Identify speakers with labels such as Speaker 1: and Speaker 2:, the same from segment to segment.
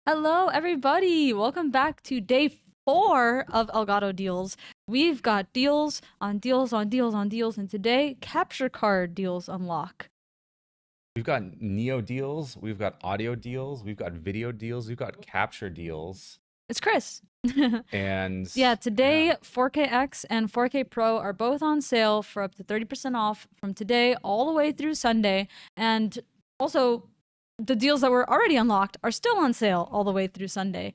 Speaker 1: Hello, everybody. Welcome back to day 4 of Elgato deals. We've got deals on deals on deals on deals, and today, capture card deals unlock.
Speaker 2: We've got Neo deals, we've got audio deals, we've got video deals, we've got capture deals.
Speaker 1: It's Chris.
Speaker 2: And
Speaker 1: yeah, today 4KX and 4K Pro are both on sale for up to 30% off from today all the way through Sunday. And also, the deals that were already unlocked are still on sale all the way through Sunday.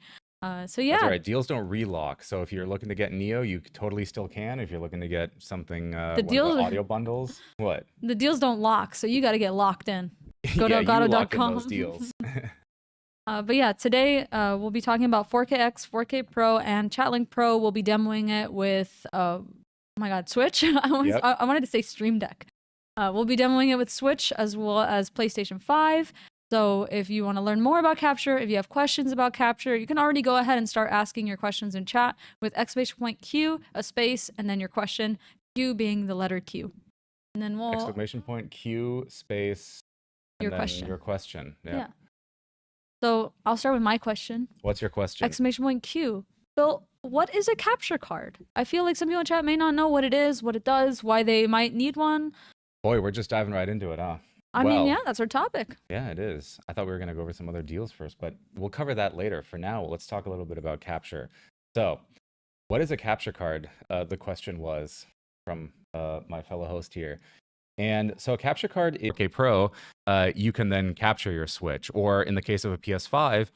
Speaker 1: So yeah.
Speaker 2: That's right. Deals don't relock. So if you're looking to get Neo, you totally still can. If you're looking to get something, the audio bundles, what?
Speaker 1: The deals don't lock, so you got to get locked in. Go to Elgato.com.
Speaker 2: Those deals.
Speaker 1: But yeah, today we'll be talking about 4KX, 4K Pro, and Chatlink Pro. We'll be demoing it with, oh my god, Switch. I wanted to say Stream Deck. We'll be demoing it with Switch as well as PlayStation 5. So if you want to learn more about capture, if you have questions about capture, you can already go ahead and start asking your questions in chat with exclamation point Q, a space, and then your question, Q being the letter Q. And then we'll...
Speaker 2: Exclamation point Q, space, and then your question. Yeah.
Speaker 1: So I'll start with my question.
Speaker 2: What's your question?
Speaker 1: Exclamation point Q. Bill, what is a capture card? I feel like some people in chat may not know what it is, what it does, why they might need one.
Speaker 2: Boy, we're just diving right into it, huh?
Speaker 1: I mean, yeah, that's our topic.
Speaker 2: Yeah, it is. I thought we were going to go over some other deals first, but we'll cover that later. For now, let's talk a little bit about capture. So, what is a capture card? The question was from my fellow host here. And so a capture card is 4K Pro, you can then capture your Switch. Or in the case of a PS5,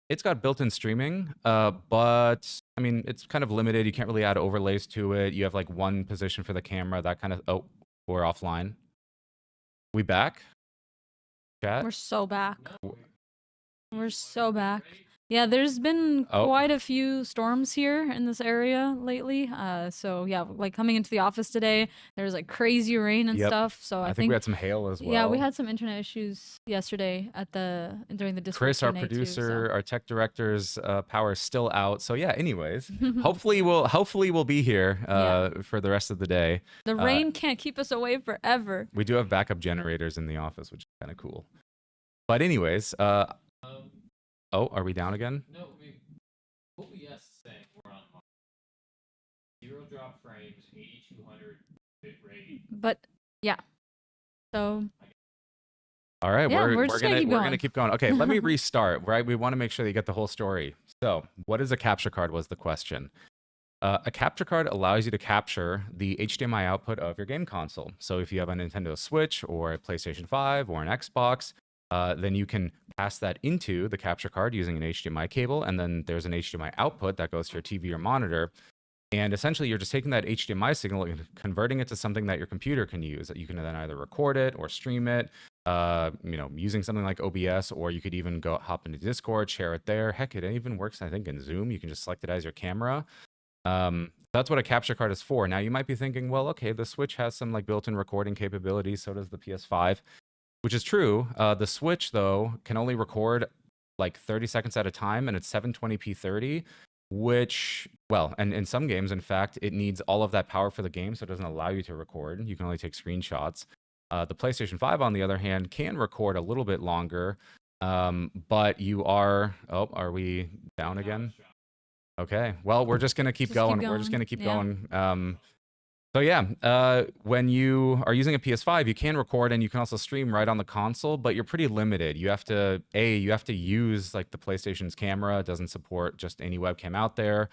Speaker 2: It's got built-in streaming, but I mean, it's kind of limited. You can't really add overlays to it. You have like one position for the camera, that kind of. Oh, we're offline. We back? Chat?
Speaker 1: We're so back. We're so back. Yeah, there's been quite a few storms here in this area lately. So yeah, like coming into the office today, there's like crazy rain and stuff. So I think
Speaker 2: we had some hail as well.
Speaker 1: Yeah, we had some internet issues yesterday during the Discord.
Speaker 2: Chris, our
Speaker 1: Q&A
Speaker 2: producer,
Speaker 1: too, so.
Speaker 2: our tech director's power is still out. So yeah, anyways, hopefully we'll be here for the rest of the day.
Speaker 1: The rain can't keep us away forever.
Speaker 2: We do have backup generators in the office, which is kind of cool. But anyways, oh, are we down again?
Speaker 3: No, OBS is saying we're on 0 drop frames, 8200 bit rate.
Speaker 1: But yeah, so.
Speaker 2: All right,
Speaker 1: yeah,
Speaker 2: we're gonna keep going. Okay, let me restart. Right, we want to make sure that you get the whole story. So, what is a capture card? Was the question. A capture card allows you to capture the HDMI output of your game console. So, if you have a Nintendo Switch or a PlayStation 5 or an Xbox, then you can pass that into the capture card using an HDMI cable, and then there's an HDMI output that goes to your TV or monitor. And essentially, you're just taking that HDMI signal and converting it to something that your computer can use. You can then either record it or stream it, using something like OBS, or you could even hop into Discord, share it there. Heck, it even works, I think, in Zoom. You can just select it as your camera. That's what a capture card is for. Now, you might be thinking, well, okay, the Switch has some like built-in recording capabilities. So does the PS5. Which is true. The Switch, though, can only record like 30 seconds at a time, and it's 720p 30, which, well, and in some games, in fact, it needs all of that power for the game, so it doesn't allow you to record. You can only take screenshots. The PlayStation 5, on the other hand, can record a little bit longer, but you are... Oh, are we down again? Okay. Well, we're just going to keep going. We're just going to keep going. So yeah, when you are using a PS5, you can record and you can also stream right on the console, but you're pretty limited. You have to use like the PlayStation's camera. It doesn't support just any webcam out there.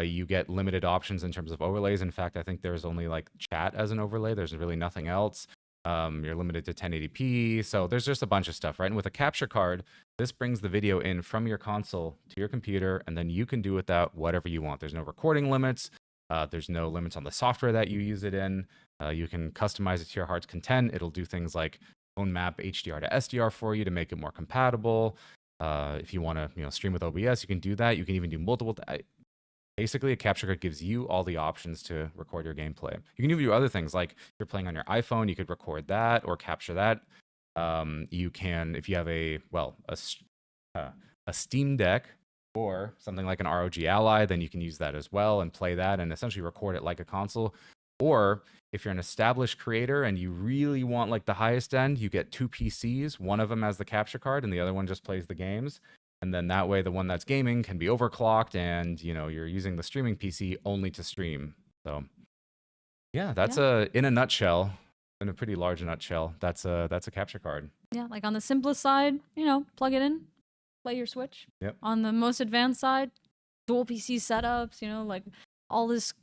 Speaker 2: You get limited options in terms of overlays. In fact, I think there's only like chat as an overlay. There's really nothing else. You're limited to 1080p. So there's just a bunch of stuff, right? And with a capture card, this brings the video in from your console to your computer, and then you can do with that whatever you want. There's no recording limits. There's no limits on the software that you use it in. You can customize it to your heart's content. It'll do things like phone map HDR to SDR for you to make it more compatible. If you want to, stream with OBS, you can do that. You can even do multiple. Basically, a capture card gives you all the options to record your gameplay. You can even do other things, like if you're playing on your iPhone, you could record that or capture that. You can, if you have a Steam Deck, or something like an ROG Ally, then you can use that as well and play that and essentially record it like a console. Or if you're an established creator and you really want like the highest end, you get 2 PCs. One of them has the capture card and the other one just plays the games. And then that way the one that's gaming can be overclocked and, you're using the streaming PC only to stream. So yeah, that's in a nutshell, in a pretty large nutshell, that's a capture card.
Speaker 1: Yeah, like on the simplest side, plug it in. Play your Switch.
Speaker 2: Yep.
Speaker 1: On the most advanced side, dual PC setups, like all this,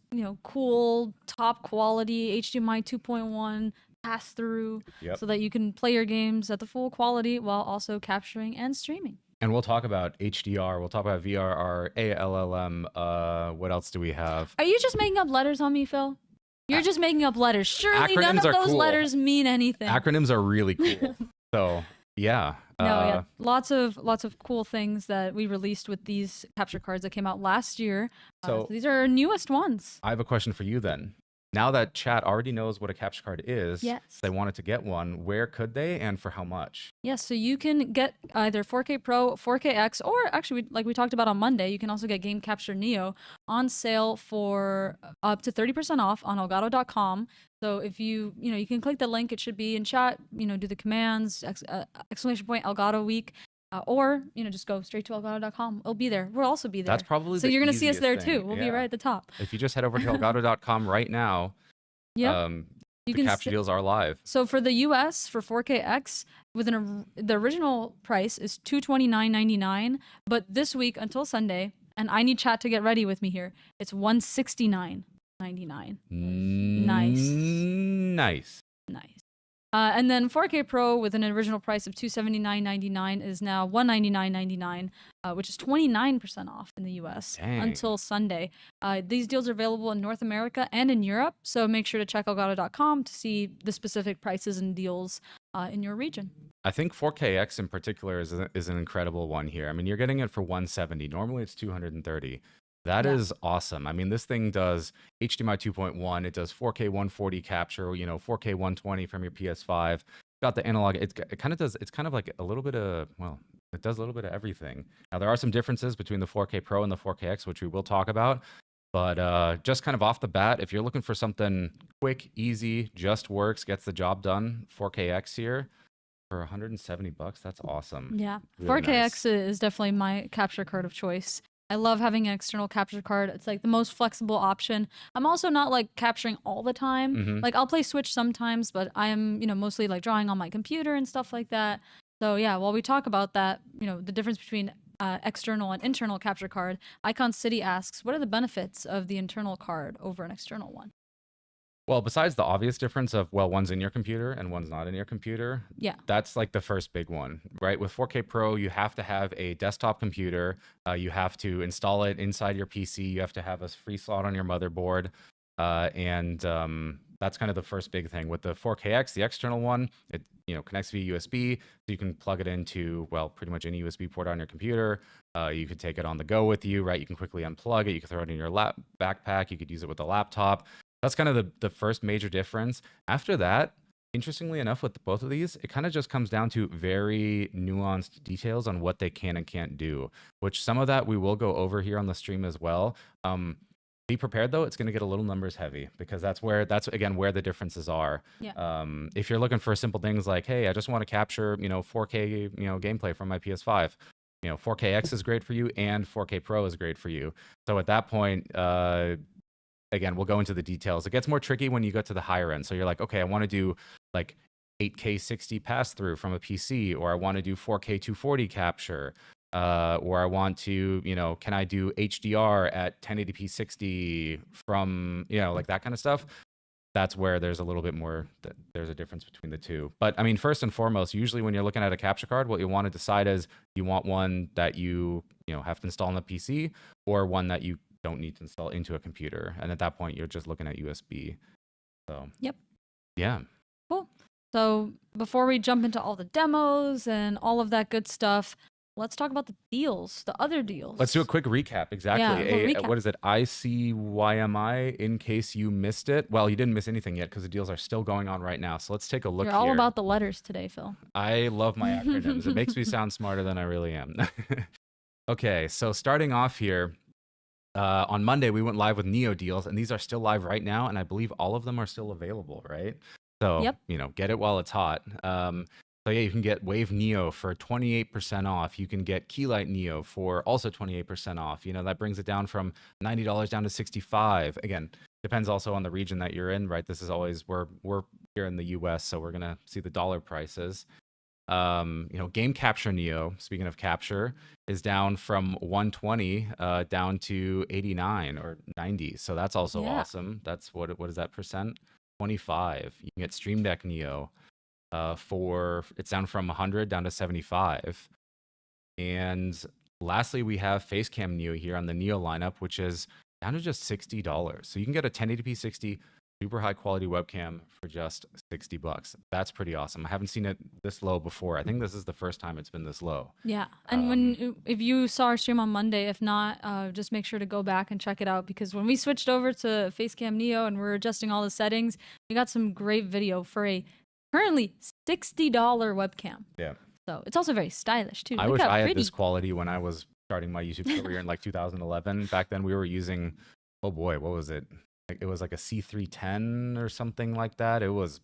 Speaker 1: cool, top quality HDMI 2.1 pass through so that you can play your games at the full quality while also capturing and streaming.
Speaker 2: And we'll talk about HDR, we'll talk about VRR, ALLM, what else do we have?
Speaker 1: Are you just making up letters on me, Phil? You're just making up letters. Surely none of those letters mean anything.
Speaker 2: Acronyms are really cool. So, yeah.
Speaker 1: Lots of cool things that we released with these capture cards that came out last year. So these are our newest ones.
Speaker 2: I have a question for you then. Now that chat already knows what a capture card is,
Speaker 1: yes.
Speaker 2: They wanted to get one, where could they and for how much?
Speaker 1: Yes, so you can get either 4K Pro, 4KX, or actually, like we talked about on Monday, you can also get Game Capture Neo on sale for up to 30% off on Elgato.com. So if you can click the link, it should be in chat, do the commands, exclamation point Elgato week. Or, just go straight to Elgato.com. It'll be there. We'll also be there.
Speaker 2: That's probably
Speaker 1: so
Speaker 2: the
Speaker 1: you're going to see us there
Speaker 2: thing.
Speaker 1: too. We'll be right at the top.
Speaker 2: If you just head over to Elgato.com right now, the capture deals are live.
Speaker 1: So for the US, for 4KX, the original price is $229.99. But this week until Sunday, and I need chat to get ready with me here, it's $169.99.
Speaker 2: Nice.
Speaker 1: Nice. And then 4K Pro with an original price of $279.99 is now $199.99, which is 29% off in the US
Speaker 2: Dang.
Speaker 1: until Sunday. These deals are available in North America and in Europe, so make sure to check Elgato.com to see the specific prices and deals in your region.
Speaker 2: I think 4KX in particular is an incredible one here. I mean, you're getting it for 170. Normally it's 230. That is awesome. I mean, this thing does HDMI 2.1. It does 4K 140 capture, 4K 120 from your PS5. Got the analog. It kind of does, it's kind of like a little bit of, well, it does a little bit of everything. Now, there are some differences between the 4K Pro and the 4KX, which we will talk about. But just kind of off the bat, if you're looking for something quick, easy, just works, gets the job done, 4KX here for 170 bucks, that's awesome.
Speaker 1: Yeah,
Speaker 2: Really
Speaker 1: 4KX
Speaker 2: nice.
Speaker 1: is definitely my capture card of choice. I love having an external capture card. It's like the most flexible option. I'm also not like capturing all the time. Like I'll play Switch sometimes, but I am, mostly like drawing on my computer and stuff like that. So yeah, while we talk about that, the difference between external and internal capture card, Icon City asks, what are the benefits of the internal card over an external one?
Speaker 2: Well, besides the obvious difference of, well, one's in your computer and one's not in your computer, that's like the first big one, right? With 4K Pro, you have to have a desktop computer. You have to install it inside your PC. You have to have a free slot on your motherboard. And that's kind of the first big thing. With the 4KX, the external one, it connects via USB, so you can plug it into, well, pretty much any USB port on your computer. You could take it on the go with you, right? You can quickly unplug it. You can throw it in your backpack. You could use it with a laptop. That's kind of the first major difference. After that, interestingly enough, with both of these, it kind of just comes down to very nuanced details on what they can and can't do, which some of that we will go over here on the stream as well. Be prepared though, it's going to get a little numbers heavy because that's again where the differences are.
Speaker 1: Yeah.
Speaker 2: If you're looking for simple things like, hey, I just want to capture 4K gameplay from my PS5, 4KX is great for you and 4K Pro is great for you. So at that point, again, we'll go into the details. It gets more tricky when you go to the higher end. So you're like, okay, I want to do like 8K 60 pass through from a PC, or I want to do 4K 240 capture, or I want to, can I do HDR at 1080p 60 from, like that kind of stuff. That's where there's a little bit more, there's a difference between the two. But I mean, first and foremost, usually when you're looking at a capture card, what you want to decide is you want one that you have to install on the PC or one that you don't need to install into a computer, and at that point you're just looking at USB. So yeah,
Speaker 1: cool. So before we jump into all the demos and all of that good stuff, let's talk about the deals, the other deals.
Speaker 2: Let's do a quick recap. Exactly.
Speaker 1: Recap.
Speaker 2: What is it? ICYMI, in case you missed it. Well, you didn't miss anything yet because the deals are still going on right now. So let's take a look.
Speaker 1: You're
Speaker 2: here.
Speaker 1: all about the letters today, Phil.
Speaker 2: I love my acronyms. It makes me sound smarter than I really am. Okay, so starting off here, on Monday, we went live with Neo deals, and these are still live right now, and I believe all of them are still available, right? So, get it while it's hot. So yeah, you can get Wave Neo for 28% off. You can get Keylight Neo for also 28% off. That brings it down from $90 down to $65. Again, depends also on the region that you're in, right? This is always, we're here in the US, so we're gonna see the dollar prices. Game Capture Neo, speaking of capture, is down from 120 down to 89 or 90. So that's also awesome. That's what is that percent? 25. You can get Stream Deck Neo it's down from 100 down to 75. And lastly, we have Facecam Neo here on the Neo lineup, which is down to just $60. So you can get a 1080p 60 super high quality webcam for just $60. That's pretty awesome. I haven't seen it this low before. I think this is the first time it's been this low.
Speaker 1: Yeah. And if you saw our stream on Monday, if not, just make sure to go back and check it out, because when we switched over to Facecam Neo and we're adjusting all the settings, we got some great video for a currently $60 webcam. Yeah. So it's also very stylish too.
Speaker 2: I wish I had this quality when I was starting my YouTube career in like 2011. Back then we were using, oh boy, what was it? It was like a C310 or something like that. It was,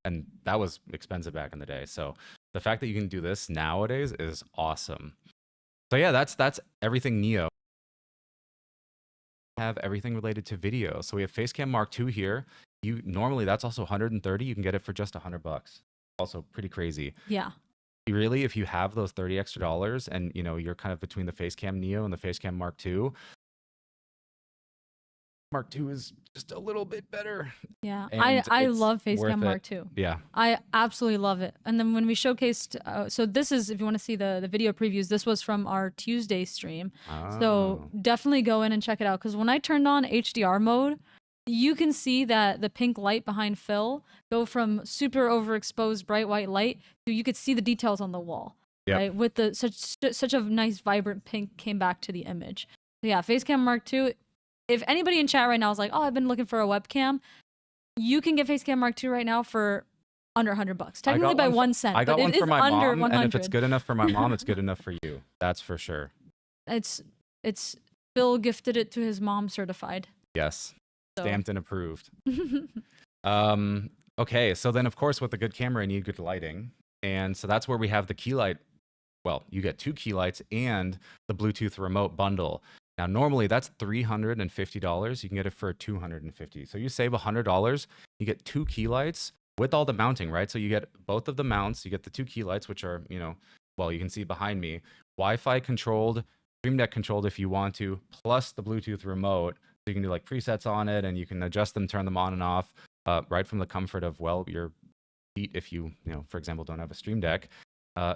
Speaker 2: and that was expensive back in the day. So the fact that you can do this nowadays is awesome. So yeah, that's everything Neo. Have everything related to video. So we have Facecam Mark II here. Normally that's also 130. You can get it for just $100. Also pretty crazy.
Speaker 1: Yeah.
Speaker 2: Really, if you have those $30 extra and you're kind of between the Facecam Neo and the Facecam Mark II, Mark II is just a little bit better.
Speaker 1: Yeah,
Speaker 2: And
Speaker 1: I
Speaker 2: it's
Speaker 1: love Facecam
Speaker 2: worth
Speaker 1: Mark
Speaker 2: it.
Speaker 1: II.
Speaker 2: Yeah.
Speaker 1: I absolutely love it. And then when we showcased, so this is, if you want to see the video previews, this was from our Tuesday stream. So
Speaker 2: Oh.
Speaker 1: definitely go in and check it out. Because when I turned on HDR mode, you can see that the pink light behind Phil go from super overexposed bright white light to you could see the details on the wall.
Speaker 2: Yep.
Speaker 1: Right? With the such a nice vibrant pink came back to the image. So yeah, Facecam Mark II. If anybody in chat right now is like, oh, I've been looking for a webcam, you can get Facecam Mark II right now for under $100. Technically by 1 cent.
Speaker 2: I got
Speaker 1: but
Speaker 2: one
Speaker 1: it
Speaker 2: for
Speaker 1: is
Speaker 2: my
Speaker 1: under
Speaker 2: mom,
Speaker 1: 100.
Speaker 2: and if it's good enough for my mom, it's good enough for you. That's for sure.
Speaker 1: It's Phil gifted it to his mom certified.
Speaker 2: Yes.
Speaker 1: So.
Speaker 2: Stamped and approved. Okay, so then of course with a good camera you need good lighting. And so that's where we have the key light. Well, you get 2 key lights and the Bluetooth remote bundle. Now, normally that's $350. You can get it for $250. So you save $100. You get 2 key lights with all the mounting, right? So you get both of the mounts. You get the 2 key lights, which are, well, you can see behind me, Wi-Fi controlled, Stream Deck controlled if you want to, plus the Bluetooth remote. So you can do like presets on it, and you can adjust them, turn them on and off, right from the comfort of, well, your feet if you, for example, don't have a Stream Deck.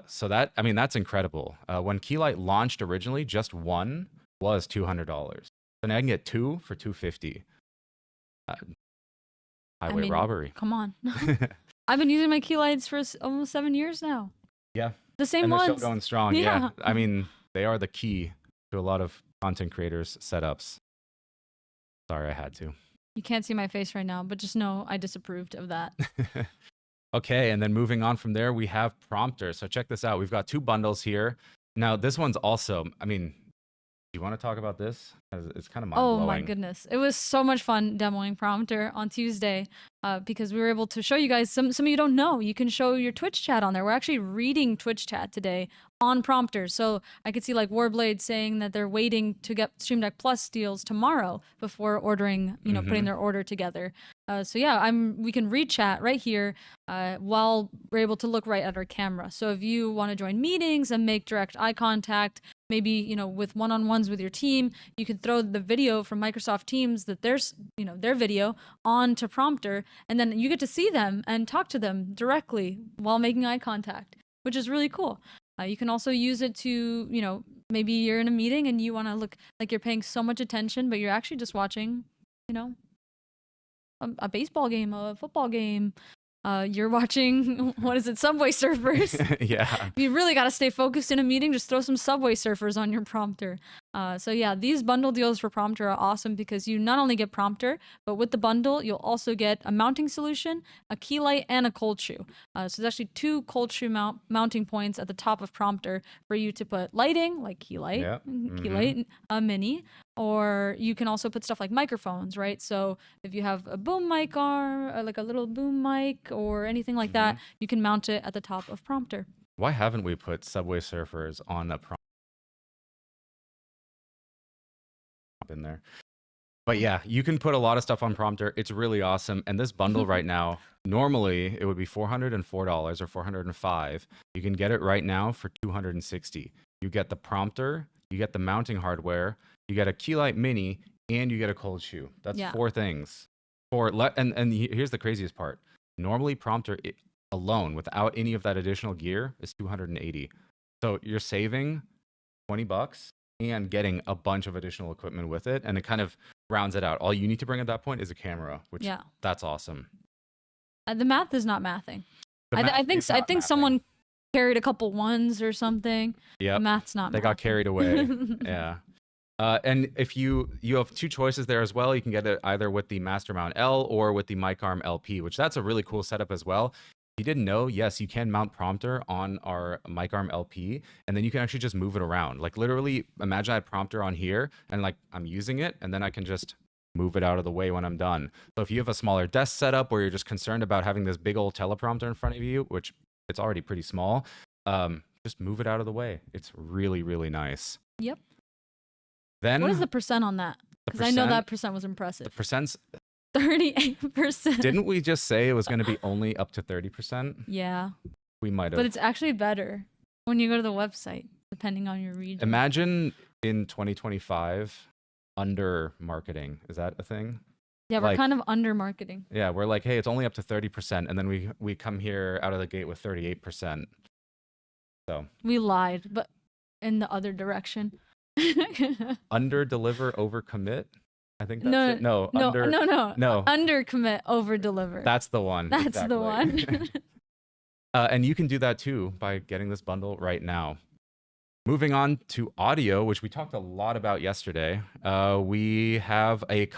Speaker 2: So that, I mean, that's incredible. When Keylight launched originally, just one was $200. So now I can get 2 for $250. Highway robbery.
Speaker 1: Come on. I've been using my key lights for almost 7 years now.
Speaker 2: Yeah.
Speaker 1: The same
Speaker 2: and
Speaker 1: ones.
Speaker 2: They're still going strong.
Speaker 1: Yeah.
Speaker 2: I mean, they are the key to a lot of content creators' setups. Sorry, I had to.
Speaker 1: You can't see my face right now, but just know I disapproved of that.
Speaker 2: Okay, and then moving on from there, we have Prompter. So check this out. We've got 2 bundles here. Now, this one's also, I mean, do you want to talk about this? It's kind of mind-blowing.
Speaker 1: Oh my goodness. It was so much fun demoing Prompter on Tuesday because we were able to show you guys, some of you don't know, you can show your Twitch chat on there. We're actually reading Twitch chat today on Prompter. So I could see like Warblade saying that they're waiting to get Stream Deck Plus deals tomorrow before ordering, putting their order together. So yeah, we can read chat right here while we're able to look right at our camera. So if you want to join meetings and make direct eye contact, maybe, with one-on-ones with your team, you can throw the video from Microsoft Teams that there's, their video onto Prompter, and then you get to see them and talk to them directly while making eye contact, which is really cool. You can also use it to, maybe you're in a meeting and you want to look like you're paying so much attention, but you're actually just watching, a baseball game, a football game. You're watching, what is it, Subway Surfers.
Speaker 2: Yeah.
Speaker 1: You really got to stay focused in a meeting. Just throw some Subway Surfers on your Prompter. So yeah, these bundle deals for Prompter are awesome because you not only get Prompter, but with the bundle, you'll also get a mounting solution, a key light, and a cold shoe. So there's actually 2 cold shoe mounting points at the top of Prompter for you to put lighting, like key light, key light, a mini, or you can also put stuff like microphones, right? So if you have a boom mic arm, or like a little boom mic or anything like that, you can mount it at the top of Prompter.
Speaker 2: Why haven't we put Subway Surfers on a Prompter in there? But yeah, you can put a lot of stuff on Prompter. It's really awesome. And this bundle right now, normally it would be $404 or $405. You can get it right now for $260. You get the Prompter, you get the mounting hardware, you get a Keylight Mini, and you get a cold shoe. That's 4 things. And here's the craziest part. Normally Prompter alone, without any of that additional gear, is $280. So you're saving $20 and getting a bunch of additional equipment with it, and it kind of rounds it out. All you need to bring at that point is a camera, which that's awesome.
Speaker 1: The math is not mathing. I think someone carried a couple ones or something.
Speaker 2: Yeah,
Speaker 1: math's not.
Speaker 2: They got carried away. Yeah. And if you have 2 choices there as well, you can get it either with the Master Mount L or with the Mic Arm LP, which that's a really cool setup as well. If you didn't know, yes, you can mount Prompter on our Mic Arm LP, and then you can actually just move it around. Like literally, imagine I have Prompter on here, and like I'm using it, and then I can just move it out of the way when I'm done. So if you have a smaller desk setup where you're just concerned about having this big old teleprompter in front of you, which it's already pretty small, just move it out of the way. It's really, really nice.
Speaker 1: Yep.
Speaker 2: Then
Speaker 1: what is the percent on that? Because I know that percent was impressive.
Speaker 2: The percent's
Speaker 1: 38%.
Speaker 2: Didn't we just say it was going to be only up to 30%?
Speaker 1: Yeah.
Speaker 2: We might have.
Speaker 1: But it's actually better when you go to the website, depending on your region.
Speaker 2: Imagine in 2025, under marketing. Is that a thing?
Speaker 1: Yeah, we're
Speaker 2: Like,
Speaker 1: kind of under marketing.
Speaker 2: yeah, we're like, hey, it's only up to 30%, and then we come here out of the gate with 38%. So
Speaker 1: We lied, but in the other direction.
Speaker 2: under deliver, over commit. I think that's
Speaker 1: No,
Speaker 2: it. No,
Speaker 1: no,
Speaker 2: under.
Speaker 1: no.
Speaker 2: No.
Speaker 1: Under commit, over deliver.
Speaker 2: That's the one.
Speaker 1: That's
Speaker 2: exactly.
Speaker 1: the one.
Speaker 2: And you can do that too by getting this bundle right now. Moving on to audio, which we talked a lot about yesterday. We have a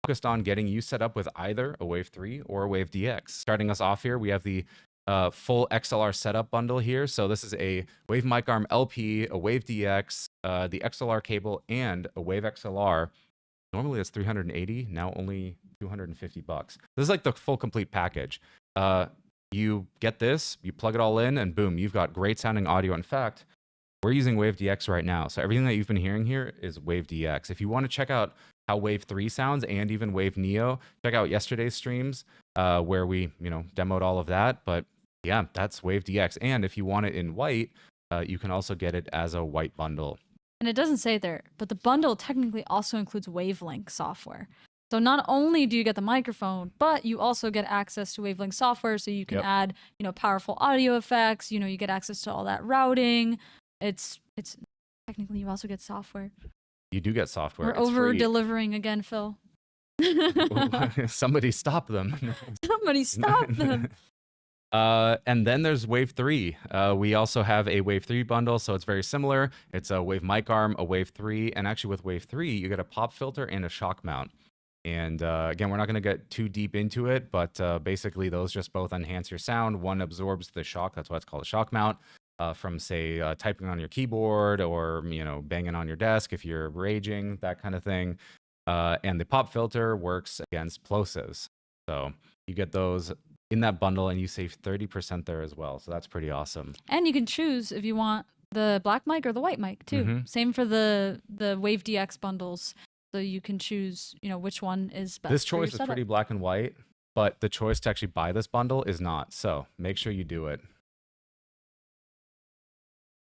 Speaker 2: focused on getting you set up with either a Wave 3 or a Wave DX. Starting us off here, we have the full XLR setup bundle here. So this is a Wave mic arm LP, a Wave DX, the XLR cable, and a Wave XLR. Normally it's $380, now only $250. This is like the full complete package. You get this, you plug it all in, and boom, you've got great sounding audio. In fact, we're using Wave DX right now. So everything that you've been hearing here is Wave DX. If you want to check out how Wave 3 sounds and even Wave Neo, check out yesterday's streams where we, demoed all of that. But yeah, that's Wave DX. And if you want it in white, you can also get it as a white bundle.
Speaker 1: And it doesn't say there, but the bundle technically also includes Wavelink software. So not only do you get the microphone, but you also get access to Wavelink software, so you can add, powerful audio effects. You get access to all that routing. It's technically you also get software.
Speaker 2: You do get software.
Speaker 1: We're over delivering again, Phil.
Speaker 2: Somebody stop them.
Speaker 1: Somebody stop them.
Speaker 2: And then there's Wave 3. We also have a Wave 3 bundle, so it's very similar. It's a Wave mic arm, a Wave 3, and actually with Wave 3, you get a pop filter and a shock mount. And again, we're not going to get too deep into it, but basically those just both enhance your sound. One absorbs the shock, that's why it's called a shock mount, from say typing on your keyboard or banging on your desk if you're raging, that kind of thing. And the pop filter works against plosives. So you get those in that bundle, and you save 30% there as well. So that's pretty awesome.
Speaker 1: And you can choose if you want the black mic or the white mic too.
Speaker 2: Mm-hmm.
Speaker 1: Same for the Wave DX bundles. So you can choose, which one is best.
Speaker 2: This choice is pretty black and white, but the choice to actually buy this bundle is not. So make sure you do it.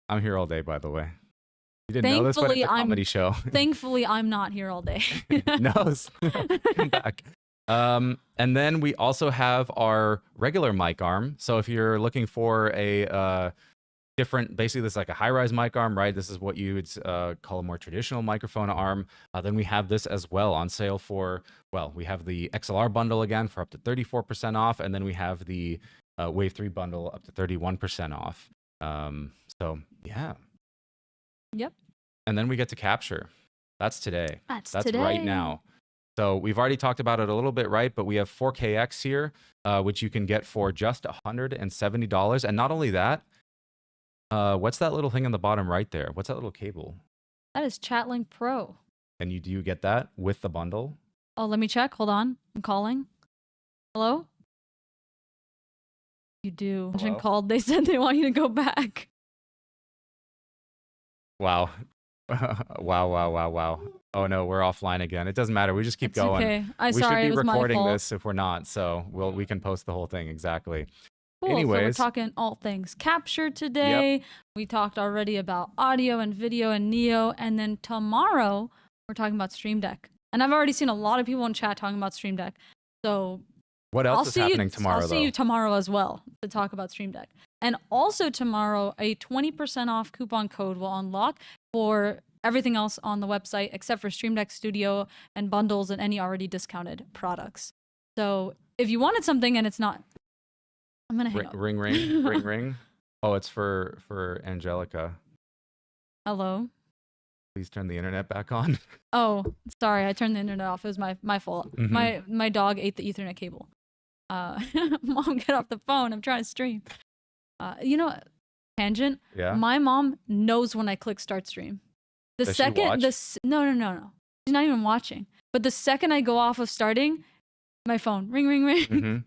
Speaker 2: I'm here all day, by the way. You didn't know this, but it's a comedy show.
Speaker 1: Thankfully, I'm not here all day.
Speaker 2: No, come back. And then we also have our regular mic arm. So if you're looking for a different, basically this is like a high-rise mic arm, right? This is what you would call a more traditional microphone arm. Then we have this as well on sale for, we have the XLR bundle again for up to 34% off. And then we have the Wave 3 bundle up to 31% off. So yeah.
Speaker 1: Yep.
Speaker 2: And then we get to capture. That's today.
Speaker 1: That's
Speaker 2: today. Right now. So we've already talked about it a little bit, right? But we have 4KX here, which you can get for just $170. And not only that, what's that little thing on the bottom right there? What's that little cable?
Speaker 1: That is ChatLink Pro.
Speaker 2: And do you get that with the bundle?
Speaker 1: Oh, let me check. Hold on. I'm calling. Hello? You do.
Speaker 2: Hello?
Speaker 1: Called. They said they want you to go back.
Speaker 2: Wow. Wow. Oh no, we're offline again. It doesn't matter. We just keep going.
Speaker 1: Okay.
Speaker 2: We should be
Speaker 1: it was
Speaker 2: recording
Speaker 1: my fault.
Speaker 2: this if we're not. So we can post the whole thing. Exactly.
Speaker 1: Cool.
Speaker 2: Anyways,
Speaker 1: so we're talking all things capture today.
Speaker 2: Yep.
Speaker 1: We talked already about audio and video and Neo. And then tomorrow, we're talking about Stream Deck. And I've already seen a lot of people in chat talking about Stream Deck. So
Speaker 2: what else is happening tomorrow,
Speaker 1: I'll see you tomorrow as well to talk about Stream Deck. And also tomorrow, a 20% off coupon code will unlock for everything else on the website except for Stream Deck Studio and bundles and any already discounted products. So if you wanted something and it's not, I'm gonna hang up.
Speaker 2: Ring. Oh, it's for Angelica.
Speaker 1: Hello.
Speaker 2: Please turn the internet back on.
Speaker 1: Oh, sorry, I turned the internet off. It was my fault.
Speaker 2: Mm-hmm.
Speaker 1: My dog ate the Ethernet cable. Mom, get off the phone. I'm trying to stream. Tangent.
Speaker 2: Yeah.
Speaker 1: My mom knows when I click start stream.
Speaker 2: Does she watch?
Speaker 1: No. She's not even watching. But the second I go off of starting, my phone ring.
Speaker 2: Mm-hmm.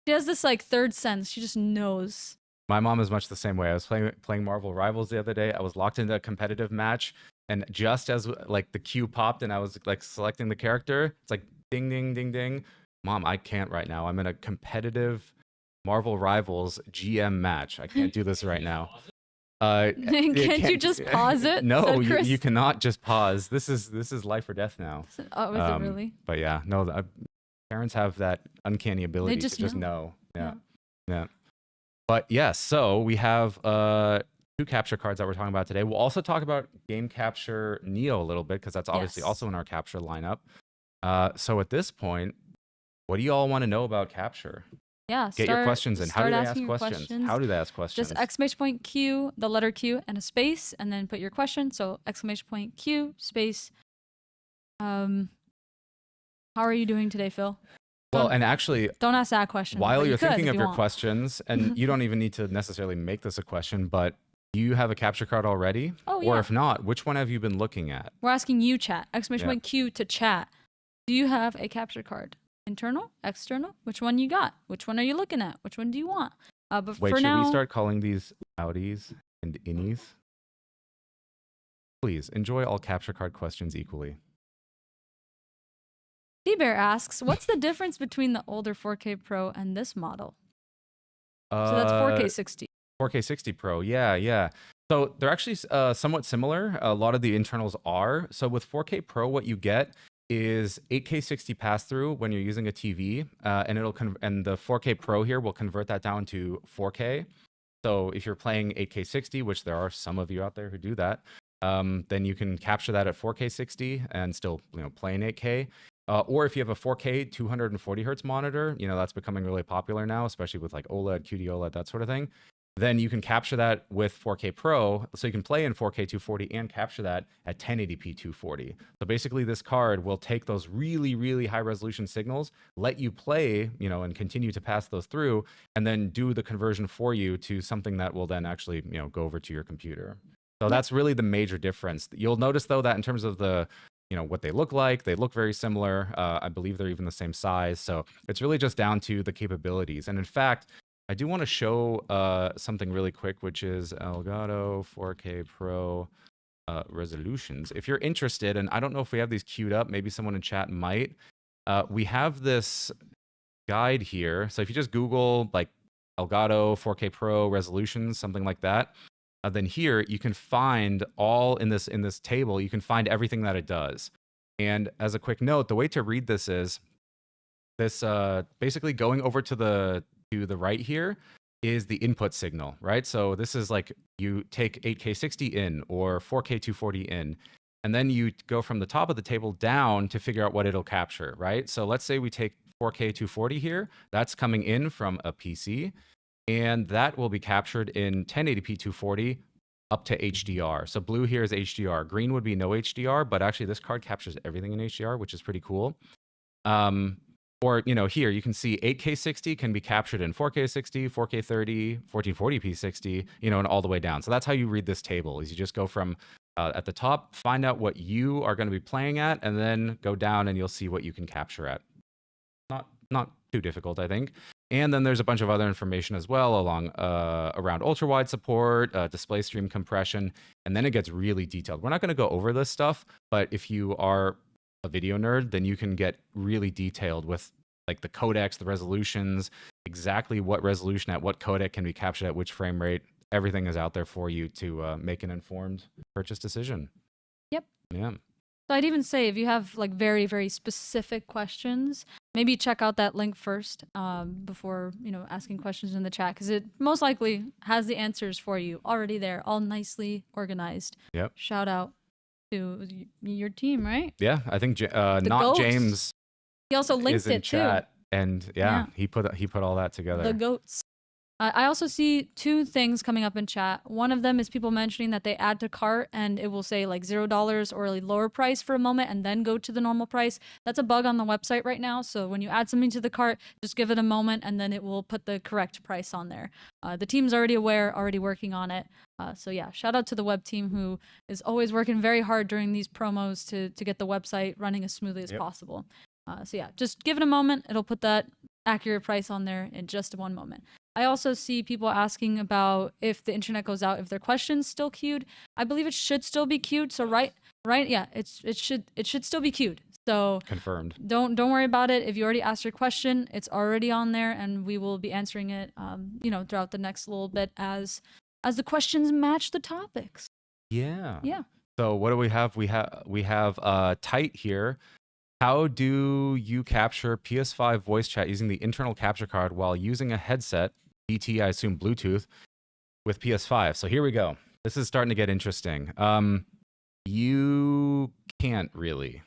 Speaker 1: She has this like third sense. She just knows.
Speaker 2: My mom is much the same way. I was playing Marvel Rivals the other day. I was locked into a competitive match, and just as like the queue popped and I was like selecting the character, it's like ding ding ding ding. Mom, I can't right now. I'm in a competitive Marvel Rivals GM match. I can't do this right now.
Speaker 1: Can't you just pause it?
Speaker 2: No,
Speaker 1: said Chris.
Speaker 2: you cannot just pause. This is life or death now.
Speaker 1: Oh, is it really?
Speaker 2: But yeah, no, parents have that uncanny ability to just know. Yeah. But yes, so we have 2 capture cards that we're talking about today. We'll also talk about Game Capture Neo a little bit because that's obviously also in our capture lineup. So at this point, what do you all want to know about capture?
Speaker 1: Yeah,
Speaker 2: get your questions in. How do they ask questions? How do they ask questions?
Speaker 1: Just exclamation point Q, the letter Q, and a space, and then put your question. So exclamation point Q, space. How are you doing today, Phil?
Speaker 2: Well, and actually,
Speaker 1: don't ask that question.
Speaker 2: While you're thinking of your questions, and you don't even need to necessarily make this a question, but do you have a capture card already?
Speaker 1: Oh,
Speaker 2: or if not, which one have you been looking at?
Speaker 1: We're asking you, chat. Exclamation point Q to chat. Do you have a capture card? Internal, external? Which one you got? Which one are you looking at? Which one do you want? But
Speaker 2: Wait,
Speaker 1: for
Speaker 2: should
Speaker 1: now,
Speaker 2: we start calling these outies and innies? Please enjoy all capture card questions equally.
Speaker 1: D-Bear asks, what's the difference between the older 4K Pro and this model? So that's 4K 60.
Speaker 2: 4K 60 Pro, yeah. So they're actually somewhat similar. A lot of the internals are. So with 4K Pro, what you get is 8K 60 pass-through when you're using a TV, and and the 4K Pro here will convert that down to 4K. So if you're playing 8K 60, which there are some of you out there who do that, then you can capture that at 4K 60 and still play in 8K. Or if you have a 4K 240 hertz monitor, that's becoming really popular now, especially with like OLED, QD OLED, that sort of thing. Then you can capture that with 4K Pro, so you can play in 4K 240 and capture that at 1080p 240. So basically this card will take those really, really high resolution signals, let you play, and continue to pass those through, and then do the conversion for you to something that will then actually, go over to your computer. So that's really the major difference. You'll notice though that in terms of the what they look like, they look very similar. I believe they're even the same size. So it's really just down to the capabilities. And in fact, I do want to show something really quick, which is Elgato 4K Pro resolutions. If you're interested, and I don't know if we have these queued up, maybe someone in chat might. We have this guide here. So if you just Google like Elgato 4K Pro resolutions, something like that, then here you can find all in this table, you can find everything that it does. And as a quick note, the way to read this is this basically going over to the right here is the input signal, right? So this is like you take 8K 60 in or 4K 240 in, and then you go from the top of the table down to figure out what it'll capture, right? So let's say we take 4K 240 here, that's coming in from a PC, and that will be captured in 1080p 240 up to HDR. So blue here is HDR. Green would be no HDR, but actually this card captures everything in HDR, which is pretty cool. Or, here you can see 8K 60 can be captured in 4K 60, 4K 30, 1440p 60, and all the way down. So that's how you read this table, is you just go from at the top, find out what you are going to be playing at, and then go down and you'll see what you can capture at. Not too difficult, I think. And then there's a bunch of other information as well around ultra-wide support, display stream compression, and then it gets really detailed. We're not going to go over this stuff, but if you are a video nerd, then you can get really detailed with like the codecs, the resolutions, exactly what resolution at what codec can be captured at which frame rate. Everything is out there for you to make an informed purchase decision.
Speaker 1: Yep.
Speaker 2: Yeah.
Speaker 1: So I'd even say if you have like very, very specific questions, maybe check out that link first before, asking questions in the chat, because it most likely has the answers for you already there, all nicely organized.
Speaker 2: Yep.
Speaker 1: Shout out to your team, right?
Speaker 2: Yeah, I think not
Speaker 1: goats.
Speaker 2: James.
Speaker 1: He also linked
Speaker 2: is in
Speaker 1: it
Speaker 2: chat,
Speaker 1: too.
Speaker 2: and he put all that together.
Speaker 1: The goats. I also see 2 things coming up in chat. One of them is people mentioning that they add to cart and it will say like $0 or a lower price for a moment and then go to the normal price. That's a bug on the website right now. So when you add something to the cart, just give it a moment and then it will put the correct price on there. The team's already aware, already working on it. So yeah, shout out to the web team who is always working very hard during these promos to get the website running as smoothly as possible. So yeah, just give it a moment. It'll put that accurate price on there in just 1 moment. I also see people asking about if the internet goes out, if their question's still queued. I believe it should still be queued. So right, yeah, it should still be queued. So
Speaker 2: confirmed.
Speaker 1: Don't worry about it. If you already asked your question, it's already on there, and we will be answering it, throughout the next little bit as as the questions match the topics.
Speaker 2: Yeah.
Speaker 1: Yeah.
Speaker 2: So what do we have? We have tight here. How do you capture PS5 voice chat using the internal capture card while using a headset, BT, I assume Bluetooth, with PS5? So here we go. This is starting to get interesting. You can't really,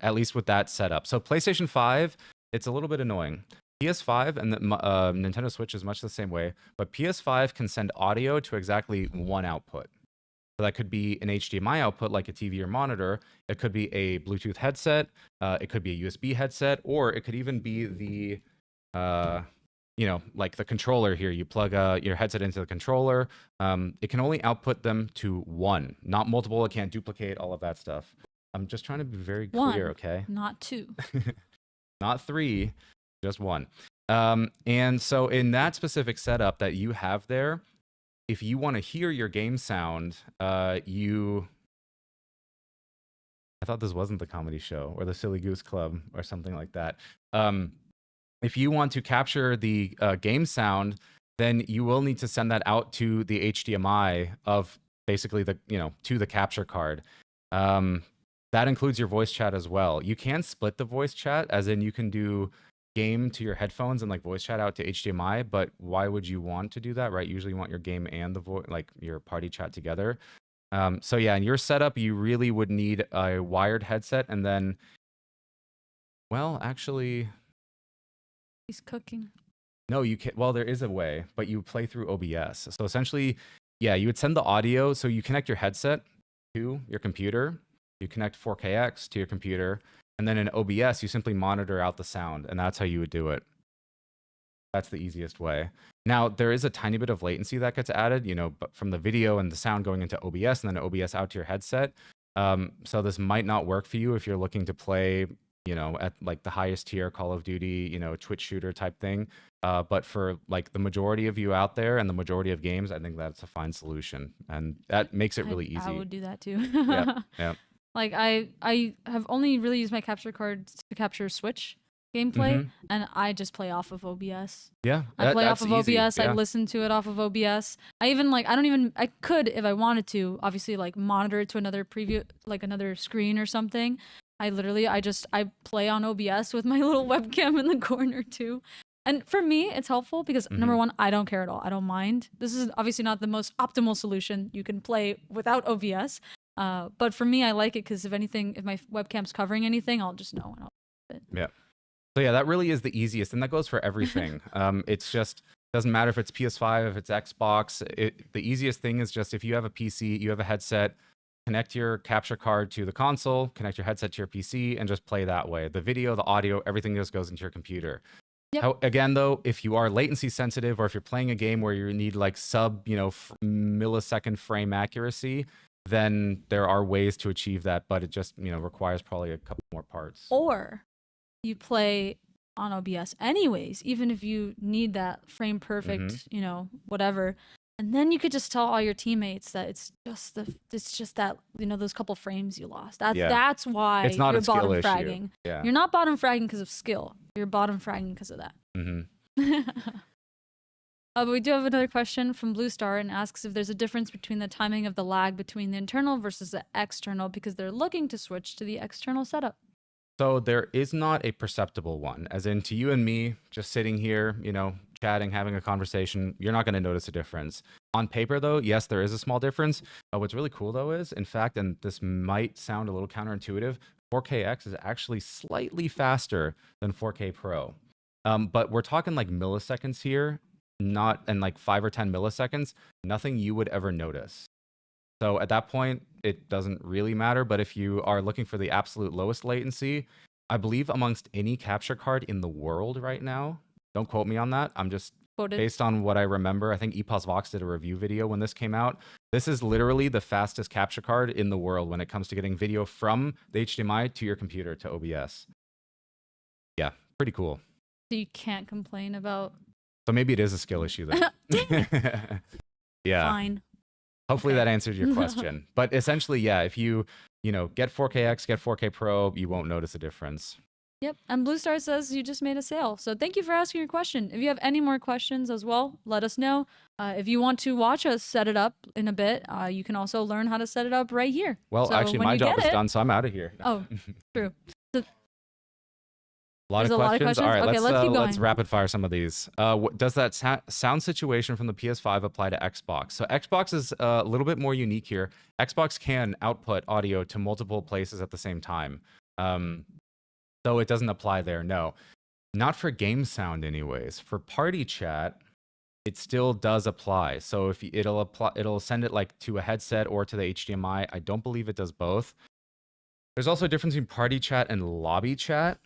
Speaker 2: at least with that setup. So PlayStation 5, it's a little bit annoying. PS5 and the Nintendo Switch is much the same way, but PS5 can send audio to exactly one output. So that could be an HDMI output like a TV or monitor. It could be a Bluetooth headset. It could be a USB headset, or it could even be the, like the controller here. You plug your headset into the controller. It can only output them to one, not multiple. It can't duplicate all of that stuff. I'm just trying to be very clear,
Speaker 1: One,
Speaker 2: okay?
Speaker 1: not two.
Speaker 2: Not three, just one. And so in that specific setup that you have there, if you want to hear your game sound, I thought this wasn't the comedy show or the Silly Goose Club or something like that. If you want to capture the game sound, then you will need to send that out to the HDMI of basically to the capture card. That includes your voice chat as well. You can split the voice chat, as in you can do game to your headphones and like voice chat out to HDMI, but why would you want to do that, right? Usually you want your game and the like your party chat together. So yeah, in your setup, you really would need a wired headset, and then, well, actually,
Speaker 1: He's cooking.
Speaker 2: no, you can't. Well, there is a way, but you play through OBS. So essentially, yeah, you would send the audio. So you connect your headset to your computer, you connect 4KX to your computer, and then in OBS, you simply monitor out the sound, and that's how you would do it. That's the easiest way. Now, there is a tiny bit of latency that gets added, but from the video and the sound going into OBS and then OBS out to your headset. So this might not work for you if you're looking to play, at like the highest tier Call of Duty, Twitch shooter type thing. But for like the majority of you out there and the majority of games, I think that's a fine solution, and that makes it really easy.
Speaker 1: I would do that too.
Speaker 2: Yeah.
Speaker 1: Like I have only really used my capture card to capture Switch gameplay, and I just play off of OBS.
Speaker 2: Yeah,
Speaker 1: I play off of
Speaker 2: easy.
Speaker 1: OBS.
Speaker 2: Yeah.
Speaker 1: I listen to it off of OBS. I could, if I wanted to, obviously like monitor it to another preview, like another screen or something. I play on OBS with my little webcam in the corner too. And for me, it's helpful because number one, I don't care at all. I don't mind. This is obviously not the most optimal solution. You can play without OBS. But for me, I like it because if my webcam's covering anything, I'll just know and I'll do it.
Speaker 2: Yeah. So yeah, that really is the easiest, and that goes for everything. It's just doesn't matter if it's PS5, if it's Xbox. The easiest thing is just if you have a PC, you have a headset, connect your capture card to the console, connect your headset to your PC, and just play that way. The video, the audio, everything just goes into your computer.
Speaker 1: Yep.
Speaker 2: Again, though, if you are latency sensitive or if you're playing a game where you need like sub, millisecond frame accuracy, then there are ways to achieve that, but it just, requires probably a couple more parts.
Speaker 1: Or you play on OBS anyways, even if you need that frame perfect, whatever. And then you could just tell all your teammates that it's just that, those couple frames you lost. That's why
Speaker 2: it's not
Speaker 1: you're
Speaker 2: a skill
Speaker 1: bottom
Speaker 2: issue.
Speaker 1: fragging.
Speaker 2: Yeah.
Speaker 1: You're not bottom fragging because of skill. You're bottom fragging because of that. But we do have another question from Blue Star, and asks if there's a difference between the timing of the lag between the internal versus the external, because they're looking to switch to the external setup.
Speaker 2: So there is not a perceptible one, as in to you and me, just sitting here, chatting, having a conversation, you're not going to notice a difference. On paper, though, yes, there is a small difference. What's really cool, though, is, in fact, and this might sound a little counterintuitive, 4KX is actually slightly faster than 4K Pro. But we're talking like milliseconds here, not in like 5 or 10 milliseconds, nothing you would ever notice. So at that point, it doesn't really matter. But if you are looking for the absolute lowest latency, I believe amongst any capture card in the world right now, don't quote me on that, I'm just
Speaker 1: Quoted.
Speaker 2: based on what I remember, I think EPOSVox did a review video when this came out. This is literally the fastest capture card in the world when it comes to getting video from the HDMI to your computer to OBS. Yeah, pretty cool.
Speaker 1: So you can't complain about...
Speaker 2: So maybe it is a skill issue then. Yeah.
Speaker 1: Fine.
Speaker 2: Hopefully that answered your question. But essentially, yeah, if you, get 4KX, get 4K Pro, you won't notice a difference.
Speaker 1: Yep. And Blue Star says you just made a sale. So thank you for asking your question. If you have any more questions as well, let us know. If you want to watch us set it up in a bit, you can also learn how to set it up right here.
Speaker 2: Well,
Speaker 1: so
Speaker 2: actually, my job is done, so I'm out of here.
Speaker 1: Oh, true. So
Speaker 2: A lot
Speaker 1: there's
Speaker 2: of
Speaker 1: a lot of questions.
Speaker 2: All right,
Speaker 1: Okay, let's keep going.
Speaker 2: let's rapid fire some of these. Does that sound situation from the PS5 apply to Xbox? So Xbox is a little bit more unique here. Xbox can output audio to multiple places at the same time. So it doesn't apply there, no. Not for game sound anyways. For party chat, it still does apply. So if it'll send it like to a headset or to the HDMI. I don't believe it does both. There's also a difference between party chat and lobby chat,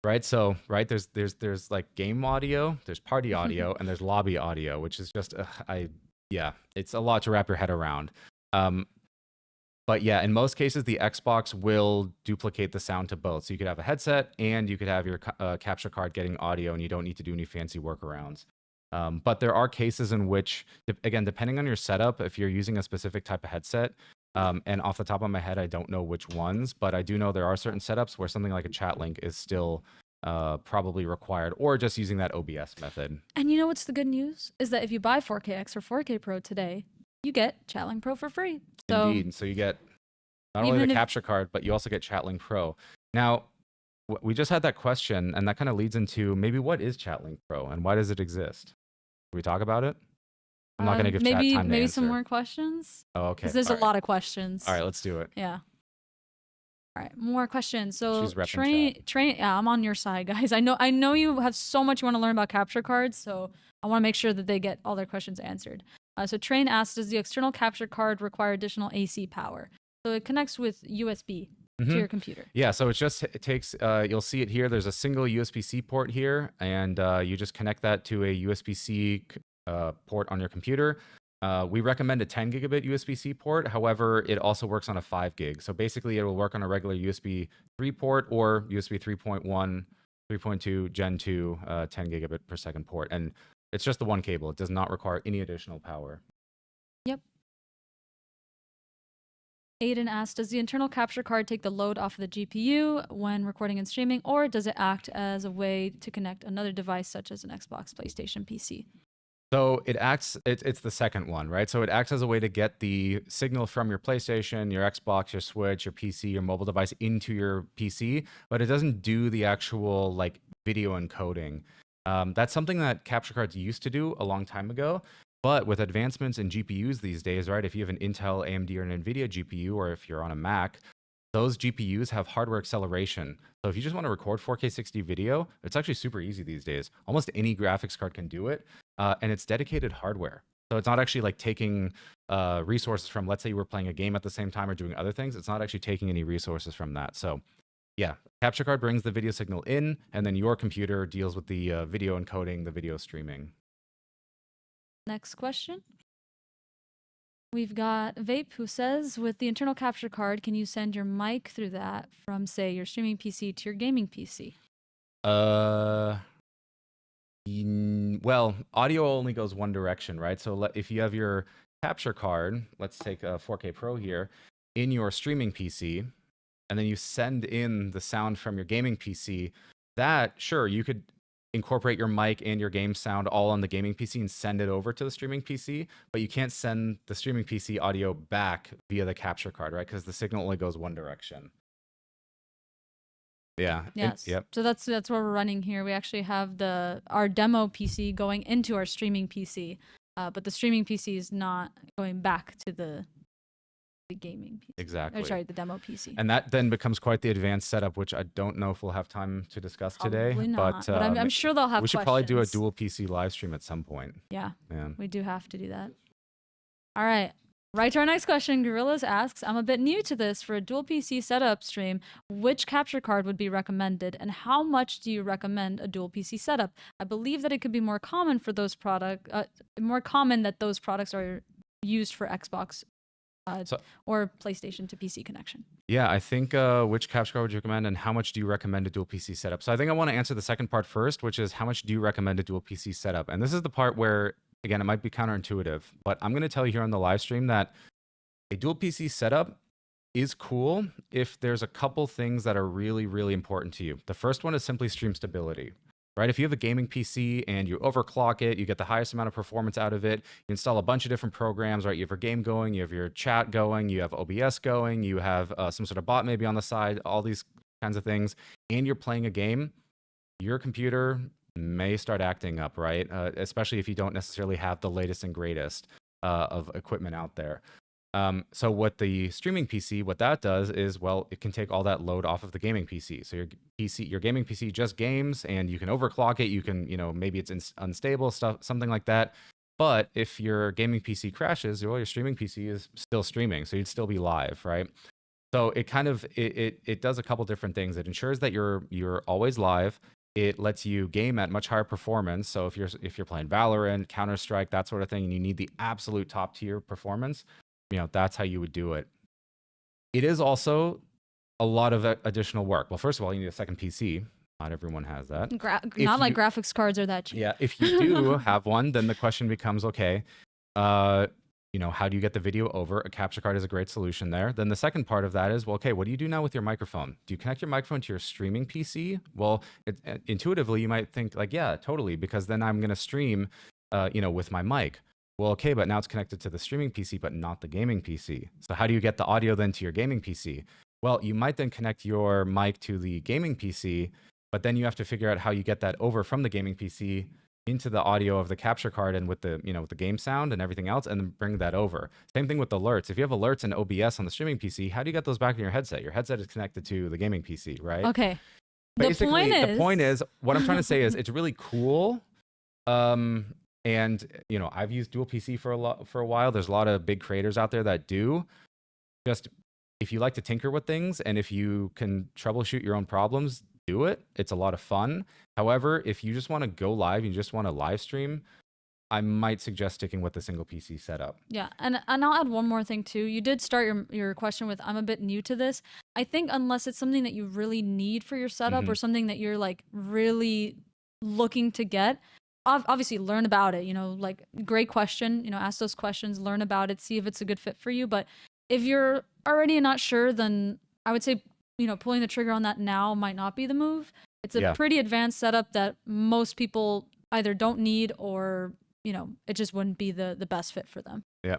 Speaker 2: right? So, right, there's like game audio, there's party audio, and there's lobby audio, which is just yeah, it's a lot to wrap your head around. But yeah, in most cases, the Xbox will duplicate the sound to both. So you could have a headset and you could have your capture card getting audio, and you don't need to do any fancy workarounds. But there are cases in which, again, depending on your setup, if you're using a specific type of headset, and off the top of my head, I don't know which ones, but I do know there are certain setups where something like a chat link is still probably required, or just using that OBS method.
Speaker 1: And you know what's the good news? Is that if you buy 4KX or 4K Pro today, you get Chatlink Pro for free. So
Speaker 2: indeed. So you get not only the capture card, but you also get Chatlink Pro. Now, we just had that question, and that kind of leads into maybe what is Chatlink Pro and why does it exist? Can we talk about it? I'm not going to give chat time to
Speaker 1: maybe
Speaker 2: answer.
Speaker 1: some more questions.
Speaker 2: Oh, okay.
Speaker 1: Because there's a lot of questions.
Speaker 2: All right, let's do it.
Speaker 1: Yeah. All right, more questions. So
Speaker 2: She's repping
Speaker 1: train. Yeah, I'm on your side, guys. I know you have so much you want to learn about capture cards, so I want to make sure that they get all their questions answered. So Train asks, does the external capture card require additional AC power? So it connects with USB to your computer.
Speaker 2: Yeah, so it takes, you'll see it here. There's a single USB-C port here, and you just connect that to a USB-C port on your computer. We recommend a 10 gigabit USB-C port. However, it also works on a 5 gig. So basically, it will work on a regular USB 3 port or USB 3.1, 3.2, Gen 2, 10 gigabit per second port. And it's just the one cable. It does not require any additional power.
Speaker 1: Yep. Aiden asked, does the internal capture card take the load off of the GPU when recording and streaming, or does it act as a way to connect another device such as an Xbox, PlayStation, PC?
Speaker 2: So it acts, it's the second one, right? So it acts as a way to get the signal from your PlayStation, your Xbox, your Switch, your PC, your mobile device into your PC, but it doesn't do the actual like video encoding. That's something that capture cards used to do a long time ago. But with advancements in GPUs these days, right, if you have an Intel, AMD, or an NVIDIA GPU, or if you're on a Mac, those GPUs have hardware acceleration. So if you just want to record 4K 60 video, it's actually super easy these days. Almost any graphics card can do it, and it's dedicated hardware. So it's not actually like taking resources from, let's say you were playing a game at the same time or doing other things. It's not actually taking any resources from that. So yeah, capture card brings the video signal in, and then your computer deals with the video encoding, the video streaming.
Speaker 1: Next question. We've got Vape who says, with the internal capture card, can you send your mic through that from, say, your streaming PC to your gaming PC?
Speaker 2: Well, audio only goes one direction, right? So if you have your capture card, let's take a 4K Pro here, in your streaming PC, and then you send in the sound from your gaming PC, that, sure, you could incorporate your mic and your game sound all on the gaming PC and send it over to the streaming PC, but you can't send the streaming PC audio back via the capture card, right? Because the signal only goes one direction. Yeah.
Speaker 1: Yes.
Speaker 2: Yep.
Speaker 1: So that's what we're running here. We actually have our demo PC going into our streaming PC, but the streaming PC is not going back to the gaming PC.
Speaker 2: Exactly.
Speaker 1: Or sorry, the demo PC.
Speaker 2: And that then becomes quite the advanced setup, which I don't know if we'll have time to discuss today.
Speaker 1: Probably not, but I'm sure they'll have
Speaker 2: We should probably do a dual PC live stream at some point.
Speaker 1: Yeah.
Speaker 2: Man.
Speaker 1: We do have to do that. All right. Right to our next question. Gorillas asks, I'm a bit new to this. For a dual PC setup stream, which capture card would be recommended, and how much do you recommend a dual PC setup? I believe that it could be more common for those more common that those products are used for Xbox or PlayStation to PC connection.
Speaker 2: Yeah, I think which capture card would you recommend, and how much do you recommend a dual PC setup? So I think I want to answer the second part first, which is how much do you recommend a dual PC setup? And this is the part where, again, it might be counterintuitive, but I'm going to tell you here on the live stream that a dual PC setup is cool if there's a couple things that are really, really important to you. The first one is simply stream stability, right? If you have a gaming PC and you overclock it, you get the highest amount of performance out of it, you install a bunch of different programs, right? You have your game going, you have your chat going, you have OBS going, you have some sort of bot maybe on the side, all these kinds of things, and you're playing a game, your computer may start acting up, right? Especially if you don't necessarily have the latest and greatest of equipment out there. So what the streaming PC, what that does is, well, it can take all that load off of the gaming PC. So your gaming PC just games, and you can overclock it. You can, maybe it's unstable stuff, something like that. But if your gaming PC crashes, well, your streaming PC is still streaming, so you'd still be live, right? So it kind of it does a couple different things. It ensures that you're always live. It lets you game at much higher performance. So if you're playing Valorant, Counter-Strike, that sort of thing, and you need the absolute top tier performance, that's how you would do it. It is also a lot of additional work. Well, first of all, you need a second PC. Not everyone has that.
Speaker 1: Not like graphics cards are that cheap.
Speaker 2: Yeah, if you do have one, then the question becomes, okay, how do you get the video over? A capture card is a great solution there. Then the second part of that is, well, okay, what do you do now with your microphone? Do you connect your microphone to your streaming PC? Well, intuitively, you might think like, yeah, totally, because then I'm going to stream, with my mic. Well, okay, but now it's connected to the streaming PC, but not the gaming PC. So how do you get the audio then to your gaming PC? Well, you might then connect your mic to the gaming PC, but then you have to figure out how you get that over from the gaming PC into the audio of the capture card and with the, with the game sound and everything else, and then bring that over. Same thing with alerts. If you have alerts and OBS on the streaming PC, how do you get those back in your headset? Your headset is connected to the gaming PC, right?
Speaker 1: Okay.
Speaker 2: Basically, the point is, what I'm trying to say is it's really cool. And I've used dual PC for a while. There's a lot of big creators out there that do. Just if you like to tinker with things and if you can troubleshoot your own problems, do it. It's a lot of fun. However, if you just want to go live, you just want to live stream, I might suggest sticking with the single PC setup.
Speaker 1: Yeah, and I'll add one more thing too. You did start your question with, I'm a bit new to this. I think unless it's something that you really need for your setup or something that you're like really looking to get, obviously learn about it, like great question, ask those questions, learn about it, see if it's a good fit for you. But if you're already not sure, then I would say, pulling the trigger on that now might not be the move. It's a pretty advanced setup that most people either don't need or, it just wouldn't be the best fit for them.
Speaker 2: Yeah.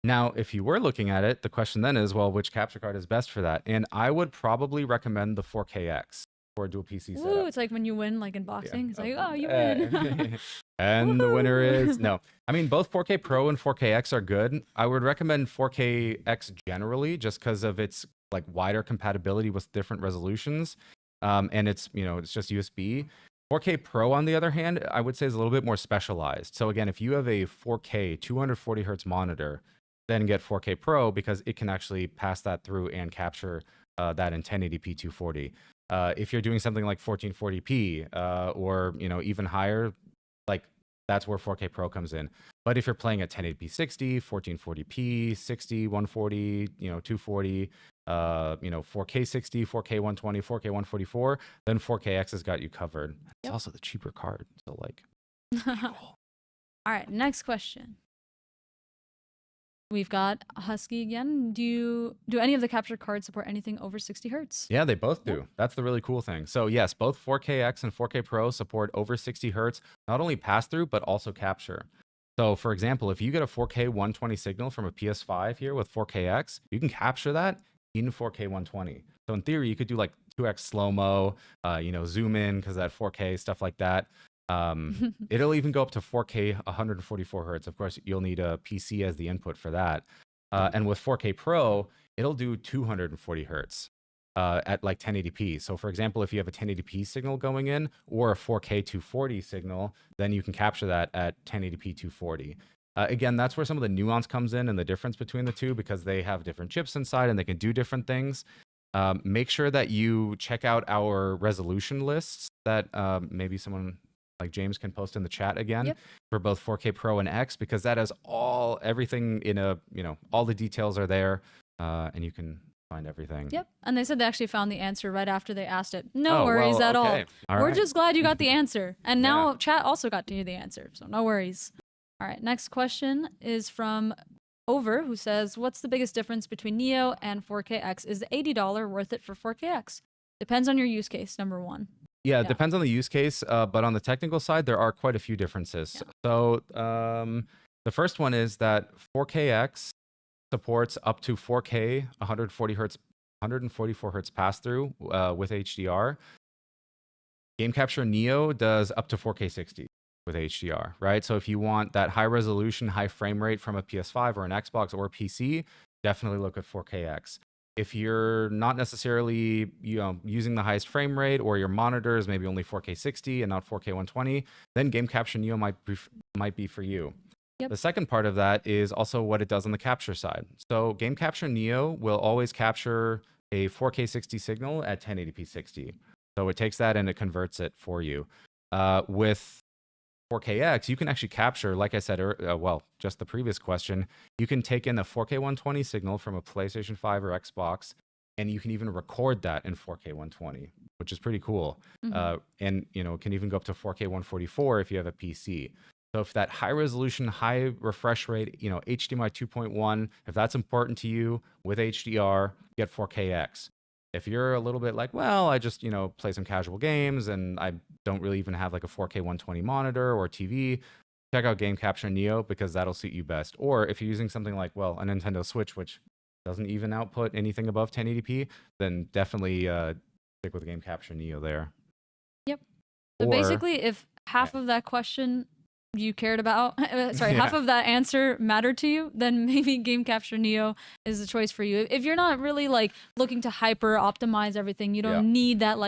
Speaker 2: Now, if you were looking at it, the question then is, well, which capture card is best for that? And I would probably recommend the 4KX. For a dual PC setup.
Speaker 1: Ooh, it's like when you win, like in boxing. It's like, oh, you win.
Speaker 2: And the winner is no. I mean, both 4K Pro and 4KX are good. I would recommend 4KX generally, just because of its like wider compatibility with different resolutions, and it's it's just USB. 4K Pro, on the other hand, I would say is a little bit more specialized. So again, if you have a 4K 240 hertz monitor, then get 4K Pro because it can actually pass that through and capture that in 1080p 240. If you're doing something like 1440p or even higher, like that's where 4K Pro comes in. But if you're playing at 1080p 60, 1440p 60, 140, 240, 4K 60, 4K 120, 4K 144, then 4KX has got you covered. It's also the cheaper card, so like.
Speaker 1: All right, next question. We've got Husky again. Do any of the capture cards support anything over 60 hertz?
Speaker 2: Yeah, they both do. Yep. That's the really cool thing. So yes, both 4KX and 4K Pro support over 60 hertz, not only pass through, but also capture. So for example, if you get a 4K 120 signal from a PS5 here with 4KX, you can capture that in 4K 120. So in theory, you could do like 2x slow-mo, zoom in because that 4K, stuff like that. It'll even go up to 4K 144 hertz. Of course, you'll need a PC as the input for that. And with 4K Pro, it'll do 240 hertz at like 1080p. So for example, if you have a 1080p signal going in or a 4K 240 signal, then you can capture that at 1080p 240. Again, that's where some of the nuance comes in and the difference between the two because they have different chips inside and they can do different things. Make sure that you check out our resolution lists that maybe someone like James can post in the chat again for both 4K Pro and X, because that has everything in a, all the details are there and you can find everything.
Speaker 1: Yep. And they said they actually found the answer right after they asked it. No worries at all. We're just glad you got the answer. And now chat also got to hear the answer. So no worries. All right. Next question is from Over, who says, what's the biggest difference between Neo and 4KX? Is the $80 worth it for 4KX? Depends on your use case, number one.
Speaker 2: Yeah, it depends on the use case, but on the technical side, there are quite a few differences.
Speaker 1: Yeah.
Speaker 2: So the first one is that 4KX supports up to 4K 144 hertz pass through with HDR. Game Capture Neo does up to 4K 60 with HDR, right? So if you want that high resolution, high frame rate from a PS5 or an Xbox or a PC, definitely look at 4KX. If you're not necessarily using the highest frame rate, or your monitor is maybe only 4K 60 and not 4K 120, then Game Capture Neo might be for you.
Speaker 1: Yep.
Speaker 2: The second part of that is also what it does on the capture side. So Game Capture Neo will always capture a 4K 60 signal at 1080p 60. So it takes that and it converts it for you. With 4KX, you can actually capture, like I said, just the previous question, you can take in a 4K 120 signal from a PlayStation 5 or Xbox, and you can even record that in 4K 120, which is pretty cool.
Speaker 1: Mm-hmm.
Speaker 2: And it can even go up to 4K 144 if you have a PC. So if that high resolution, high refresh rate, HDMI 2.1, if that's important to you with HDR, get 4KX. If you're a little bit like, well, I just, play some casual games and I don't really even have like a 4K 120 monitor or TV, check out Game Capture Neo because that'll suit you best. Or if you're using something like, a Nintendo Switch, which doesn't even output anything above 1080p, then definitely stick with Game Capture Neo there.
Speaker 1: Yep. So basically, if half of that question you cared about, half of that answer mattered to you, then maybe Game Capture Neo is the choice for you. If you're not really like looking to hyper optimize everything, you don't need that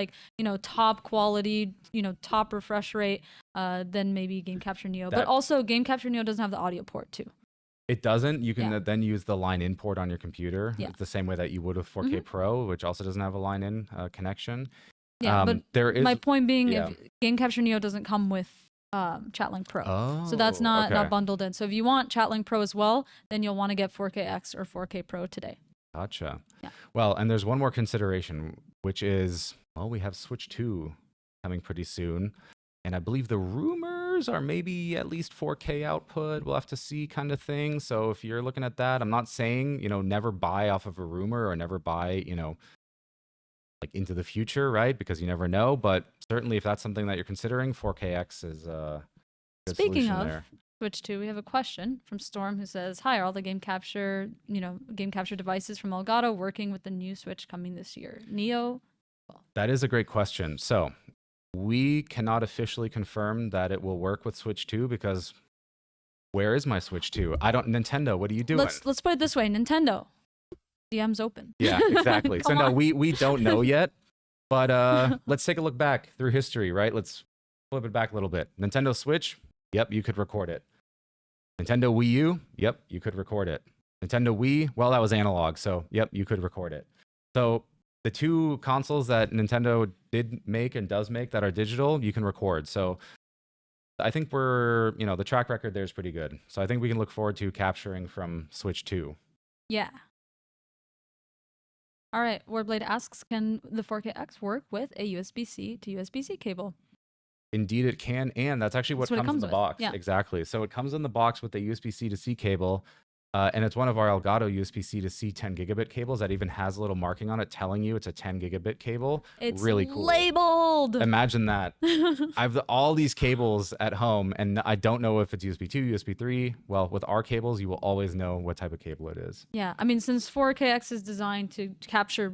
Speaker 1: top quality, top refresh rate, then maybe Game Capture Neo. But also Game Capture Neo doesn't have the audio port too.
Speaker 2: It doesn't. You can then use the line-in port on your computer.
Speaker 1: Yeah.
Speaker 2: It's the same way that you would with 4K Pro, which also doesn't have a line-in connection.
Speaker 1: Yeah, but my point being, if Game Capture Neo doesn't come with ChatLink Pro. So that's not bundled in. So if you want ChatLink Pro as well, then you'll want to get 4KX or 4K Pro today.
Speaker 2: Gotcha.
Speaker 1: Yeah.
Speaker 2: Well, and there's one more consideration, which is, we have Switch 2 coming pretty soon. And I believe the rumors are maybe at least 4K output. We'll have to see, kind of thing. So if you're looking at that, I'm not saying, never buy off of a rumor or never buy, like into the future, right? Because you never know. But certainly if that's something that you're considering, 4KX is a good
Speaker 1: solution
Speaker 2: of there.
Speaker 1: Switch 2, we have a question from Storm who says, hi, are all the game capture devices from Elgato working with the new Switch coming this year? Neo?
Speaker 2: That is a great question. So we cannot officially confirm that it will work with Switch 2 because where is my Switch 2? Nintendo, what are you doing?
Speaker 1: Let's put it this way, Nintendo. DM's open.
Speaker 2: Yeah, exactly. So no, we don't know yet, but let's take a look back through history, right? Let's flip it back a little bit. Nintendo Switch, yep, you could record it. Nintendo Wii U, yep, you could record it. Nintendo Wii, well, that was analog, so yep, you could record it. So the two consoles that Nintendo did make and does make that are digital, you can record. So I think the track record there is pretty good. So I think we can look forward to capturing from Switch 2.
Speaker 1: Yeah. All right, Wordblade asks, can the 4KX work with a USB-C to USB-C cable?
Speaker 2: Indeed it can, and that's actually what comes in the box.
Speaker 1: Yeah.
Speaker 2: Exactly. So it comes in the box with a USB-C to C cable, and it's one of our Elgato USB-C to C 10 gigabit cables that even has a little marking on it telling you it's a 10 gigabit cable.
Speaker 1: It's
Speaker 2: really cool.
Speaker 1: Labeled.
Speaker 2: Imagine that. I have all these cables at home, and I don't know if it's USB 2, USB 3. Well, with our cables, you will always know what type of cable it is.
Speaker 1: Yeah, I mean, since 4KX is designed to capture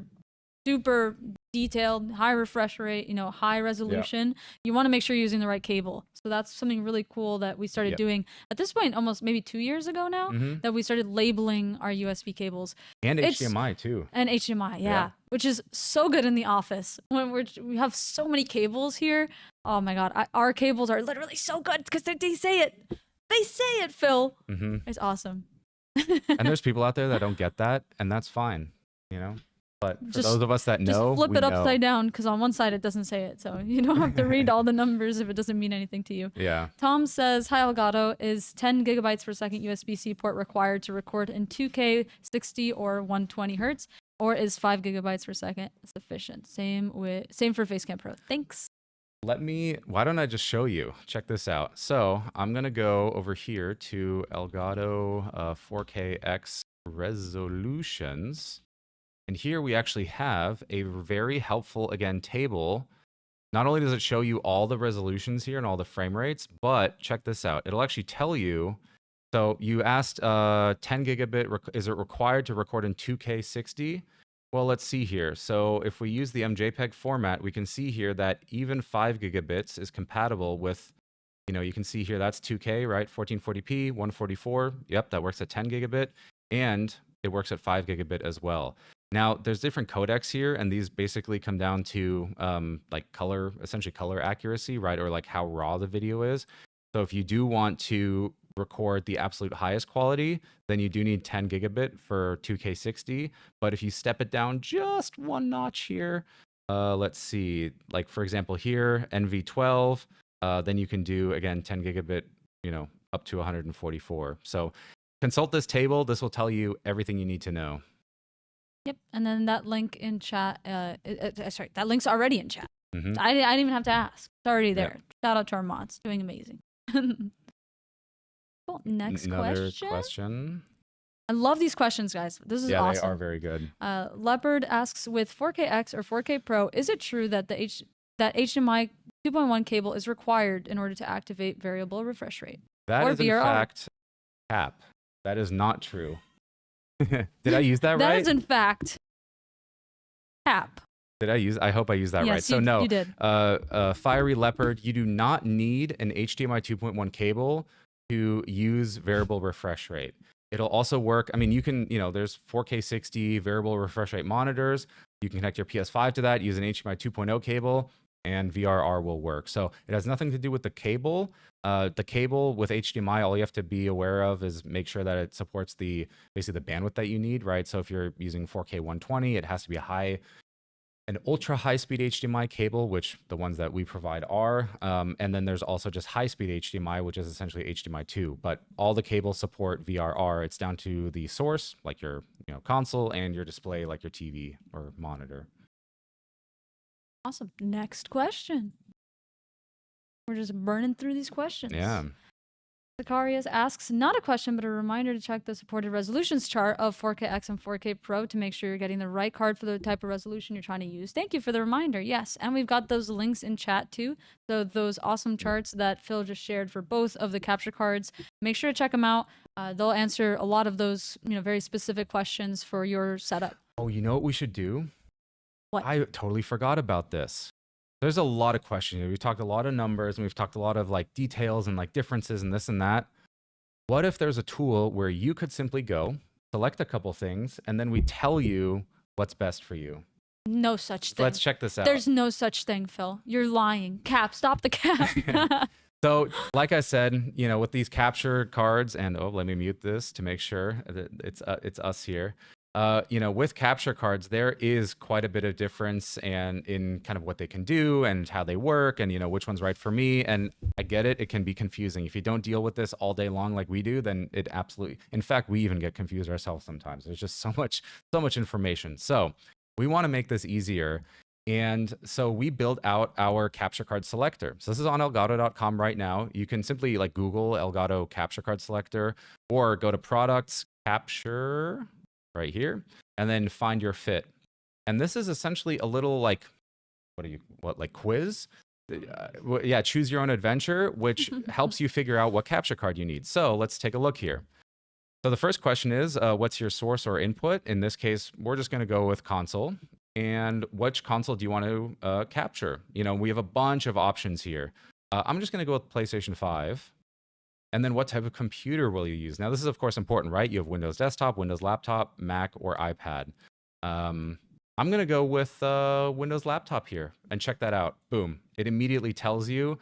Speaker 1: super detailed, high refresh rate, high resolution, you want to make sure you're using the right cable. So that's something really cool that we started doing at this point, almost maybe 2 years ago now, that we started labeling our USB cables.
Speaker 2: And HDMI too.
Speaker 1: And HDMI, yeah, which is so good in the office when we have so many cables here. Oh my God, our cables are literally so good because they say it. They say it, Phil. It's awesome.
Speaker 2: And there's people out there that don't get that, and that's fine, But for those of us that know,
Speaker 1: just flip it upside down because on one side it doesn't say it, so you don't have to read all the numbers if it doesn't mean anything to you.
Speaker 2: Yeah.
Speaker 1: Tom says, "Hi Elgato, is 10 gigabytes per second USB-C port required to record in 2K 60 or 120 hertz, or is 5 gigabytes per second sufficient? Same for Facecam Pro. Thanks."
Speaker 2: why don't I just show you? Check this out. So I'm going to go over here to Elgato 4KX resolutions. And here we actually have a very helpful, again, table. Not only does it show you all the resolutions here and all the frame rates, but check this out. It'll actually tell you. So you asked 10 gigabit, is it required to record in 2K 60? Well, let's see here. So if we use the MJPEG format, we can see here that even 5 gigabits is compatible with, you can see here that's 2K, right? 1440p, 144. Yep, that works at 10 gigabit. And it works at 5 gigabit as well. Now, there's different codecs here, and these basically come down to like essentially color accuracy, right? Or like how raw the video is. So if you do want to record the absolute highest quality, then you do need 10 gigabit for 2K 60. But if you step it down just one notch here, let's see, like for example here, NV12, then you can do, again, 10 gigabit, up to 144. So consult this table. This will tell you everything you need to know.
Speaker 1: Yep, and then that link in chat, sorry, that link's already in chat.
Speaker 2: Mm-hmm.
Speaker 1: I didn't even have to ask. It's already there.
Speaker 2: Yep.
Speaker 1: Shout out to our mods, doing amazing. Cool. Next
Speaker 2: Another question.
Speaker 1: I love these questions, guys. This is awesome.
Speaker 2: Yeah, they are very good.
Speaker 1: Leopard asks, with 4KX or 4K Pro, is it true that that HDMI 2.1 cable is required in order to activate variable refresh rate?
Speaker 2: That is in fact cap. That is not true. Did I use that right?
Speaker 1: That is in fact cap.
Speaker 2: I hope I used that right. So no,
Speaker 1: you did.
Speaker 2: Fiery Leopard, you do not need an HDMI 2.1 cable to use variable refresh rate. It'll also work. I mean, you can, there's 4K 60 variable refresh rate monitors. You can connect your PS5 to that, use an HDMI 2.0 cable, and VRR will work. So it has nothing to do with the cable. The cable with HDMI, all you have to be aware of is make sure that it supports basically the bandwidth that you need, right? So if you're using 4K 120, it has to be an ultra high speed HDMI cable, which the ones that we provide are. And then there's also just high speed HDMI, which is essentially HDMI 2. But all the cables support VRR. It's down to the source, like your console, and your display, like your TV or monitor.
Speaker 1: Awesome. Next question. We're just burning through these questions.
Speaker 2: Yeah.
Speaker 1: Zacharias asks, not a question, but a reminder to check the supported resolutions chart of 4KX and 4K Pro to make sure you're getting the right card for the type of resolution you're trying to use. Thank you for the reminder. Yes, and we've got those links in chat too. So those awesome charts that Phil just shared for both of the capture cards, make sure to check them out. They'll answer a lot of those, very specific questions for your setup.
Speaker 2: Oh, you know what we should do?
Speaker 1: What?
Speaker 2: I totally forgot about this. There's a lot of questions. We've talked a lot of numbers, and we've talked a lot of like details and like differences and this and that. What if there's a tool where you could simply go, select a couple things, and then we tell you what's best for you?
Speaker 1: No such thing.
Speaker 2: Let's check this out.
Speaker 1: There's no such thing, Phil. You're lying. Cap, stop the cap.
Speaker 2: So, like I said, with these capture cards, and let me mute this to make sure that it's us here. With capture cards, there is quite a bit of difference and in kind of what they can do and how they work and, which one's right for me. And I get it. It can be confusing. If you don't deal with this all day long like we do, then it absolutely, in fact, we even get confused ourselves sometimes. There's just so much information. So we want to make this easier. And so we build out our capture card selector. So this is on elgato.com right now. You can simply like Google Elgato capture card selector or go to products, capture right here, and then find your fit. And this is essentially a little like, quiz? Yeah, choose your own adventure, which helps you figure out what capture card you need. So let's take a look here. So the first question is, what's your source or input? In this case, we're just gonna go with console. And which console do you want to capture? We have a bunch of options here. I'm just gonna go with PlayStation 5. And then what type of computer will you use? Now, this is, of course, important, right? You have Windows Desktop, Windows Laptop, Mac, or iPad. I'm going to go with Windows Laptop here and check that out. Boom. It immediately tells you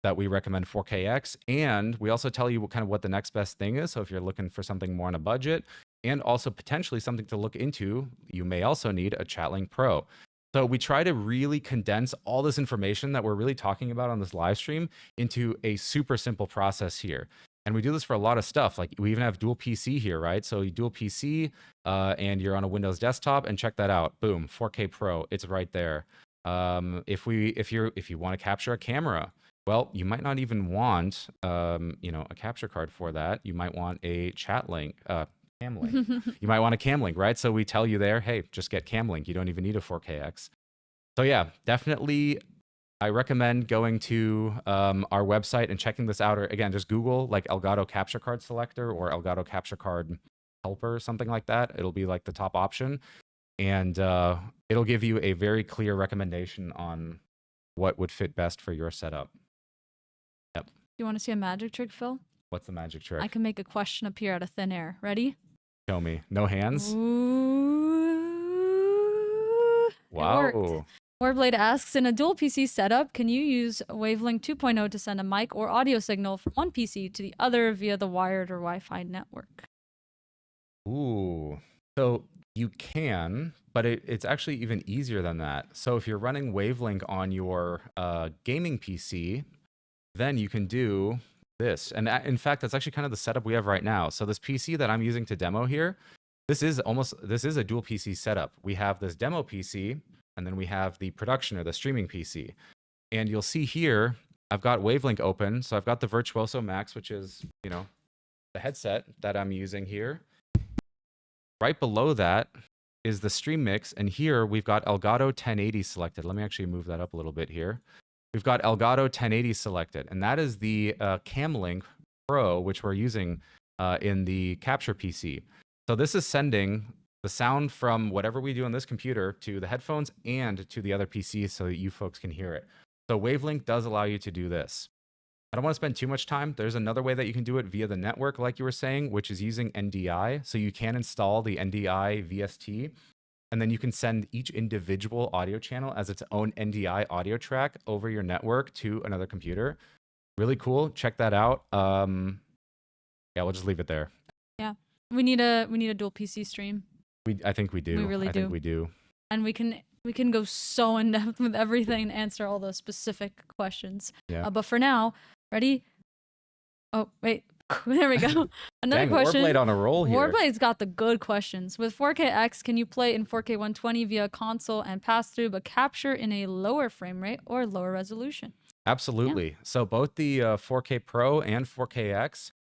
Speaker 2: that we recommend 4KX. And we also tell you what the next best thing is. So if you're looking for something more on a budget and also potentially something to look into, you may also need a Chatlink Pro. So we try to really condense all this information that we're really talking about on this live stream into a super simple process here. And we do this for a lot of stuff. Like we even have dual PC here, right? So you dual PC and you're on a Windows desktop, and check that out. Boom, 4K Pro, it's right there. If you want to capture a camera, well, you might not even want a capture card for that. You might want a chat link, cam link. You might want a cam link, right? So we tell you there, hey, just get cam link. You don't even need a 4KX. So yeah, definitely I recommend going to our website and checking this out. Or again, just Google like Elgato capture card selector or Elgato capture card helper or something like that. It'll be like the top option. And it'll give you a very clear recommendation on what would fit best for your setup. Yep.
Speaker 1: You want to see a magic trick, Phil?
Speaker 2: What's the magic trick?
Speaker 1: I can make a question appear out of thin air. Ready?
Speaker 2: Show me. No hands?
Speaker 1: Ooh.
Speaker 2: Wow.
Speaker 1: Warblade asks, in a dual PC setup, can you use Wavelength 2.0 to send a mic or audio signal from one PC to the other via the wired or Wi-Fi network?
Speaker 2: Ooh. So you can, but it's actually even easier than that. So if you're running Wavelength on your gaming PC, then you can do this. And in fact, that's actually kind of the setup we have right now. So this PC that I'm using to demo here, this is a dual PC setup. We have this demo PC, and then we have the production or the streaming PC. And you'll see here, I've got Wavelength open. So I've got the Virtuoso Max, which is, the headset that I'm using here. Right below that is the Stream Mix, and here we've got Elgato 1080 selected. Let me actually move that up a little bit here. We've got Elgato 1080 selected, and that is the Camlink Pro, which we're using in the Capture PC. So this is sending the sound from whatever we do on this computer to the headphones and to the other PCs so that you folks can hear it. So Wavelength does allow you to do this. I don't want to spend too much time. There's another way that you can do it via the network, like you were saying, which is using NDI. So you can install the NDI VST, and then you can send each individual audio channel as its own NDI audio track over your network to another computer. Really cool. Check that out. Yeah, we'll just leave it there.
Speaker 1: Yeah, we need a dual PC stream.
Speaker 2: I think we do.
Speaker 1: We really do.
Speaker 2: I think we do.
Speaker 1: And we can go so in depth with everything and answer all those specific questions.
Speaker 2: Yeah.
Speaker 1: But for now, ready? Oh, wait. There we go. Another
Speaker 2: Dang,
Speaker 1: question.
Speaker 2: Warblade on a roll here.
Speaker 1: Warblade's got the good questions. With 4KX, can you play in 4K 120 via console and pass through, but capture in a lower frame rate or lower resolution?
Speaker 2: Absolutely. Yeah. So both the 4K Pro and 4KX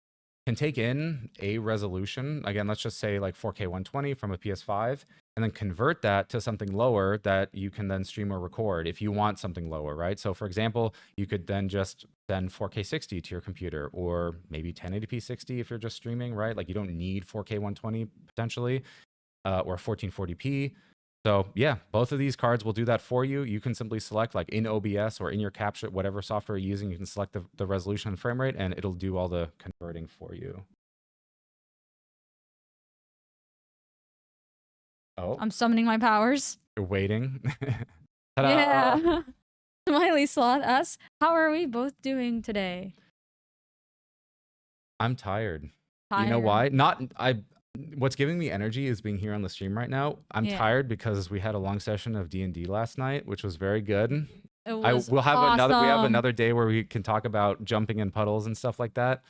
Speaker 2: can take in a resolution. Again, let's just say like 4K 120 from a PS5, and then convert that to something lower that you can then stream or record if you want something lower, right? So for example, you could then just send 4K 60 to your computer, or maybe 1080p 60 if you're just streaming, right? Like you don't need 4K 120 potentially, or 1440p. So yeah, both of these cards will do that for you. You can simply select, like in OBS or in your Capture, whatever software you're using, you can select the resolution and frame rate, and it'll do all the converting for you. Oh,
Speaker 1: I'm summoning my powers.
Speaker 2: you're waiting.
Speaker 1: Yeah. Smiley Sloth asks, how are we both doing today?
Speaker 2: I'm tired. You know why? What's giving me energy is being here on the stream right now. I'm tired because we had a long session of D&D last night, which was very good.
Speaker 1: We'll
Speaker 2: have
Speaker 1: awesome.
Speaker 2: We have another day where we can talk about jumping in puddles and stuff like that.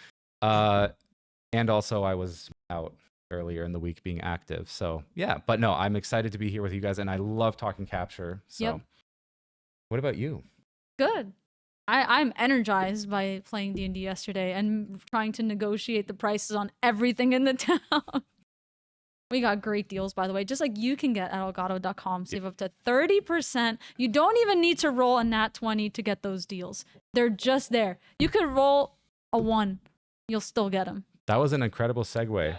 Speaker 2: And also I was out earlier in the week being active. So yeah, but no, I'm excited to be here with you guys, and I love talking Capture. So What about you?
Speaker 1: Good. I'm energized by playing D&D yesterday and trying to negotiate the prices on everything in the town. We got great deals, by the way, just like you can get at Elgato.com. Save up to 30%. You don't even need to roll a nat 20 to get those deals. They're just there. You could roll a 1. You'll still get them.
Speaker 2: That was an incredible segue.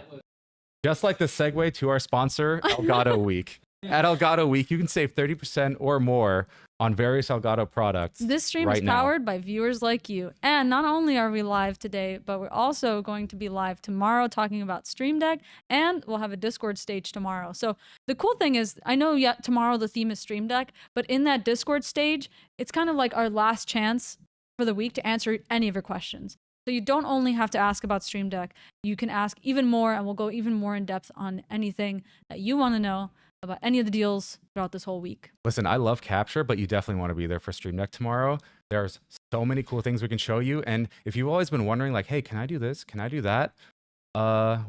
Speaker 2: Just like the segue to our sponsor, Elgato Week. At Elgato Week, you can save 30% or more on various Elgato products.
Speaker 1: This stream is powered by viewers like you. And not only are we live today, but we're also going to be live tomorrow talking about Stream Deck, and we'll have a Discord stage tomorrow. So the cool thing is, I know tomorrow the theme is Stream Deck, but in that Discord stage, it's kind of like our last chance for the week to answer any of your questions. So you don't only have to ask about Stream Deck, you can ask even more, and we'll go even more in depth on anything that you want to know about any of the deals throughout this whole week.
Speaker 2: Listen, I love Capture, but you definitely want to be there for Stream Deck tomorrow. There's so many cool things we can show you. And if you've always been wondering, like, hey, can I do this? Can I do that?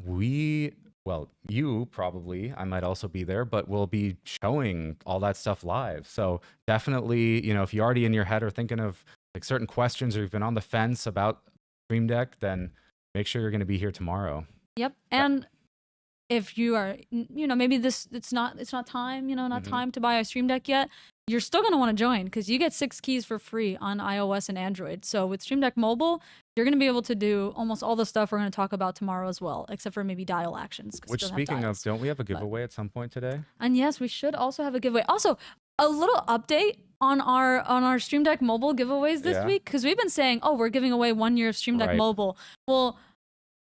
Speaker 2: We well, you probably, I might also be there, but we'll be showing all that stuff live. So definitely, you know, if you're already in your head or thinking of like certain questions, or you've been on the fence about Stream Deck, then make sure you're going to be here tomorrow.
Speaker 1: Yep. And if you are, you know, maybe it's not time, you know, not time to buy a Stream Deck yet, you're still going to want to join because you get 6 keys for free on iOS and Android. So with Stream Deck Mobile, you're going to be able to do almost all the stuff we're going to talk about tomorrow as well, except for maybe dial actions.
Speaker 2: Which, speaking of, don't we have a giveaway at some point today?
Speaker 1: And yes, we should also have a giveaway. Also, a little update on our Stream Deck Mobile giveaways this week, because we've been saying, oh, we're giving away 1 year of Stream Deck Mobile. Well,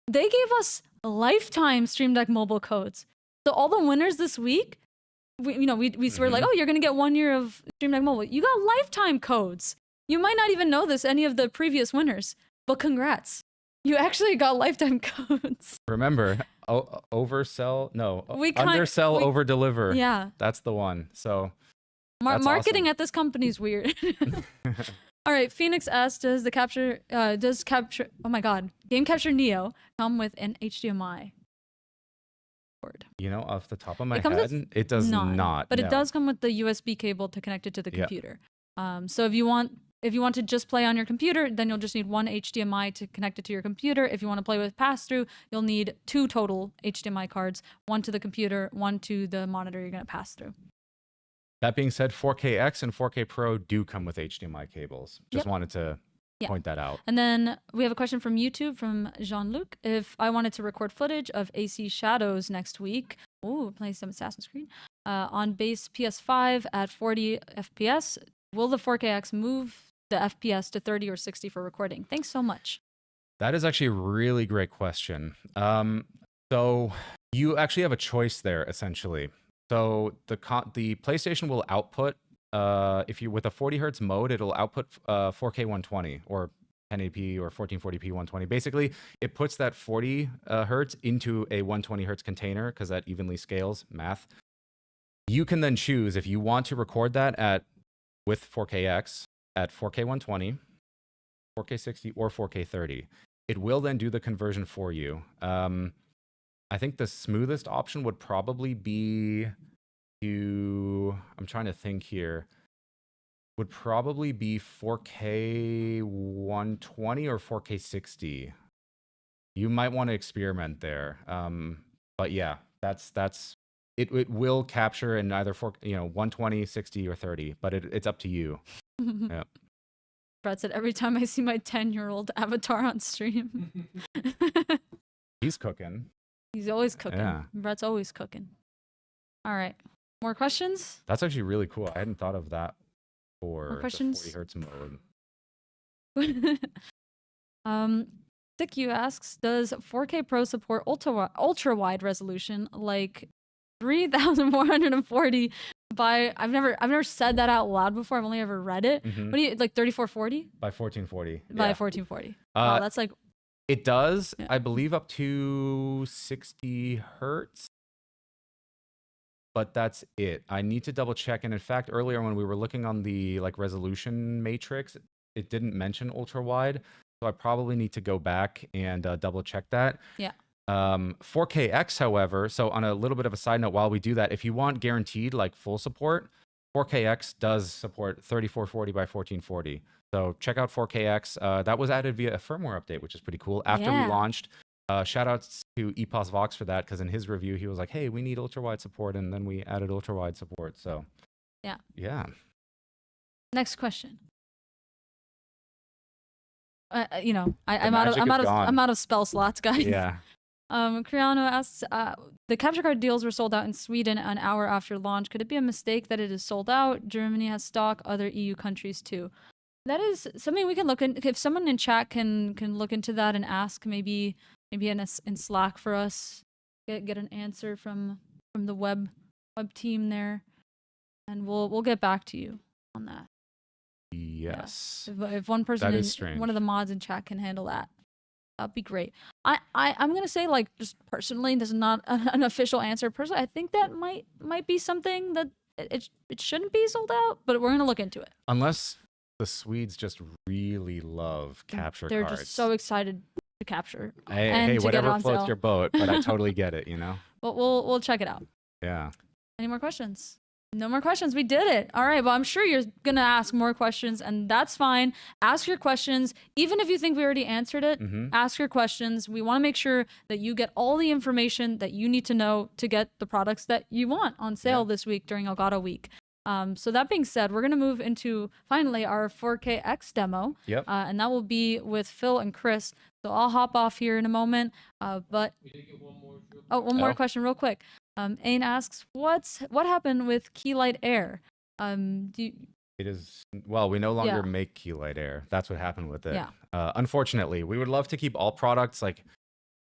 Speaker 1: they gave us lifetime Stream Deck Mobile codes. So all the winners this week, we were like, oh, you're gonna get 1 year of Stream Deck Mobile. You got lifetime codes. You might not even know this, any of the previous winners, but congrats. You actually got lifetime codes.
Speaker 2: Remember, undersell, over deliver.
Speaker 1: Yeah.
Speaker 2: That's the one. So
Speaker 1: marketing
Speaker 2: awesome.
Speaker 1: At this company is weird. All right, Phoenix asks, does oh my god, Game Capture Neo come with an HDMI cord?
Speaker 2: You know, off the top of my head, it does not.
Speaker 1: But it does come with the USB cable to connect it to the computer. So if you want to just play on your computer, then you'll just need one HDMI to connect it to your computer. If you want to play with pass-through, you'll need 2 total HDMI cards, one to the computer, one to the monitor you're going to pass through.
Speaker 2: That being said, 4KX and 4K Pro do come with HDMI cables. Just wanted to point that out.
Speaker 1: And then we have a question from YouTube from Jean-Luc. If I wanted to record footage of AC Shadows next week, play some Assassin's Creed, on base PS5 at 40 FPS, will the 4KX move the FPS to 30 or 60 for recording? Thanks so much.
Speaker 2: That is actually a really great question. So you actually have a choice there, essentially. So the PlayStation will output, if you with a 40 hertz mode, it'll output 4K 120 or 1080p or 1440p 120. Basically, it puts that 40 hertz into a 120 hertz container because that evenly scales, math. You can then choose if you want to record that with 4KX at 4K 120, 4K 60, or 4K 30. It will then do the conversion for you. I think the smoothest option would probably be I'm trying to think here, would probably be 4K 120 or 4K 60. You might want to experiment there. But yeah, it will capture in either 120, 60, or 30, but it's up to you. Yeah.
Speaker 1: Brad said, every time I see my 10-year-old avatar on stream.
Speaker 2: He's cooking.
Speaker 1: He's always cooking.
Speaker 2: Yeah.
Speaker 1: Brett's always cooking. All right. More questions?
Speaker 2: That's actually really cool. I hadn't thought of that for the 40 hertz mode.
Speaker 1: Siku asks, does 4K Pro support ultra wide resolution like 3440 by I've never said that out loud before. I've only ever read it. What do you like 3440?
Speaker 2: By 1440.
Speaker 1: By 1440. Wow, that's like
Speaker 2: it does, I believe, up to 60 hertz, but that's it. I need to double check. And in fact, earlier when we were looking on the resolution matrix, it didn't mention ultra wide, so I probably need to go back and double check that.
Speaker 1: Yeah.
Speaker 2: 4KX, however, so on a little bit of a side note, while we do that, if you want guaranteed full support, 4KX does support 3440 by 1440. So check out 4KX. That was added via a firmware update, which is pretty cool. After we launched, shout outs to Epos Vox for that, because in his review, he was like, hey, we need ultra-wide support, and then we added ultra-wide support. So yeah.
Speaker 1: Next question. I'm out of spell slots, guys.
Speaker 2: Yeah.
Speaker 1: Criano asks, the capture card deals were sold out in Sweden an hour after launch. Could it be a mistake that it is sold out? Germany has stock, other EU countries too. That is something we can look into. If someone in chat can look into that and ask, maybe in Slack for us, get an answer from the web team there, and we'll get back to you on that.
Speaker 2: Yes.
Speaker 1: Yeah. If one person, one of the mods in chat can handle that, that'd be great. I'm gonna say, just personally, this is not an official answer. Personally, I think that might be something that it shouldn't be sold out, but we're gonna look into it.
Speaker 2: Unless the Swedes just really love capture
Speaker 1: cards. They're just so excited to capture.
Speaker 2: Hey, whatever floats your boat, but I totally get it,
Speaker 1: but we'll check it out.
Speaker 2: Yeah.
Speaker 1: Any more questions? No more questions. We did it. All right. Well, I'm sure you're going to ask more questions, and that's fine. Ask your questions. Even if you think we already answered it, ask your questions. We want to make sure that you get all the information that you need to know to get the products that you want on sale this week during Elgato Week. So that being said, we're going to move into finally our 4KX demo.
Speaker 2: Yep.
Speaker 1: And that will be with Phil and Chris. So I'll hop off here in a moment. But
Speaker 3: We did get one more.
Speaker 1: one more question real quick. Ain asks, what happened with Keylight Air? It
Speaker 2: is, well, we no longer make Keylight Air. That's what happened with it.
Speaker 1: Yeah.
Speaker 2: Unfortunately, we would love to keep all products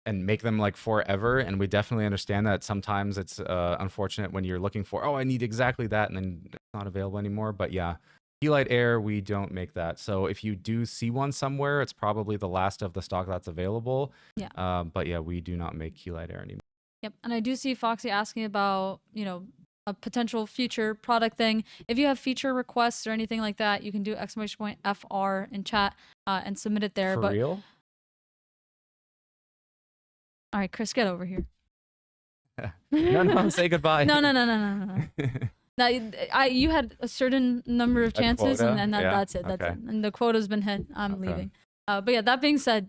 Speaker 2: and make them forever. And we definitely understand that sometimes it's unfortunate when you're looking for, oh, I need exactly that, and then it's not available anymore. But yeah, Keylight Air, we don't make that. So if you do see one somewhere, it's probably the last of the stock that's available.
Speaker 1: Yeah.
Speaker 2: But yeah, we do not make Keylight Air anymore.
Speaker 1: Yep. And I do see Foxy asking about, a potential future product thing. If you have feature requests or anything like that, you can do !FR in chat and submit it there.
Speaker 2: For real?
Speaker 1: All right, Chris, get over here.
Speaker 2: No, say goodbye.
Speaker 1: No. Now, you had a certain number of chances, and that's it. That's it. And the quota's been hit. I'm leaving. But yeah, that being said,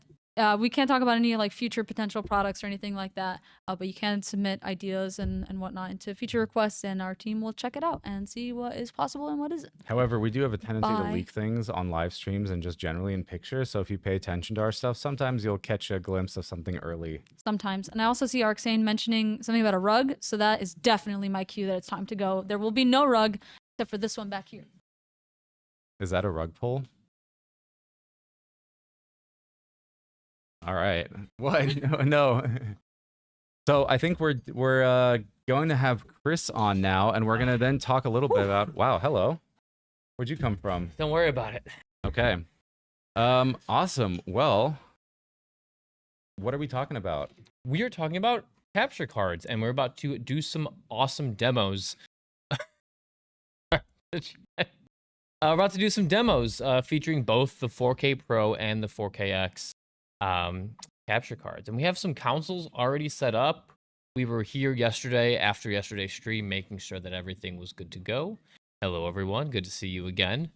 Speaker 1: we can't talk about any future potential products or anything like that. But you can submit ideas and whatnot into feature requests, and our team will check it out and see what is possible and what isn't.
Speaker 2: However, we do have a tendency to leak things on live streams and just generally in pictures. So if you pay attention to our stuff, sometimes you'll catch a glimpse of something early.
Speaker 1: Sometimes. And I also see Arxane mentioning something about a rug. So that is definitely my cue that it's time to go. There will be no rug except for this one back here.
Speaker 2: Is that a rug pull? All right. What? No. So I think we're going to have Chris on now, and we're gonna then talk a little bit about. Wow. Hello. Where'd you come from?
Speaker 4: Don't worry about it.
Speaker 2: Okay. Awesome. Well, what are we talking about?
Speaker 4: We are talking about capture cards, and we're about to do some awesome demos. We're about to do some demos featuring both the 4K Pro and the 4KX capture cards, and we have some consoles already set up. We were here yesterday after yesterday's stream, making sure that everything was good to go. Hello, everyone. Good to see you again.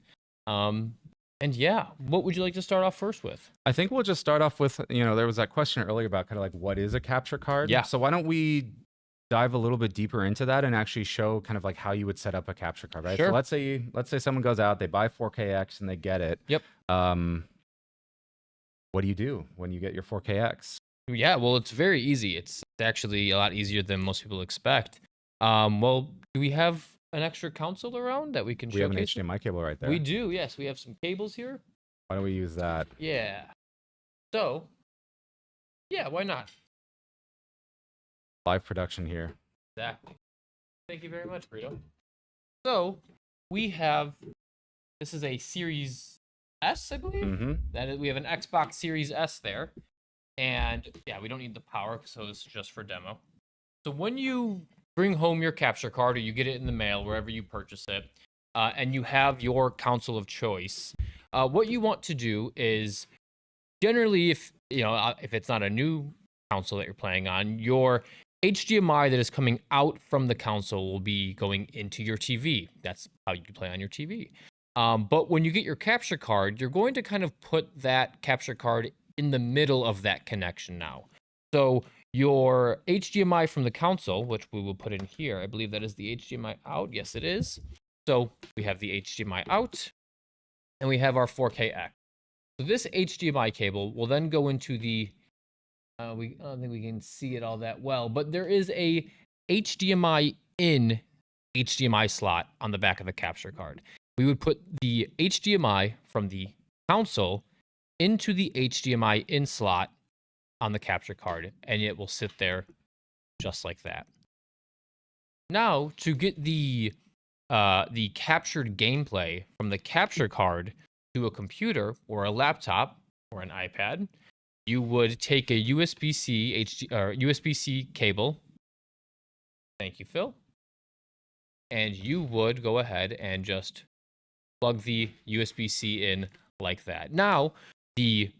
Speaker 4: And yeah, what would you like to start off first with?
Speaker 2: I think we'll just start off with, there was that question earlier about kind of what is a capture card?
Speaker 4: Yeah.
Speaker 2: So why don't we dive a little bit deeper into that and actually show kind of how you would set up a capture card, right?
Speaker 4: Sure.
Speaker 2: So let's say someone goes out, they buy 4KX and they get it.
Speaker 4: Yep.
Speaker 2: What do you do when you get your 4KX?
Speaker 4: Yeah, well, it's very easy. It's actually a lot easier than most people expect. Well, do we have an extra console around that we can showcase?
Speaker 2: We have an HDMI cable right there.
Speaker 4: We do, yes. We have some cables here.
Speaker 2: Why don't we use that?
Speaker 4: Yeah. So, yeah, why not?
Speaker 2: Live production here.
Speaker 4: Exactly. Thank you very much, Burrito. So, we have, this is a Series S, I believe.
Speaker 2: Mm-hmm.
Speaker 4: We have an Xbox Series S there. And yeah, we don't need the power, so it's just for demo. So when you bring home your capture card, or you get it in the mail, wherever you purchase it, and you have your console of choice, what you want to do is, generally, if it's not a new console that you're playing on, your HDMI that is coming out from the console will be going into your TV. That's how you play on your TV. But when you get your capture card, you're going to kind of put that capture card in the middle of that connection now. So your HDMI from the console, which we will put in here, I believe that is the HDMI out. Yes, it is. So we have the HDMI out, and we have our 4KX. So this HDMI cable will then go into the, I don't think we can see it all that well, but there is a HDMI in HDMI slot on the back of the capture card. We would put the HDMI from the console into the HDMI in slot on the capture card, and it will sit there just like that. Now, to get the captured gameplay from the capture card to a computer or a laptop or an iPad, you would take a USB-C USB-C cable. Thank you, Phil. And you would go ahead and just plug the USB-C in like that. Now, the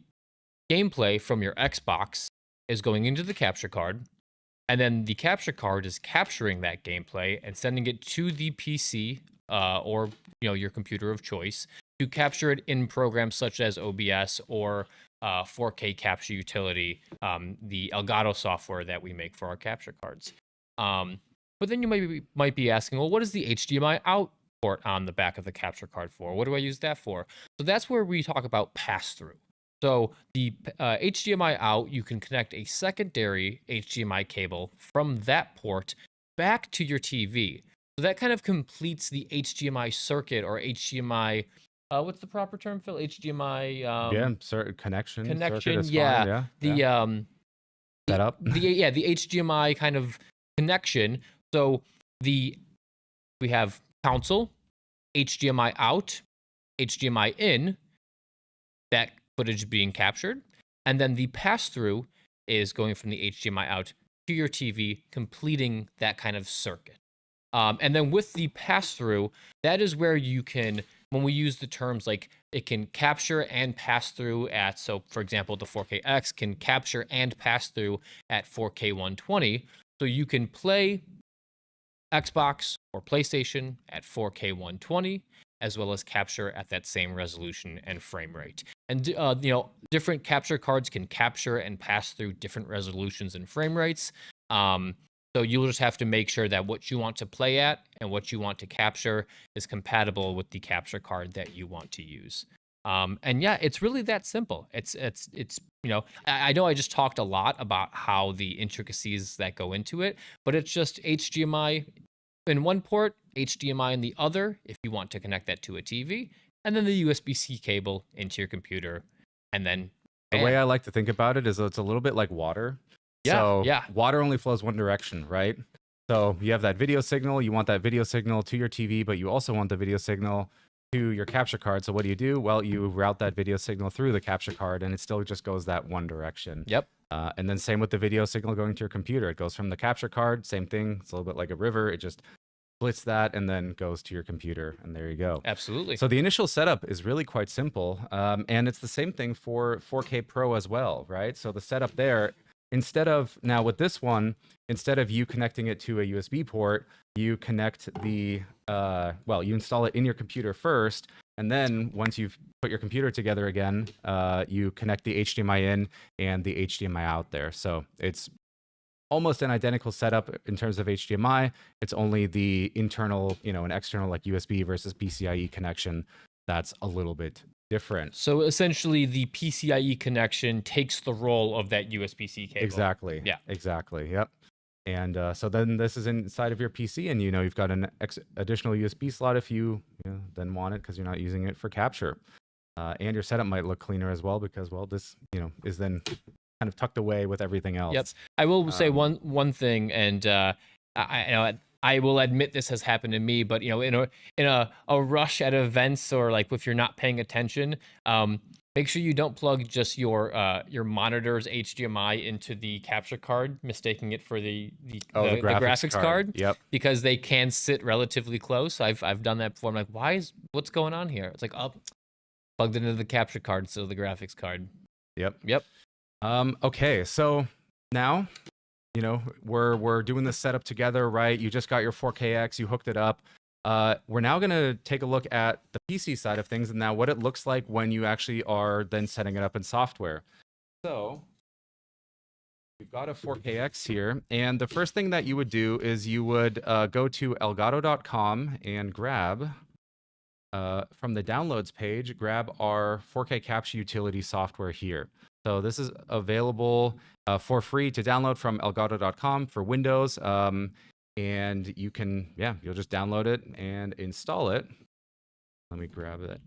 Speaker 4: gameplay from your Xbox is going into the capture card, And then the capture card is capturing that gameplay and sending it to the PC or your computer of choice to capture it in programs such as OBS or 4K capture utility, the Elgato software that we make for our capture cards. But then you might be asking, well, what is the HDMI out port on the back of the capture card for? What do I use that for? So that's where we talk about pass-through. So the HDMI out, you can connect a secondary HDMI cable from that port back to your TV. So that kind of completes the HDMI circuit or HDMI. What's the proper term, Phil? HDMI.
Speaker 2: Connection.
Speaker 4: Connection.
Speaker 2: Circuit is
Speaker 4: Yeah.
Speaker 2: fine,
Speaker 4: The
Speaker 2: setup.
Speaker 4: the HDMI kind of connection. So we have console, HDMI out, HDMI in. That footage being captured, and then the pass-through is going from the HDMI out to your TV, completing that kind of circuit. And then with the pass-through, that is where you can, when we use the terms like it can capture and pass through at, so for example, the 4KX can capture and pass through at 4K 120, so you can play Xbox or PlayStation at 4K 120, as well as capture at that same resolution and frame rate. And different capture cards can capture and pass through different resolutions and frame rates. So you'll just have to make sure that what you want to play at and what you want to capture is compatible with the capture card that you want to use. And yeah, it's really that simple. It's I know I just talked a lot about how the intricacies that go into it, but it's just HDMI in one port, HDMI in the other if you want to connect that to a TV, and then the USB-C cable into your computer, and then
Speaker 2: the way I like to think about it is it's a little bit like water. So water only flows one direction, right? So you have that video signal, you want that video signal to your TV, but you also want the video signal to your capture card. So what do? Well, you route that video signal through the capture card, and it still just goes that one direction.
Speaker 4: Yep.
Speaker 2: And then same with the video signal going to your computer. It goes from the capture card, same thing. It's a little bit like a river. It just splits that and then goes to your computer, and there you go.
Speaker 4: Absolutely.
Speaker 2: So the initial setup is really quite simple, and it's the same thing for 4K Pro as well, right? So the setup there, now with this one, instead of you connecting it to a USB port, you connect you install it in your computer first, and then once you've put your computer together again, you connect the HDMI in and the HDMI out there. So it's almost an identical setup in terms of HDMI. It's only the internal, an external like USB versus PCIe connection that's a little bit different.
Speaker 4: So essentially the PCIe connection takes the role of that USB-C cable.
Speaker 2: Exactly.
Speaker 4: Yeah.
Speaker 2: Exactly. Yep. And so then this is inside of your PC, and you've got an additional USB slot if you then want it because you're not using it for capture. And your setup might look cleaner as well because, well, this is then kind of tucked away with everything else.
Speaker 4: Yep. I will say one thing, and I will admit this has happened to me, but in a rush at events or like if you're not paying attention, make sure you don't plug just your monitor's HDMI into the capture card, mistaking it for the graphics card.
Speaker 2: Yep.
Speaker 4: Because they can sit relatively close. I've done that before. I'm like, what's going on here? It's like, plugged into the capture card instead of the graphics card.
Speaker 2: Yep. Okay, so now, we're doing this setup together, right? You just got your 4KX, you hooked it up. We're now going to take a look at the PC side of things and now what it looks like when you actually are then setting it up in software. So we've got a 4KX here, and the first thing that you would do is you would go to elgato.com and grab from the downloads page, grab our 4K capture utility software here. So this is available for free to download from elgato.com for Windows. And you can, you'll just download it and install it. Let me grab that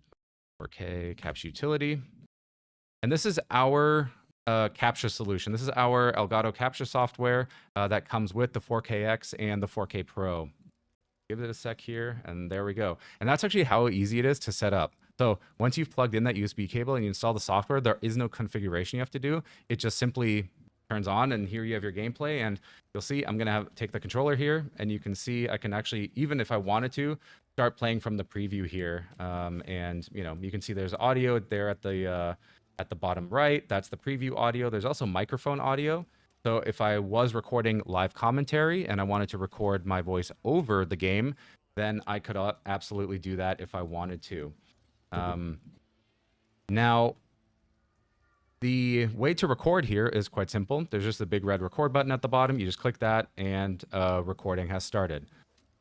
Speaker 2: 4K capture utility. And this is our capture solution. This is our Elgato capture software that comes with the 4KX and the 4K Pro. Give it a sec here, and there we go. And that's actually how easy it is to set up. So once you've plugged in that USB cable and you install the software, there is no configuration you have to do. It just simply turns on, and here you have your gameplay. And you'll see I'm going to take the controller here, and you can see I can actually, even if I wanted to, start playing from the preview here. And you can see there's audio there at the bottom right. That's the preview audio. There's also microphone audio. So if I was recording live commentary and I wanted to record my voice over the game, then I could absolutely do that if I wanted to. Now, the way to record here is quite simple. There's just a big red record button at the bottom. You just click that and recording has started.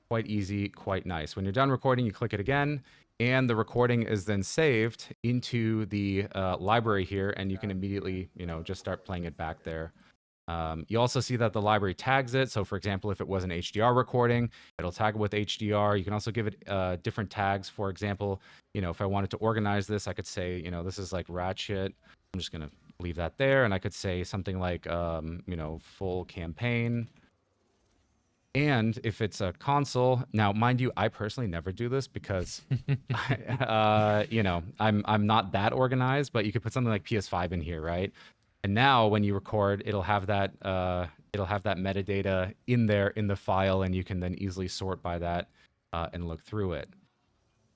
Speaker 2: Quite easy, quite nice. When you're done recording, you click it again, and the recording is then saved into the library here, and you can immediately, just start playing it back there. You also see that the library tags it. So for example, if it was an HDR recording, it'll tag it with HDR. You can also give it different tags. For example, if I wanted to organize this, I could say, this is like ratchet. I'm just going to leave that there. And I could say something like, full campaign. And if it's a console, now mind you, I personally never do this because, I'm not that organized. But you could put something like PS5 in here, right? And now when you record, it'll have that metadata in there in the file, and you can then easily sort by that and look through it.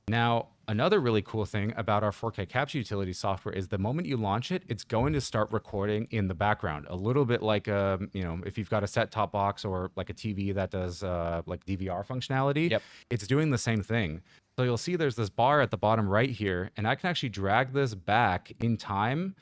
Speaker 2: Now, another really cool thing about our 4K capture utility software is the moment you launch it, it's going to start recording in the background, a little bit like if you've got a set-top box or like a TV that does like DVR functionality.
Speaker 4: Yep.
Speaker 2: It's doing the same thing. So you'll see there's this bar at the bottom right here, and I can actually drag this back in time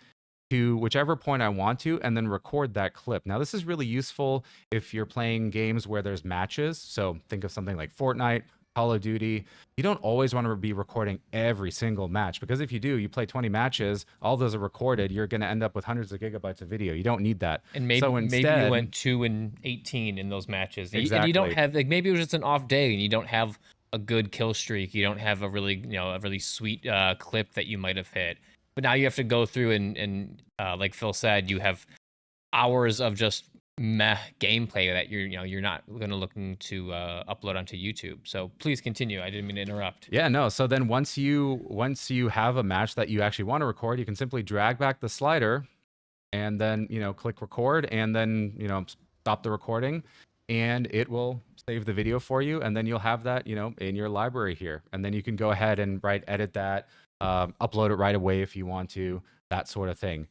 Speaker 2: to whichever point I want to, and then record that clip. Now, this is really useful if you're playing games where there's matches. So think of something like Fortnite, Call of Duty. You don't always want to be recording every single match, because if you do, you play 20 matches, all those are recorded, you're going to end up with hundreds of gigabytes of video. You don't need that.
Speaker 4: And maybe,
Speaker 2: so instead,
Speaker 4: maybe you went 2-18 in those matches.
Speaker 2: Exactly.
Speaker 4: And you don't have, like, maybe it was just an off day and you don't have a good kill streak. You don't have a really sweet clip that you might have hit. But now you have to go through and like Phil said, you have hours of just meh gameplay that you're not looking to upload onto YouTube. So please continue. I didn't mean to interrupt.
Speaker 2: Yeah, no. So then once you have a match that you actually want to record, you can simply drag back the slider and then click record, and then stop the recording, and it will save the video for you, and then you'll have that in your library here, and then you can go ahead and edit that. Upload it right away if you want to, that sort of thing.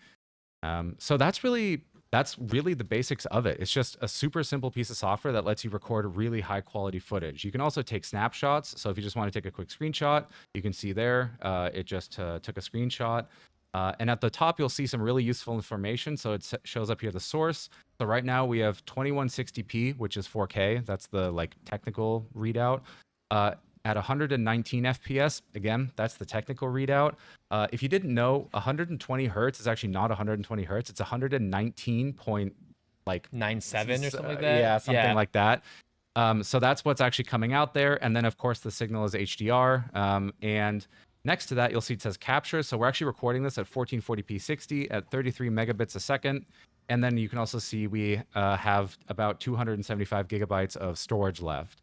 Speaker 2: So that's really the basics of it. It's just a super simple piece of software that lets you record really high quality footage. You can also take snapshots. So if you just want to take a quick screenshot, you can see there, it just took a screenshot. And at the top, you'll see some really useful information. So it shows up here the source. So right now we have 2160p, which is 4K. That's the technical readout. At 119 FPS, again, that's the technical readout. If you didn't know, 120 hertz is actually not 120 hertz. It's 119.97
Speaker 4: or something like that.
Speaker 2: Yeah, something like that. So that's what's actually coming out there. And then, of course, the signal is HDR. And next to that, you'll see it says capture. So we're actually recording this at 1440p 60 at 33 megabits a second. And then you can also see we have about 275 gigabytes of storage left.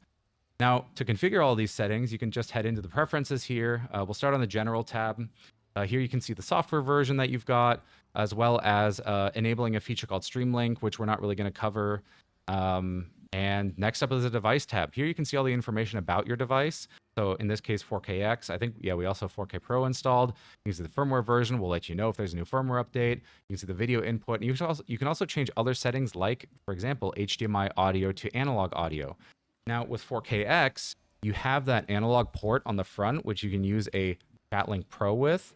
Speaker 2: Now, to configure all these settings, you can just head into the preferences here. We'll start on the general tab. Here you can see the software version that you've got, as well as enabling a feature called Stream Link, which we're not really going to cover. And next up is the device tab. Here you can see all the information about your device. So in this case, 4KX. I think, we also have 4K Pro installed. You can see the firmware version. We'll let you know if there's a new firmware update. You can see the video input. And you can also change other settings like, for example, HDMI audio to analog audio. Now, with 4KX, you have that analog port on the front, which you can use a ChatLink Pro with.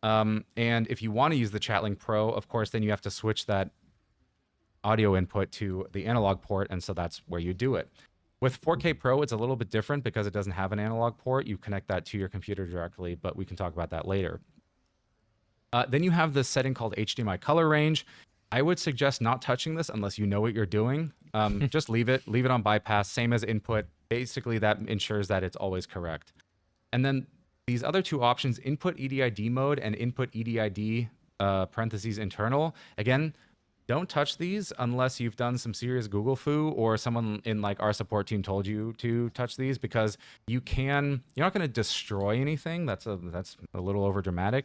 Speaker 2: And if you want to use the ChatLink Pro, of course, then you have to switch that audio input to the analog port, and so that's where you do it. With 4K Pro, it's a little bit different because it doesn't have an analog port. You connect that to your computer directly, but we can talk about that later. Then you have this setting called HDMI color range. I would suggest not touching this unless you know what you're doing. Just leave it on bypass, same as input. Basically, that ensures that it's always correct. And then these other two options, input EDID mode and input EDID parentheses internal. Again, don't touch these unless you've done some serious Google foo or someone in our support team told you to touch these, because you're not going to destroy anything. That's a little over dramatic.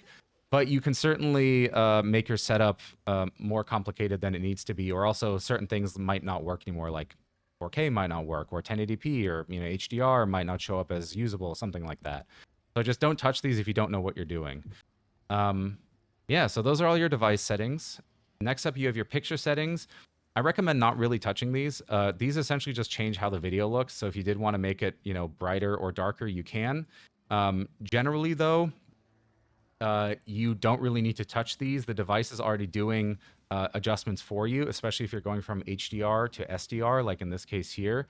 Speaker 2: But you can certainly make your setup more complicated than it needs to be, or also certain things might not work anymore, like 4K might not work, or 1080p, or HDR might not show up as usable, something like that. So just don't touch these if you don't know what you're doing. So those are all your device settings. Next up, you have your picture settings. I recommend not really touching these. These essentially just change how the video looks. So if you did want to make it, brighter or darker, you can. Generally, though, you don't really need to touch these. The device is already doing adjustments for you, especially if you're going from HDR to SDR, like in this case here.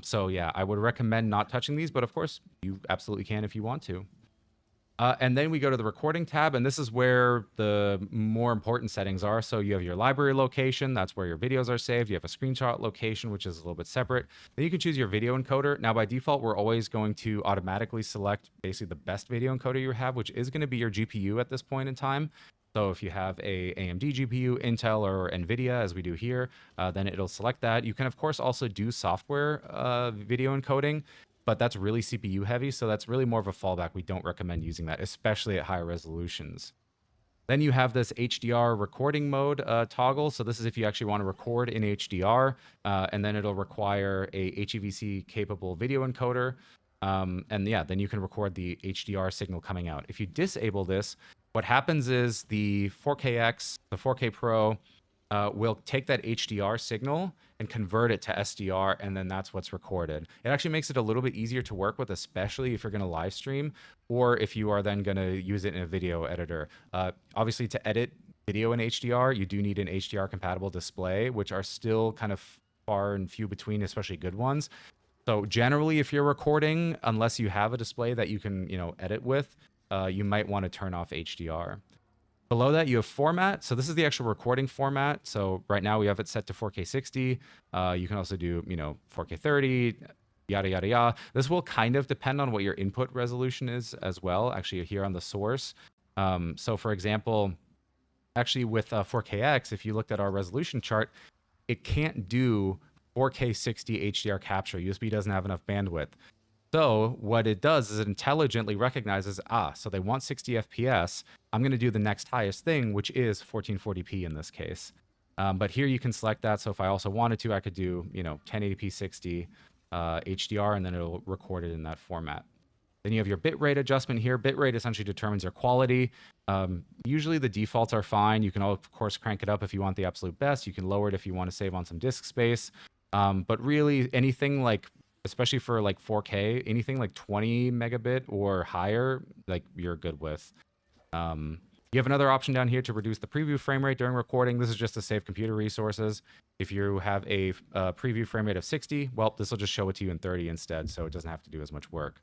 Speaker 2: So yeah, I would recommend not touching these, but of course, you absolutely can if you want to. And then we go to the recording tab, and this is where the more important settings are. So you have your library location, that's where your videos are saved. You have a screenshot location, which is a little bit separate. Then you can choose your video encoder. Now, by default, we're always going to automatically select basically the best video encoder you have, which is going to be your GPU at this point in time. So if you have a AMD GPU, Intel, or NVIDIA, as we do here, then it'll select that. You can, of course, also do software video encoding, but that's really CPU heavy, so that's really more of a fallback. We don't recommend using that, especially at higher resolutions. Then you have this HDR recording mode toggle. So this is if you actually want to record in HDR, and then it'll require a HEVC capable video encoder. And yeah, then you can record the HDR signal coming out. If you disable this, what happens is the 4KX, the 4K Pro, will take that HDR signal and convert it to SDR, and then that's what's recorded. It actually makes it a little bit easier to work with, especially if you're going to live stream or if you are then going to use it in a video editor. Obviously, to edit video in HDR, you do need an HDR compatible display, which are still kind of far and few between, especially good ones. So generally, if you're recording, unless you have a display that you can, edit with, you might want to turn off HDR. Below that, you have format. So this is the actual recording format. So right now we have it set to 4K 60. You can also do, 4K 30, yada, yada, yada. This will kind of depend on what your input resolution is as well, actually here on the source. So for example, actually with 4KX, if you looked at our resolution chart, it can't do 4K 60 HDR capture. USB doesn't have enough bandwidth. So what it does is it intelligently recognizes, so they want 60 FPS. I'm going to do the next highest thing, which is 1440p in this case. But here you can select that. So if I also wanted to, I could do, 1080p 60 HDR, and then it'll record it in that format. Then you have your bitrate adjustment here. Bitrate essentially determines your quality. Usually the defaults are fine. You can, of course, crank it up if you want the absolute best. You can lower it if you want to save on some disk space. But really anything like, especially for like 4K, anything like 20 megabit or higher, like you're good with. You have another option down here to reduce the preview frame rate during recording. This is just to save computer resources. If you have a preview frame rate of 60, well, this will just show it to you in 30 instead, so it doesn't have to do as much work.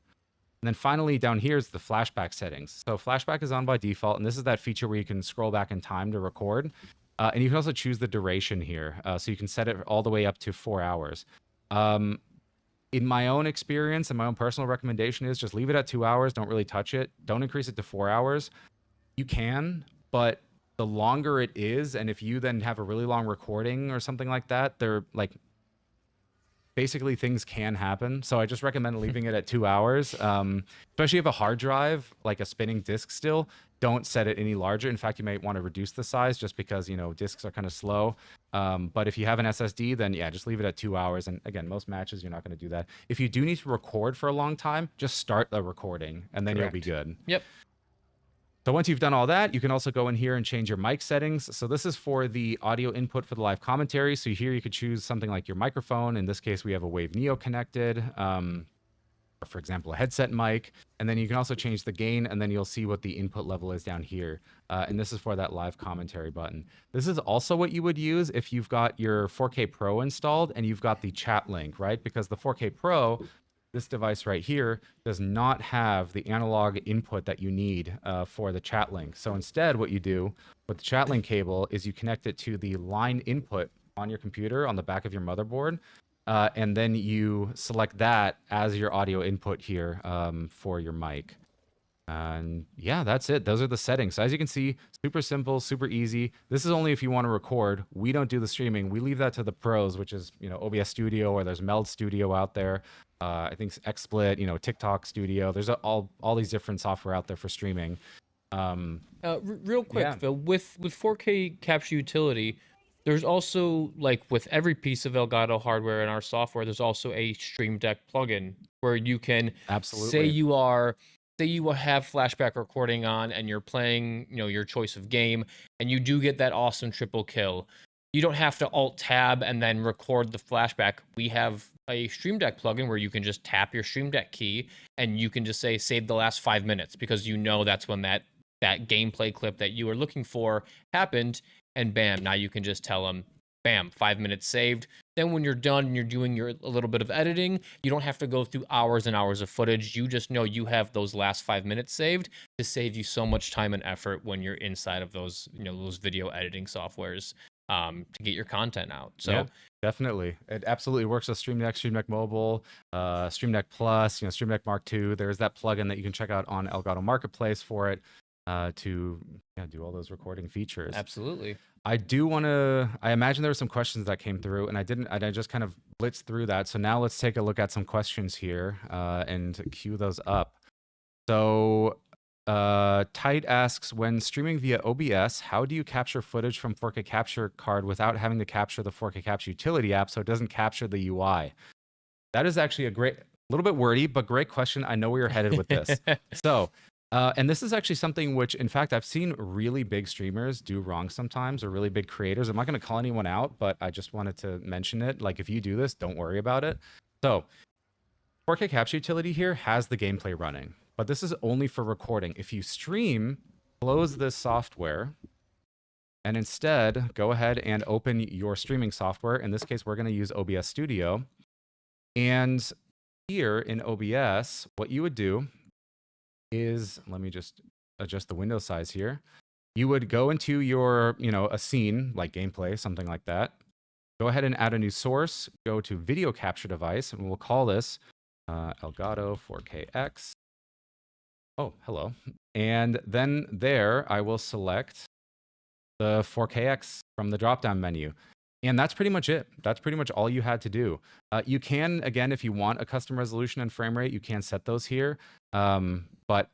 Speaker 2: And then finally, down here is the flashback settings. So flashback is on by default, and this is that feature where you can scroll back in time to record. And you can also choose the duration here. So you can set it all the way up to 4 hours. In my own experience and my own personal recommendation is just leave it at 2 hours. Don't really touch it. Don't increase it to 4 hours. You can, but the longer it is, and if you then have a really long recording or something like that, they're like, basically things can happen. So I just recommend leaving it at 2 hours. Especially if you have a hard drive, like a spinning disk still, don't set it any larger. In fact, you might want to reduce the size just because, disks are kind of slow. But if you have an SSD, then yeah, just leave it at 2 hours. And again, most matches, you're not going to do that. If you do need to record for a long time, just start the recording and then You'll be good.
Speaker 4: Yep.
Speaker 2: So once you've done all that, you can also go in here and change your mic settings. So this is for the audio input for the live commentary. So here you could choose something like your microphone. In this case, we have a Wave Neo connected, or for example, a headset mic. And then you can also change the gain, and then you'll see what the input level is down here. And this is for that live commentary button. This is also what you would use if you've got your 4K Pro installed and you've got the chat link, right? Because the 4K Pro, this device right here, does not have the analog input that you need for the chat link. So instead, what you do with the chat link cable is you connect it to the line input on your computer on the back of your motherboard. And then you select that as your audio input here for your mic. And yeah, that's it. Those are the settings. So as you can see, super simple, super easy. This is only if you want to record. We don't do the streaming. We leave that to the pros, which is, OBS Studio, or there's Meld Studio out there. I think XSplit, TikTok Studio. There's all these different software out there for streaming.
Speaker 4: Real quick, Phil, with 4K capture utility, there's also, like with every piece of Elgato hardware in our software, there's also a Stream Deck plugin where you can say you have flashback recording on and you're playing, your choice of game, and you do get that awesome triple kill. you don't have to alt tab and then record the flashback. We have a Stream Deck plugin where you can just tap your Stream Deck key and you can just say save the last 5 minutes, because you know that's when that gameplay clip that you were looking for happened, and bam, now you can just tell them, bam, 5 minutes saved. Then when you're done and you're doing a little bit of editing, you don't have to go through hours and hours of footage. You just know you have those last 5 minutes saved to save you so much time and effort when you're inside of those, those video editing softwares to get your content out. So
Speaker 2: yeah, definitely, it absolutely works with Stream Deck Mobile, Stream Deck Plus, Stream Deck Mark II. There's that plugin that you can check out on Elgato Marketplace for it to do all those recording features.
Speaker 4: Absolutely.
Speaker 2: I imagine there were some questions that came through, and I just kind of blitzed through that. So now let's take a look at some questions here and queue those up. So Tight asks, when streaming via OBS, how do you capture footage from 4K capture card without having to capture the 4K capture utility app so it doesn't capture the UI? That is actually a little bit wordy, but great question. I know where you're headed with this. So, and this is actually something which, in fact, I've seen really big streamers do wrong sometimes, or really big creators. I'm not going to call anyone out, but I just wanted to mention it. Like, if you do this, don't worry about it. So 4K capture utility here has the gameplay running, but this is only for recording. If you stream, close this software, and instead go ahead and open your streaming software. In this case, we're going to use OBS Studio. And here in OBS, what you would do is, let me just adjust the window size here. You would go into your, a scene like gameplay, something like that. Go ahead and add a new source, go to video capture device, and we'll call this Elgato 4KX. Oh, hello. And then there, I will select the 4KX from the drop-down menu. And that's pretty much it. That's pretty much all you had to do. You can, again, if you want a custom resolution and frame rate, you can set those here. But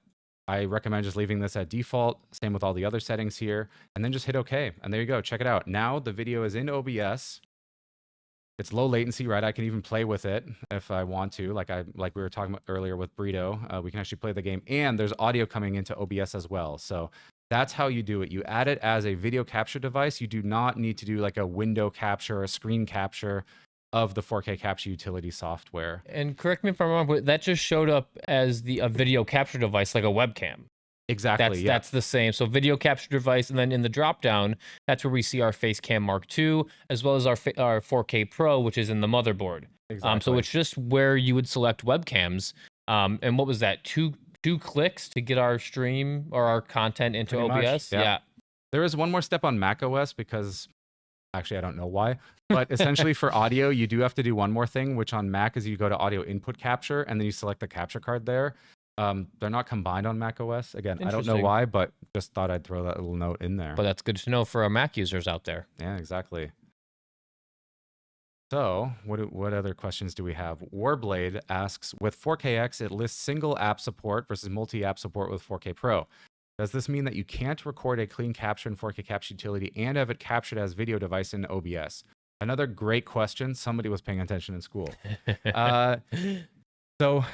Speaker 2: I recommend just leaving this at default. Same with all the other settings here. And then just hit OK. And there you go. Check it out. Now the video is in OBS. It's low latency, right? I can even play with it if I want to, like we were talking about earlier with Burrito. We can actually play the game, and there's audio coming into OBS as well. So that's how you do it. You add it as a video capture device. You do not need to do like a window capture or a screen capture of the 4K capture utility software.
Speaker 4: And correct me if I'm wrong, but that just showed up as a video capture device, like a webcam.
Speaker 2: Exactly.
Speaker 4: That's the same. So video capture device, and then in the drop down, that's where we see our Facecam Mark II, as well as our 4K Pro, which is in the motherboard.
Speaker 2: Exactly.
Speaker 4: So it's just where you would select webcams. And what was that? Two clicks to get our stream or our content into
Speaker 2: Pretty
Speaker 4: OBS.
Speaker 2: Much, yeah. There is one more step on macOS, because actually I don't know why, but essentially for audio, you do have to do one more thing, which on Mac is you go to audio input capture, and then you select the capture card there. They're not combined on macOS. Again, I don't know why, but just thought I'd throw that little note in there.
Speaker 4: But that's good to know for our Mac users out there.
Speaker 2: Yeah, exactly. So what other questions do we have? Warblade asks, with 4KX, it lists single app support versus multi-app support with 4K Pro. Does this mean that you can't record a clean capture in 4K capture utility and have it captured as video device in OBS? Another great question. Somebody was paying attention in school. So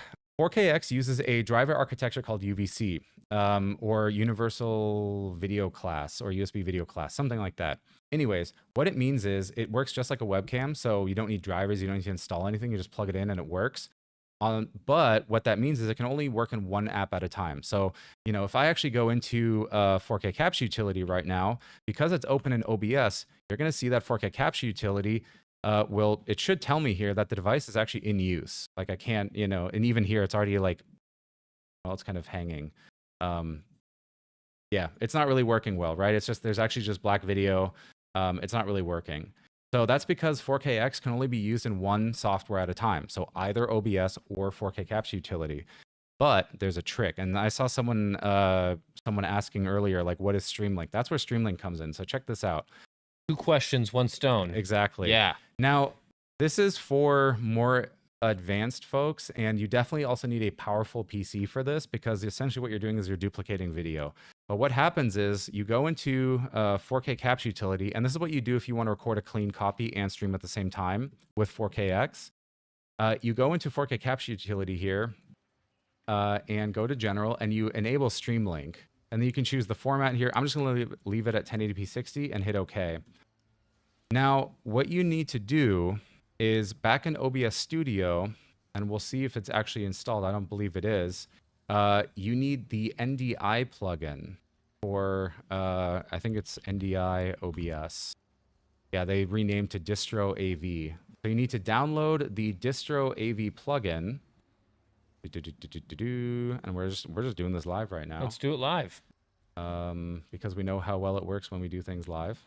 Speaker 2: 4KX uses a driver architecture called UVC, or Universal Video Class, or USB Video Class, something like that. Anyways, what it means is it works just like a webcam, so you don't need drivers, you don't need to install anything, you just plug it in and it works. But what that means is it can only work in one app at a time. So, if I actually go into 4K capture utility right now, because it's open in OBS, you're going to see that 4K capture utility it should tell me here that the device is actually in use. Like I can't, and even here it's already like, well, it's kind of hanging. Yeah, it's not really working well, right? It's just, there's actually just black video. It's not really working. So that's because 4KX can only be used in one software at a time. So either OBS or 4K capture utility. But there's a trick. And I saw someone asking earlier, like, what is Streamlink? That's where Streamlink comes in. So check this out.
Speaker 4: 2 questions, 1 stone.
Speaker 2: Exactly.
Speaker 4: Yeah.
Speaker 2: Now, this is for more advanced folks, and you definitely also need a powerful PC for this, because essentially what you're doing is you're duplicating video. But what happens is you go into 4K capture utility, and this is what you do if you want to record a clean copy and stream at the same time with 4KX. You go into 4K capture utility here and go to general, and you enable Streamlink. And then you can choose the format here. I'm just going to leave it at 1080p 60 and hit OK. Now, what you need to do is back in OBS Studio, and we'll see if it's actually installed. I don't believe it is. You need the NDI plugin for, I think it's NDI OBS. Yeah, they renamed to Distro AV. So you need to download the Distro AV plugin. And we're just doing this live right now.
Speaker 4: Let's do it live.
Speaker 2: Because we know how well it works when we do things live.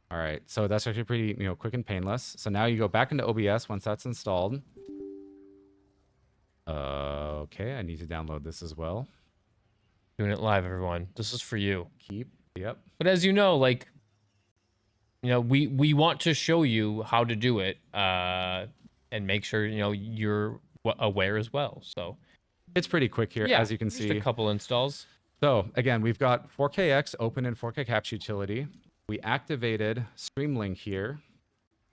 Speaker 2: All right, so that's actually pretty, quick and painless. So now you go back into OBS once that's installed. Okay, I need to download this as well.
Speaker 4: Doing it live, everyone. This is for you.
Speaker 2: Yep.
Speaker 4: But as you know, like, we want to show you how to do it, and make sure, you're aware as well. So
Speaker 2: it's pretty quick here,
Speaker 4: yeah,
Speaker 2: as you can see.
Speaker 4: Just a couple installs.
Speaker 2: So again, we've got 4KX open in 4K Caps utility. We activated Streamlink here.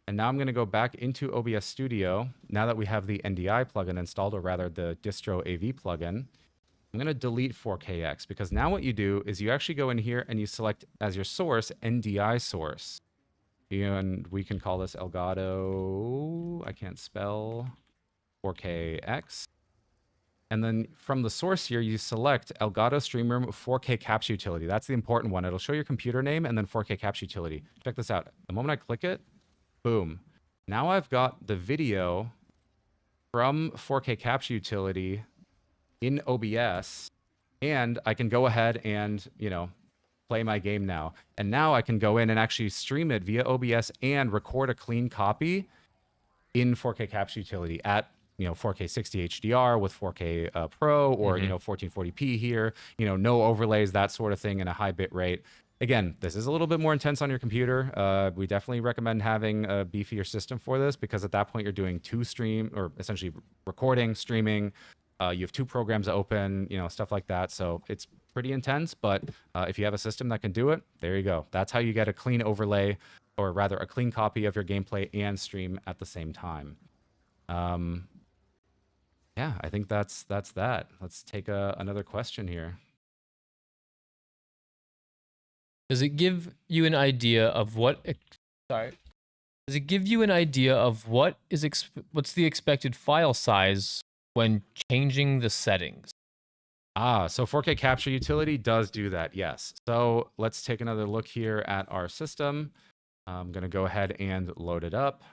Speaker 2: And now I'm going to go back into OBS Studio. Now that we have the NDI plugin installed, or rather the Distro AV plugin, I'm going to delete 4KX, because now what you do is you actually go in here and you select as your source NDI source. And we can call this Elgato, I can't spell, 4KX. And then from the source here, you select Elgato Stream Room 4K Caps Utility. That's the important one. It'll show your computer name and then 4K Caps Utility. Check this out. The moment I click it, boom. Now I've got the video from 4K Caps Utility in OBS, and I can go ahead and, play my game now. And now I can go in and actually stream it via OBS and record a clean copy in 4K Caps Utility at 4K 60 HDR with 4K Pro, or 1440p here, no overlays, that sort of thing, in a high bit rate. Again, this is a little bit more intense on your computer. We definitely recommend having a beefier system for this, because at that point you're doing essentially recording, streaming. You have two programs open, stuff like that. So it's pretty intense, but if you have a system that can do it, there you go. That's how you get a clean overlay, or rather a clean copy of your gameplay and stream at the same time. Yeah, I think that's that. Let's take another question here.
Speaker 4: Does it give you an idea of what? Sorry. Does it give you an idea of what's the expected file size when changing the settings?
Speaker 2: So 4K Capture Utility does do that, yes. So let's take another look here at our system. I'm going to go ahead and load it up.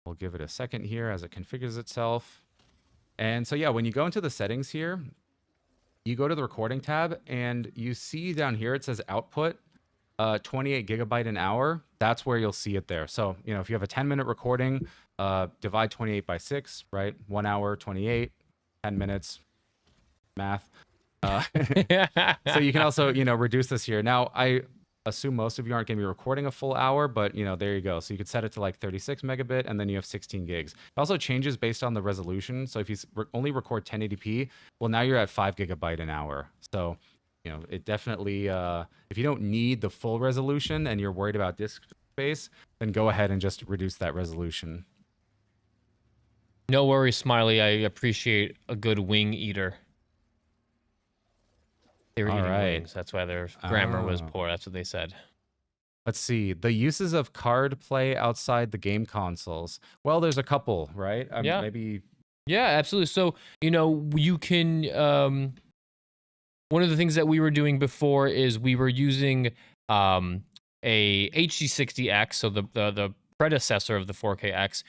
Speaker 2: We'll give it a second here as it configures itself. And so yeah, when you go into the settings here, you go to the recording tab and you see down here it says output 28 gigabyte an hour. That's where you'll see it there. So, if you have a 10-minute recording, divide 28 by 6, right? 1 hour, 28, 10 minutes, math. So you can also, reduce this here. Now, I assume most of you aren't going to be recording a full hour, but, there you go. So you could set it to like 36 megabit, and then you have 16 gigs. It also changes based on the resolution. So if you only record 1080p, well, now you're at 5 gigabyte an hour. So, it definitely, if you don't need the full resolution and you're worried about disk space, then go ahead and just reduce that resolution.
Speaker 4: No worries, Smiley. I appreciate a good wing eater. They were eating wings. That's why their grammar was poor. That's what they said.
Speaker 2: Let's see. The uses of card play outside the game consoles. Well, there's a couple, right?
Speaker 4: Yeah.
Speaker 2: Maybe.
Speaker 4: Yeah, absolutely. So, you can... one of the things that we were doing before is we were using a HD60X, so the predecessor of the 4KX.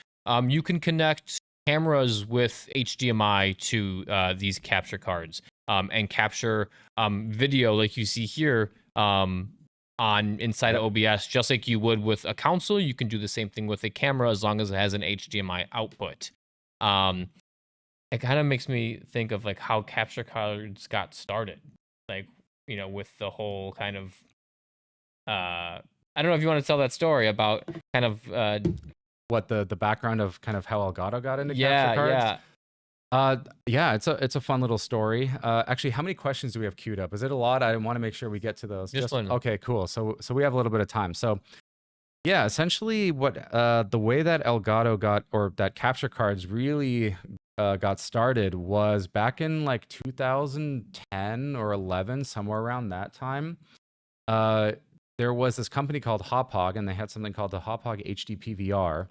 Speaker 4: You can connect cameras with HDMI to these capture cards and capture video like you see here inside of OBS, just like you would with a console. You can do the same thing with a camera as long as it has an HDMI output. It kind of makes me think of like how capture cards got started, like, with the whole kind of I don't know if you want to tell that story about kind of
Speaker 2: what the background of kind of how Elgato got into capture cards. Yeah, it's a fun little story. Actually, how many questions do we have queued up? Is it a lot? I want to make sure we get to those.
Speaker 4: Just one.
Speaker 2: Okay, cool. So we have a little bit of time. So yeah, essentially what the way that Elgato that capture cards really got started was back in like 2010 or 11, somewhere around that time. there was this company called Hauppauge, and they had something called the Hauppauge HD PVR.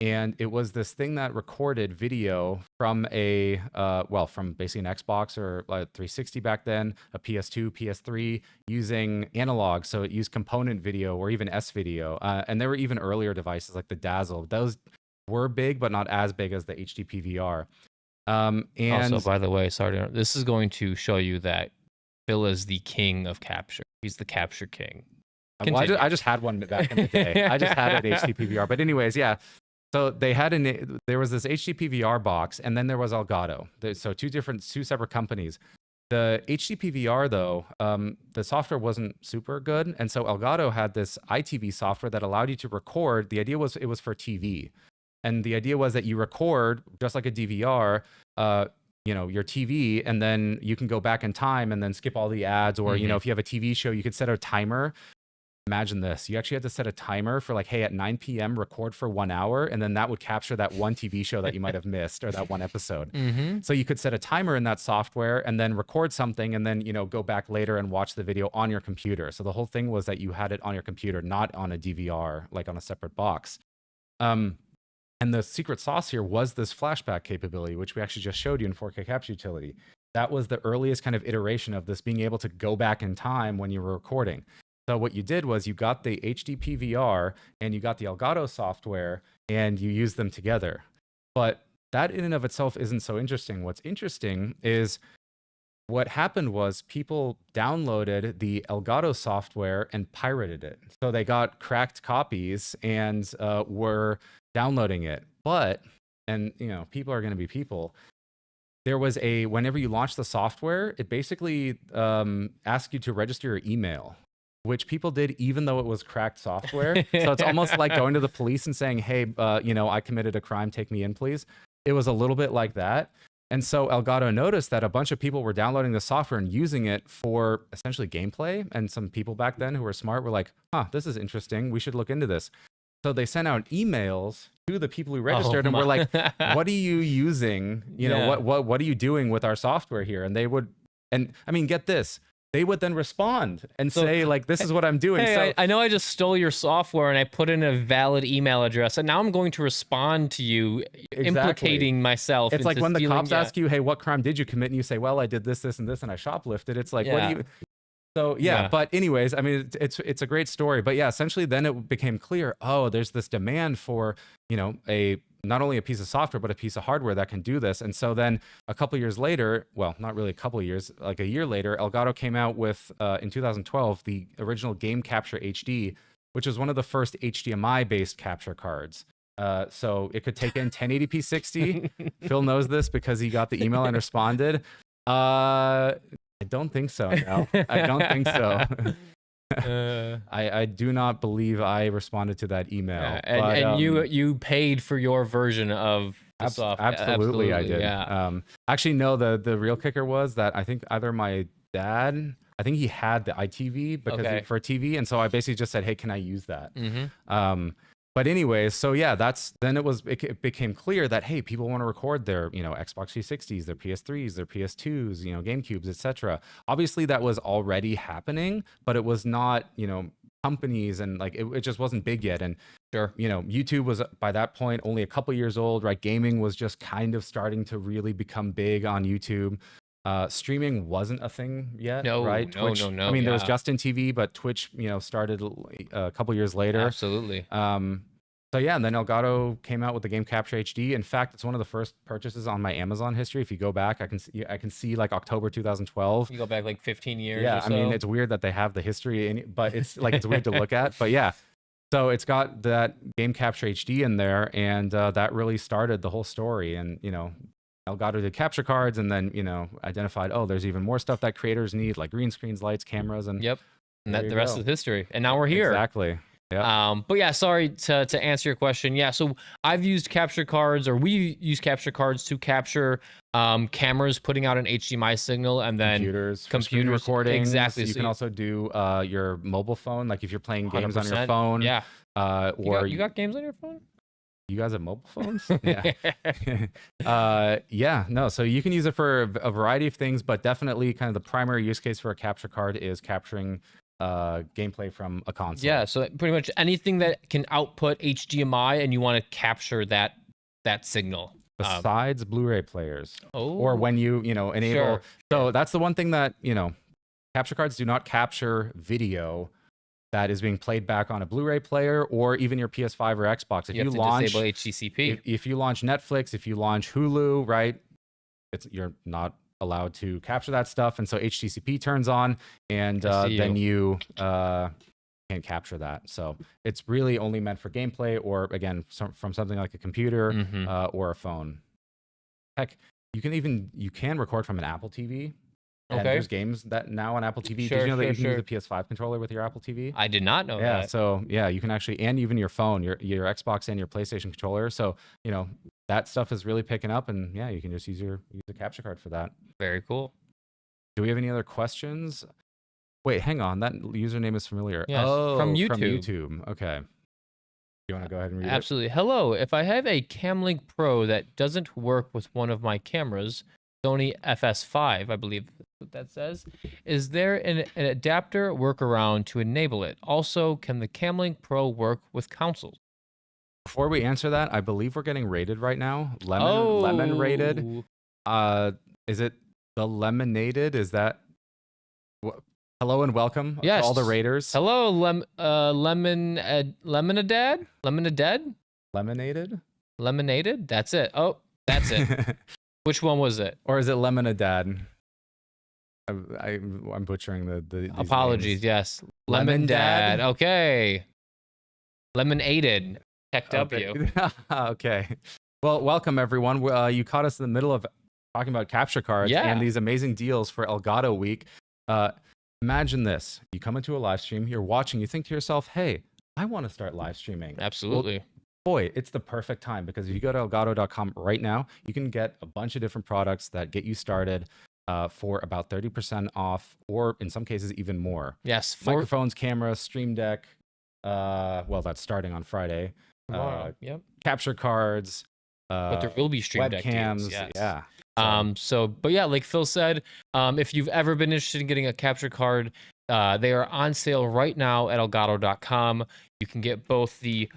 Speaker 2: And it was this thing that recorded video from from basically an Xbox or a 360 back then, a PS2, PS3, using analog. So it used component video or even S video. And there were even earlier devices like the Dazzle. Those were big, but not as big as the HD PVR. And
Speaker 4: also, by the way, sorry, this is going to show you that Phil is the king of capture. He's the capture king.
Speaker 2: Well, I just had one back in the day. I just had an HD PVR. But anyways, yeah. So they had there was this HD PVR box, and then there was Elgato. So two separate companies. The HD PVR though, the software wasn't super good, and so Elgato had this iTV software that allowed you to record. The idea was it was for TV, and the idea was that you record just like a DVR, your TV, and then you can go back in time and then skip all the ads, or if you have a TV show, you could set a timer. Imagine this. You actually had to set a timer for like, hey, at 9 p.m., record for 1 hour, and then that would capture that one TV show that you might have missed or that one episode. So you could set a timer in that software and then record something and then, go back later and watch the video on your computer. So the whole thing was that you had it on your computer, not on a DVR, like on a separate box. And the secret sauce here was this flashback capability, which we actually just showed you in 4K Capture Utility. That was the earliest kind of iteration of this being able to go back in time when you were recording. So what you did was you got the HD PVR and you got the Elgato software and you used them together. But that in and of itself isn't so interesting. What's interesting is what happened was people downloaded the Elgato software and pirated it. So they got cracked copies and were downloading it. But, people are going to be people. There was whenever you launch the software, it basically asks you to register your email, which people did even though it was cracked software. So it's almost like going to the police and saying, hey, I committed a crime, take me in, please. It was a little bit like that. And so Elgato noticed that a bunch of people were downloading the software and using it for essentially gameplay. And some people back then who were smart were like, this is interesting. We should look into this. So they sent out emails to the people who registered and were like, what are you using? What are you doing with our software here? And they would, get this. They would then respond and say, like, this is what I'm doing.
Speaker 4: Hey,
Speaker 2: so
Speaker 4: I know I just stole your software and I put in a valid email address, and now I'm going to respond to you, implicating myself.
Speaker 2: It's like when the cops ask you, hey, what crime did you commit? And you say, well, I did this, this, and this, and I shoplifted. It's like, what do you... So, but anyways, it's a great story. But yeah, essentially then it became clear, there's this demand for, not only a piece of software, but a piece of hardware that can do this. And so then a couple years later, well, not really a couple of years, like a year later, Elgato came out with, in 2012, the original Game Capture HD, which was one of the first HDMI-based capture cards. So it could take in 1080p 60. Phil knows this because he got the email and responded. I don't think so, no. I don't think so. I do not believe I responded to that email.
Speaker 4: And you paid for your version of the software.
Speaker 2: Absolutely, I did. Yeah. Actually, no, the real kicker was that I think either my dad, I think he had the iTV for TV, and so I basically just said, hey, can I use that? But anyways, so yeah, it became clear that, hey, people want to record their, Xbox 360s, their PS3s, their PS2s, GameCubes, etc. Obviously that was already happening, but it was not, companies, and like, it just wasn't big yet. And YouTube was by that point only a couple years old, right? Gaming was just kind of starting to really become big on YouTube. Streaming wasn't a thing yet, right? Twitch,
Speaker 4: no.
Speaker 2: There was Justin TV, but Twitch, started a couple years later.
Speaker 4: Absolutely.
Speaker 2: So yeah, and then Elgato came out with the Game Capture HD. In fact, it's one of the first purchases on my Amazon history. If you go back, I can see like October 2012.
Speaker 4: You go back like 15 years.
Speaker 2: Yeah,
Speaker 4: or so.
Speaker 2: It's weird that they have the history, but it's like it's weird to look at. But yeah. So it's got that Game Capture HD in there, and that really started the whole story. And Elgato did capture cards, and then identified, there's even more stuff that creators need, like green screens, lights, cameras, and
Speaker 4: and that the rest is history. And now we're here.
Speaker 2: Exactly. Yeah.
Speaker 4: But yeah, sorry to answer your question. Yeah, so I've used capture cards, or we use capture cards to capture cameras putting out an HDMI signal, and then
Speaker 2: computers
Speaker 4: recording.
Speaker 2: Exactly. So you can also do your mobile phone, like if you're playing games on your phone.
Speaker 4: Yeah.
Speaker 2: Or
Speaker 4: you got games on your phone?
Speaker 2: You guys have mobile phones? Yeah. No, so you can use it for a variety of things, but definitely kind of the primary use case for a capture card is capturing gameplay from a console.
Speaker 4: Yeah, so pretty much anything that can output HDMI and you want to capture that signal.
Speaker 2: Besides Blu-ray players,
Speaker 4: Oh,
Speaker 2: or when you enable.
Speaker 4: Sure.
Speaker 2: So that's the one thing that capture cards do not capture video that is being played back on a Blu-ray player or even your PS5 or Xbox. If
Speaker 4: you have to
Speaker 2: launch
Speaker 4: disable HDCP.
Speaker 2: if you launch Netflix, if you launch Hulu, right, you're not allowed to capture that stuff, and so HDCP turns on, and then you can't capture that. So it's really only meant for gameplay, or again, from something like a computer or a phone. Heck, you can record from an Apple TV. And
Speaker 4: Okay.
Speaker 2: there's games that now on Apple TV.
Speaker 4: Sure,
Speaker 2: Did you know that you can
Speaker 4: sure.
Speaker 2: use the PS5 controller with your Apple TV?
Speaker 4: I did not know
Speaker 2: Yeah,
Speaker 4: that.
Speaker 2: so yeah, you can actually, and even your phone, your Xbox and your PlayStation controller. So that stuff is really picking up, and yeah, you can just use a capture card for that.
Speaker 4: Very cool.
Speaker 2: Do we have any other questions? Wait, hang on, that username is familiar.
Speaker 4: Yes,
Speaker 2: oh,
Speaker 4: from
Speaker 2: From
Speaker 4: YouTube.
Speaker 2: YouTube. Okay. You want to go ahead and read
Speaker 4: Absolutely. Hello. If I have a Camlink Pro that doesn't work with one of my cameras, Sony FS5, I believe that's what that says, is there an adapter workaround to enable it? Also, can the Camlink Pro work with consoles?
Speaker 2: Before we answer that, I believe we're getting rated right now. Lemon rated. Is it the Lemonaded? Is that? Hello and welcome to all the raiders.
Speaker 4: Hello, Lemonaded? Lemonaded? That's it. Oh, that's it. Which one was it?
Speaker 2: Or is it Lemonadad? I'm butchering the
Speaker 4: apologies.
Speaker 2: names.
Speaker 4: Yes,
Speaker 2: Lemon-Dad?
Speaker 4: Okay. Lemonaded. Tech W.
Speaker 2: Okay. Well, welcome everyone. You caught us in the middle of talking about capture cards and these amazing deals for Elgato Week. Imagine this. You come into a live stream, you're watching, you think to yourself, hey, I want to start live streaming.
Speaker 4: Absolutely.
Speaker 2: Well, boy, it's the perfect time, because if you go to elgato.com right now, you can get a bunch of different products that get you started for about 30% off, or in some cases even more.
Speaker 4: Yes.
Speaker 2: Microphones, cameras, Stream Deck. Well, that's starting on Friday.
Speaker 4: Yep.
Speaker 2: Capture cards.
Speaker 4: But there will be Stream Deck
Speaker 2: webcams.
Speaker 4: deals, yes.
Speaker 2: Yeah.
Speaker 4: But yeah, like Phil said, if you've ever been interested in getting a capture card, they are on sale right now at elgato.com. You can get both the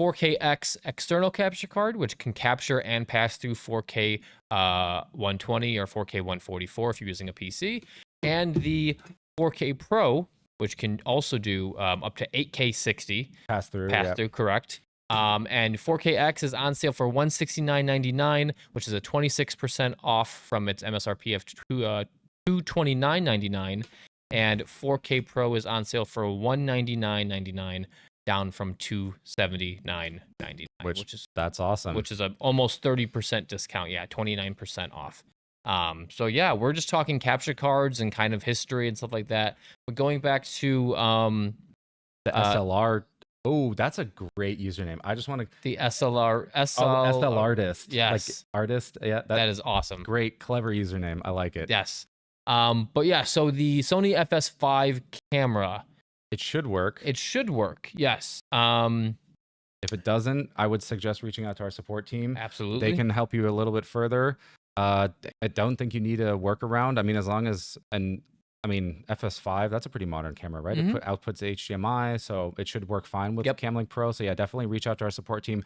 Speaker 4: 4KX external capture card, which can capture and pass through 4K 120 or 4K 144 if you're using a PC, and the 4K Pro, which can also do up to 8K 60
Speaker 2: pass through,
Speaker 4: correct. And 4KX is on sale for $169.99, which is a 26% off from its MSRP of $229.99. And 4K Pro is on sale for $199.99, down from $279.99.
Speaker 2: That's awesome.
Speaker 4: Which is a almost 30% discount. Yeah, 29% off. So yeah, we're just talking capture cards and kind of history and stuff like that. But going back to
Speaker 2: the SLR. Oh, that's a great username. I just want to
Speaker 4: the SL
Speaker 2: artist.
Speaker 4: Yes,
Speaker 2: like artist. Yeah,
Speaker 4: that is awesome.
Speaker 2: Great, clever username. I like it.
Speaker 4: Yes. But yeah, so the Sony FS5 camera,
Speaker 2: it should work.
Speaker 4: It should work. Yes.
Speaker 2: If it doesn't, I would suggest reaching out to our support team.
Speaker 4: Absolutely.
Speaker 2: They can help you a little bit further. I don't think you need a workaround. I mean, as long as FS5, that's a pretty modern camera, right?
Speaker 4: Mm-hmm.
Speaker 2: It outputs HDMI, so it should work fine with Camlink Pro. So yeah, definitely reach out to our support team.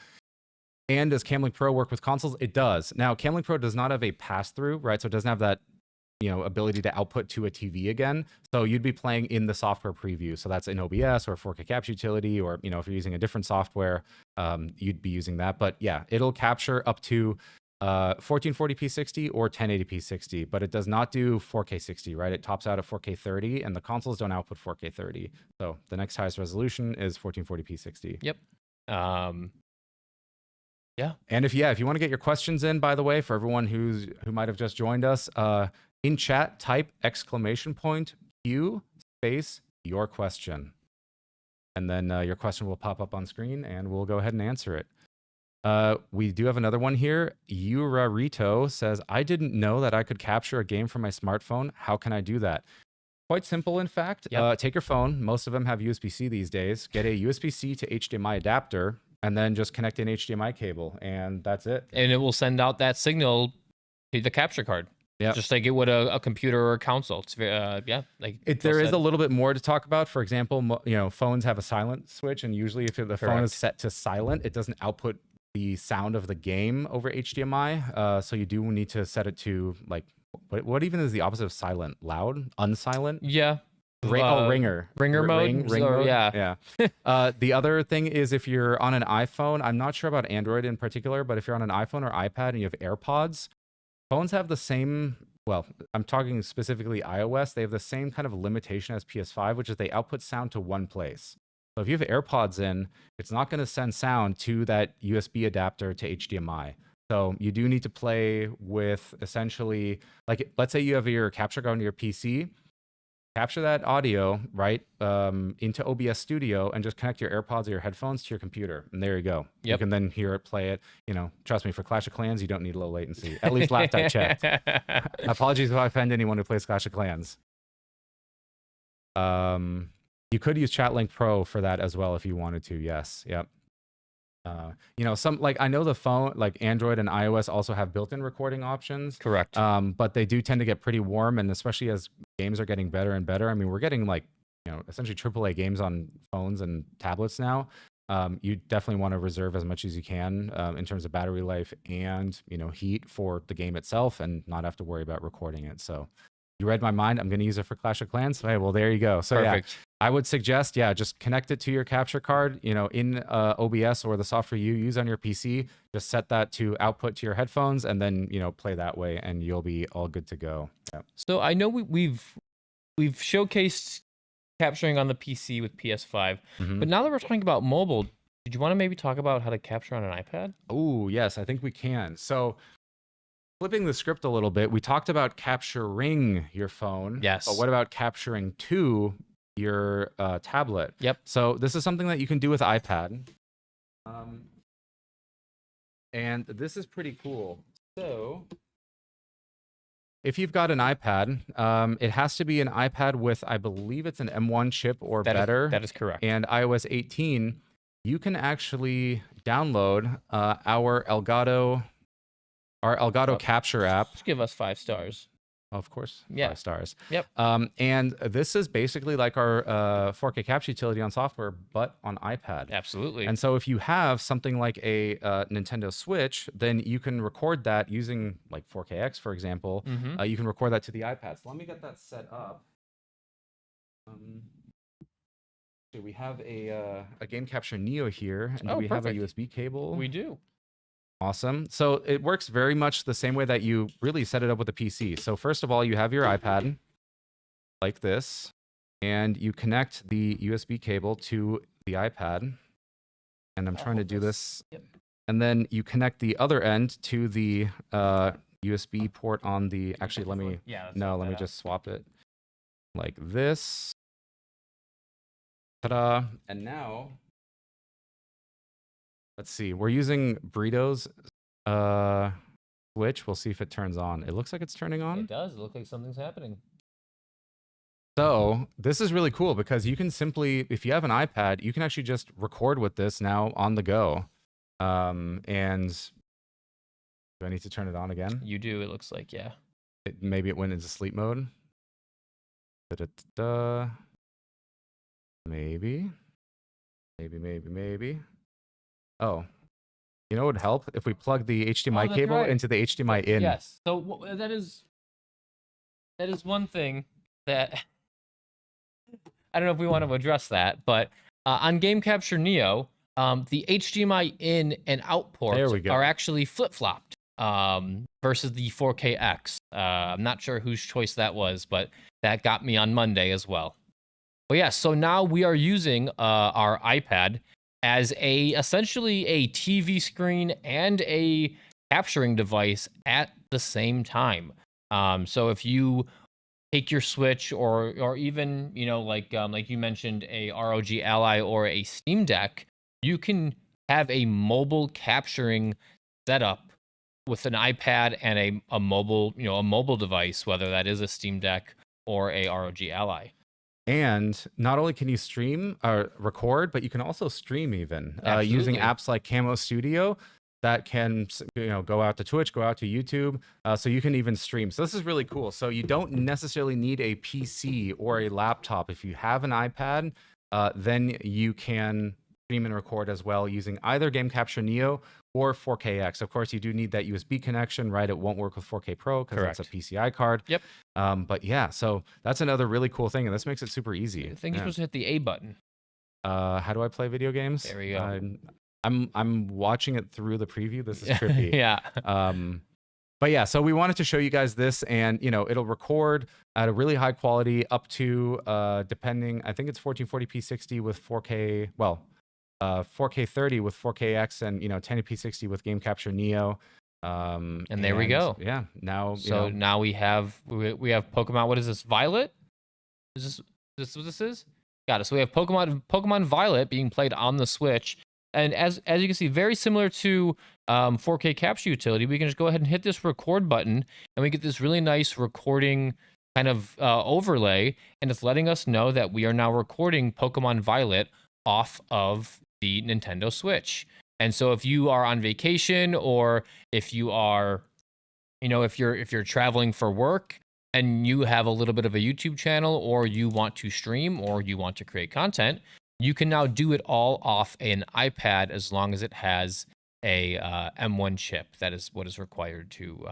Speaker 2: And does Camlink Pro work with consoles? It does. Now, Camlink Pro does not have a pass-through, right? So it doesn't have that ability to output to a TV again. So you'd be playing in the software preview. So that's in OBS or 4K Capture Utility, or if you're using a different software, you'd be using that. But yeah, it'll capture up to 1440p 60 or 1080p 60, but it does not do 4K 60, right? It tops out at 4K 30, and the consoles don't output 4K 30. So the next highest resolution is 1440p 60.
Speaker 4: Yep. Yeah.
Speaker 2: And if you want to get your questions in, by the way, for everyone who might have just joined us, in chat, type !Q space your question, and then your question will pop up on screen, and we'll go ahead and answer it. We do have another one here. Urarito says, I didn't know that I could capture a game from my smartphone. How can I do that? Quite simple, in fact.
Speaker 4: Yep.
Speaker 2: Take your phone. Most of them have USB-C these days. Get a USB-C to HDMI adapter, and then just connect an HDMI cable, and that's it.
Speaker 4: And it will send out that signal to the capture card.
Speaker 2: Yeah.
Speaker 4: Just like it would a computer or a console. It's very, yeah. Like
Speaker 2: There is a little bit more to talk about. For example, phones have a silent switch, and usually if the phone is set to silent, it doesn't output the sound of the game over HDMI. So you do need to set it to like, what even is the opposite of silent? Loud? Unsilent?
Speaker 4: Yeah.
Speaker 2: Ringer.
Speaker 4: Ringer mode?
Speaker 2: Ring
Speaker 4: Or-
Speaker 2: mode?
Speaker 4: yeah.
Speaker 2: The other thing is if you're on an iPhone, I'm not sure about Android in particular, but if you're on an iPhone or iPad and you have AirPods, phones have the same, well, I'm talking specifically iOS, they have the same kind of limitation as PS5, which is they output sound to one place. So if you have AirPods in, it's not going to send sound to that USB adapter to HDMI. So you do need to play with essentially, like, let's say you have your capture card on your PC, capture that audio, right, into OBS Studio and just connect your AirPods or your headphones to your computer. And there you go.
Speaker 4: Yep.
Speaker 2: You can then hear it, play it. Trust me, for Clash of Clans, you don't need low latency. At least last I checked. Apologies if I offend anyone who plays Clash of Clans. You could use ChatLink Pro for that as well if you wanted to. Yes. Yep. Some, like, I know the phone, like Android and iOS also have built-in recording options.
Speaker 4: Correct.
Speaker 2: But they do tend to get pretty warm, and especially as games are getting better and better. I mean, we're getting like, essentially AAA games on phones and tablets now. You definitely want to reserve as much as you can in terms of battery life and, heat for the game itself, and not have to worry about recording it. So you read my mind. I'm going to use it for Clash of Clans. Hey, well, there you go. So
Speaker 4: Perfect.
Speaker 2: yeah, I would suggest, just connect it to your capture card, in OBS or the software you use on your PC. Just set that to output to your headphones, and then, play that way, and you'll be all good to go. Yeah.
Speaker 4: So I know we've showcased capturing on the PC with PS5, but now that we're talking about mobile, did you want to maybe talk about how to capture on an iPad?
Speaker 2: Oh, yes, I think we can. So flipping the script a little bit, we talked about capturing your phone.
Speaker 4: Yes.
Speaker 2: But what about capturing to your tablet?
Speaker 4: Yep.
Speaker 2: So this is something that you can do with iPad. And this is pretty cool. So if you've got an iPad, it has to be an iPad with, I believe it's an M1 chip or better.
Speaker 4: That is correct.
Speaker 2: And iOS 18, you can actually download our Elgato Capture app.
Speaker 4: Just give us 5 stars.
Speaker 2: Of course,
Speaker 4: Yeah.
Speaker 2: 5 stars.
Speaker 4: Yep.
Speaker 2: And this is basically like our 4K capture utility on software, but on iPad.
Speaker 4: Absolutely.
Speaker 2: And so if you have something like a Nintendo Switch, then you can record that using like 4KX, for example. You can record that to the iPad. So let me get that set up. We have a Game Capture Neo here, and do we have a USB cable?
Speaker 4: We do.
Speaker 2: Awesome. So it works very much the same way that you really set it up with a PC. So first of all, you have your iPad like this, and you connect the USB cable to the iPad. And I'm trying to do this.
Speaker 4: Yep.
Speaker 2: And then you connect the other end to the USB port on the, actually, let me just swap it like this. Ta-da. And now, let's see. We're using Burrito's switch. We'll see if it turns on. It looks like it's turning on.
Speaker 4: It does. It looks like something's happening.
Speaker 2: So this is really cool because you can simply, if you have an iPad, you can actually just record with this now on the go. And do I need to turn it on again?
Speaker 4: You do. It looks like, yeah.
Speaker 2: Maybe it went into sleep mode. Da-da-da-da. Maybe. Oh, you know what would help? If we plug the HDMI cable into the HDMI in.
Speaker 4: Yes. So that is one thing that I don't know if we want to address that, but on Game Capture Neo, the HDMI in and out ports are actually flip-flopped versus the 4KX. I'm not sure whose choice that was, but that got me on Monday as well. But yeah, so now we are using our iPad as essentially a TV screen and a capturing device at the same time. So if you take your Switch or even, like you mentioned, a ROG Ally or a Steam Deck, you can have a mobile capturing setup with an iPad and a mobile device, whether that is a Steam Deck or a ROG Ally.
Speaker 2: And not only can you stream or record, but you can also stream even using apps like Camo Studio. that can, go out to Twitch, go out to YouTube, so you can even stream. So this is really cool. So you don't necessarily need a PC or a laptop. If you have an iPad, then you can stream and record as well using either Game Capture Neo or 4KX. Of course, you do need that USB connection, right? It won't work with 4K Pro because that's a PCI card.
Speaker 4: Yep.
Speaker 2: But yeah, so that's another really cool thing, and this makes it super easy.
Speaker 4: I think you're supposed to hit the A button.
Speaker 2: How do I play video games?
Speaker 4: There we go.
Speaker 2: I'm watching it through the preview. This is trippy.
Speaker 4: Yeah.
Speaker 2: But yeah, so we wanted to show you guys this, and it'll record at a really high quality up to depending, I think it's 1440p 60 with 4K, 4K 30 with 4KX, and 1080p 60 with Game Capture Neo.
Speaker 4: And there we go.
Speaker 2: Yeah. Now
Speaker 4: now we have Pokemon. What is this? Violet? Is this what this is? Got it. So we have Pokemon Violet being played on the Switch. And as you can see, very similar to 4K Capture Utility, we can just go ahead and hit this record button, and we get this really nice recording kind of overlay, and it's letting us know that we are now recording Pokemon Violet off of the Nintendo Switch. And so if you are on vacation, or if you are, if you're traveling for work and you have a little bit of a YouTube channel, or you want to stream, or you want to create content, you can now do it all off an iPad as long as it has a M1 chip. That is what is required to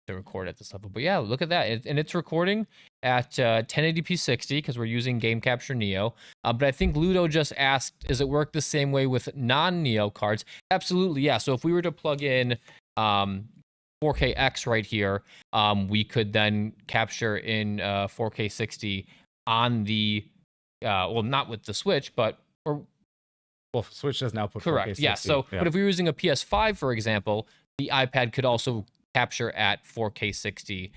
Speaker 4: record at this level. But yeah, look at that. And it's recording at 1080p 60 because we're using Game Capture Neo. But I think Ludo just asked, does it work the same way with non-Neo cards? Absolutely, yeah. So if we were to plug in 4KX right here, we could then capture in 4K 60 on the not with the Switch, but
Speaker 2: Switch does now put
Speaker 4: correct.
Speaker 2: 4K 60.
Speaker 4: Yeah. So,
Speaker 2: yeah.
Speaker 4: But if we were using a PS5, for example, the iPad could also capture at 4K 60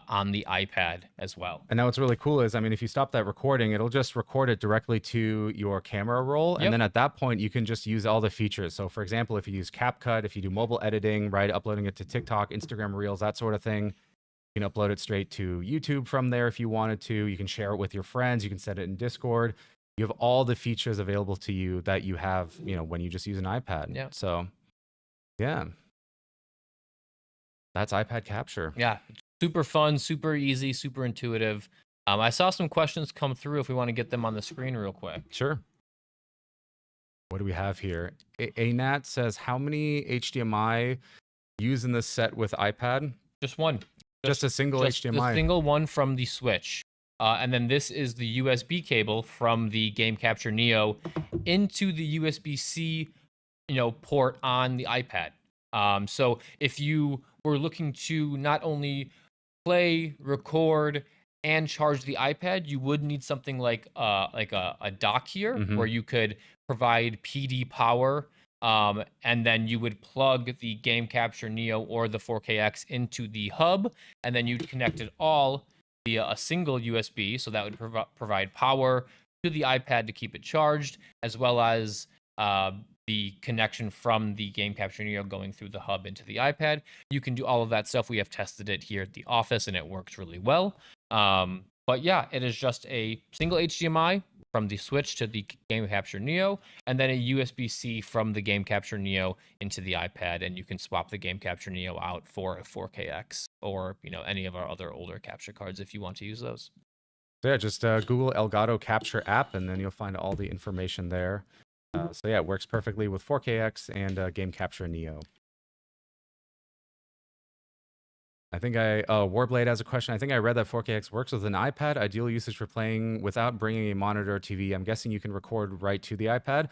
Speaker 4: on the iPad as well.
Speaker 2: And now what's really cool is, if you stop that recording, it'll just record it directly to your camera roll. And then at that point, you can just use all the features. So for example, if you use CapCut, if you do mobile editing, right, uploading it to TikTok, Instagram Reels, that sort of thing, you can upload it straight to YouTube from there if you wanted to. You can share it with your friends. You can set it in Discord. You have all the features available to you that you have, when you just use an iPad.
Speaker 4: Yeah.
Speaker 2: So, yeah. That's iPad capture.
Speaker 4: Yeah. Super fun, super easy, super intuitive. I saw some questions come through if we want to get them on the screen real quick.
Speaker 2: Sure. What do we have here? Anat says, how many HDMI use in this set with iPad?
Speaker 4: Just one.
Speaker 2: Just a single HDMI.
Speaker 4: A single one from the Switch. And then this is the USB cable from the Game Capture Neo into the USB-C, port on the iPad. So if you were looking to not only play, record, and charge the iPad, you would need something like a dock here, where you could provide PD power. And then you would plug the Game Capture Neo or the 4KX into the hub, and then you'd connect it all via a single USB. So that would provide power to the iPad to keep it charged, as well as the connection from the Game Capture Neo going through the hub into the iPad. You can do all of that stuff. We have tested it here at the office, and it works really well. But yeah, it is just a single HDMI from the Switch to the Game Capture Neo, and then a USB-C from the Game Capture Neo into the iPad, and you can swap the Game Capture Neo out for a 4KX or any of our other older capture cards if you want to use those.
Speaker 2: So yeah, just Google Elgato Capture app, and then you'll find all the information there. So yeah, it works perfectly with 4KX and Game Capture Neo. I think Warblade has a question. I think I read that 4KX works with an iPad. Ideal usage for playing without bringing a monitor or TV. I'm guessing you can record right to the iPad.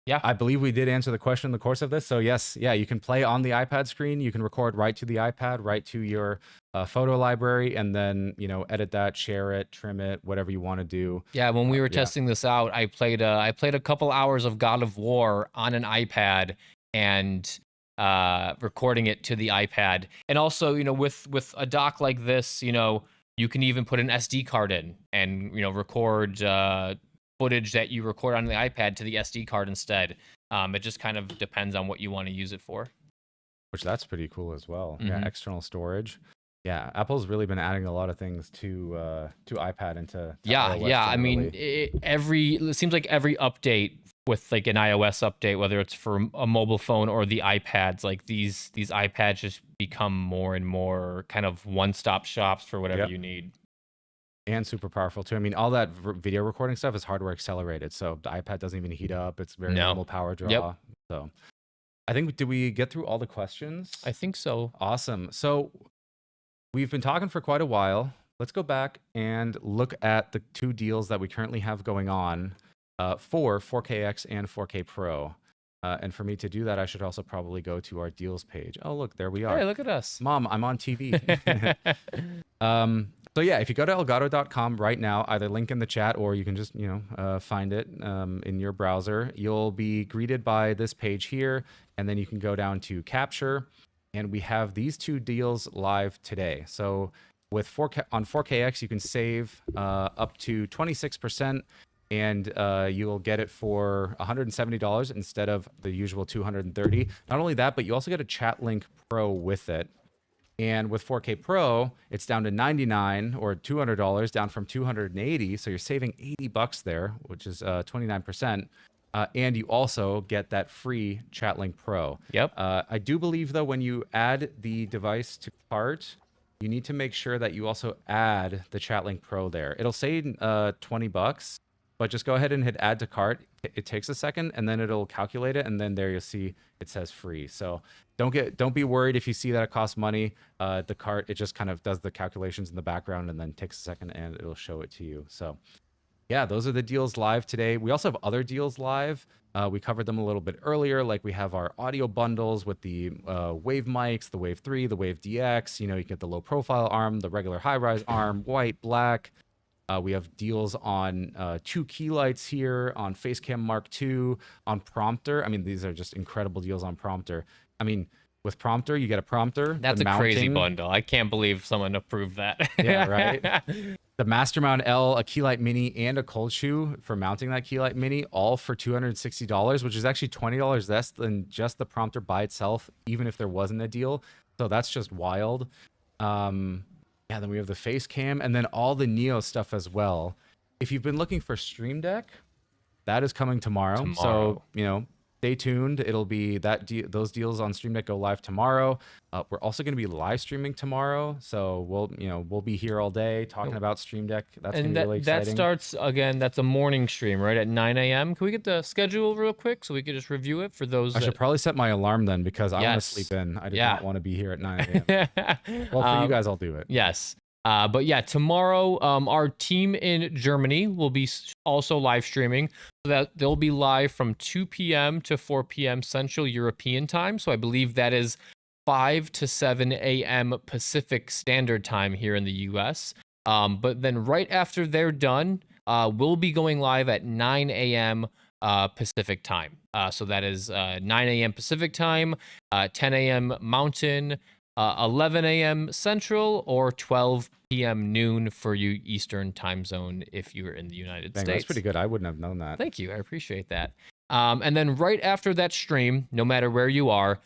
Speaker 4: Yeah.
Speaker 2: I believe we did answer the question in the course of this. So yes, yeah, you can play on the iPad screen. You can record right to the iPad, right to your photo library, and then, edit that, share it, trim it, whatever you want to do.
Speaker 4: Yeah, when we were testing this out, I played a couple hours of God of War on an iPad and recording it to the iPad. And also, with a dock like this, you can even put an SD card in and, record footage that you record on the iPad to the SD card instead. It just kind of depends on what you want to use it for.
Speaker 2: Which that's pretty cool as well. Yeah, external storage. Yeah, Apple's really been adding a lot of things to iPad and to
Speaker 4: iOS
Speaker 2: I mean,
Speaker 4: it seems like every update with like an iOS update, whether it's for a mobile phone or the iPads, like these iPads just become more and more kind of one-stop shops for whatever you need.
Speaker 2: And super powerful too. I mean, all that video recording stuff is hardware accelerated, so the iPad doesn't even heat up. It's very minimal power draw. So I think, did we get through all the questions?
Speaker 4: I think so.
Speaker 2: Awesome. So we've been talking for quite a while. Let's go back and look at the 2 deals that we currently have going on for 4KX and 4K Pro. And for me to do that, I should also probably go to our deals page. Oh, look, there we are.
Speaker 4: Hey, look at us.
Speaker 2: Mom, I'm on TV. So yeah, if you go to elgato.com right now, either link in the chat or you can just, find it in your browser, you'll be greeted by this page here, and then you can go down to capture, and we have these 2 deals live today. So with 4K on 4KX, you can save up to 26%, and you'll get it for $170 instead of the usual $230. Not only that, but you also get a Chat Link Pro with it. And with 4K Pro, it's down to $99 or $200, down from $280. So you're saving $80 there, which is 29%. And you also get that free Chat Link Pro.
Speaker 4: Yep.
Speaker 2: I do believe, though, when you add the device to cart, you need to make sure that you also add the Chat Link Pro there. It'll say $20, but just go ahead and hit add to cart. It takes a second, and then it'll calculate it, and then there you'll see it says free. So don't be worried if you see that it costs money. The cart, it just kind of does the calculations in the background and then takes a second and it'll show it to you. So yeah, those are the deals live today. We also have other deals live. We covered them a little bit earlier. Like we have our audio bundles with the Wave mics, the Wave 3, the Wave DX. You get the low profile arm, the regular high rise arm, white, black. We have deals on 2 key lights here, on Facecam Mark II, on Prompter. I mean, these are just incredible deals on Prompter. I mean, with Prompter, you get a Prompter.
Speaker 4: That's a crazy bundle. I can't believe someone approved that.
Speaker 2: Yeah, right? The Master Mount L, a key light mini, and a cold shoe for mounting that key light mini, all for $260, which is actually $20 less than just the Prompter by itself, even if there wasn't a deal. So that's just wild. Yeah, then we have the face cam and then all the Neo stuff as well. If you've been looking for Stream Deck, that is coming tomorrow. So, stay tuned. It'll be those deals on Stream Deck go live tomorrow. We're also going to be live streaming tomorrow. So we'll be here all day talking about Stream Deck. That's going to be really exciting.
Speaker 4: That starts again. That's a morning stream, right, at 9 a.m. Can we get the schedule real quick so we can just review it for those?
Speaker 2: I should probably set my alarm then because I want to sleep in. I do not want to be here at 9 a.m. Well, for you guys, I'll do it.
Speaker 4: Yes. But yeah, tomorrow, our team in Germany will be also live streaming. So that they'll be live from 2 p.m. to 4 p.m. Central European time. So I believe that is 5 to 7 a.m. Pacific Standard Time here in the U.S. But then right after they're done, we'll be going live at 9 a.m. Pacific Time. So that is 9 a.m. Pacific Time, 10 a.m. Mountain, 11 a.m. Central, or 12 p.m. noon for you Eastern Time Zone if you're in the United States.
Speaker 2: That's pretty good. I wouldn't have known that.
Speaker 4: Thank you. I appreciate that. And then right after that stream, no matter where you are,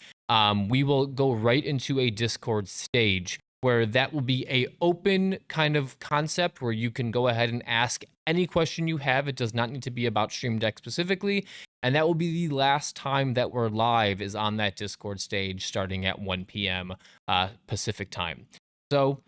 Speaker 4: we will go right into a Discord stage where that will be a open kind of concept where you can go ahead and ask any question you have. It does not need to be about Stream Deck specifically. And that will be the last time that we're live is on that Discord stage starting at 1 p.m. Pacific time. So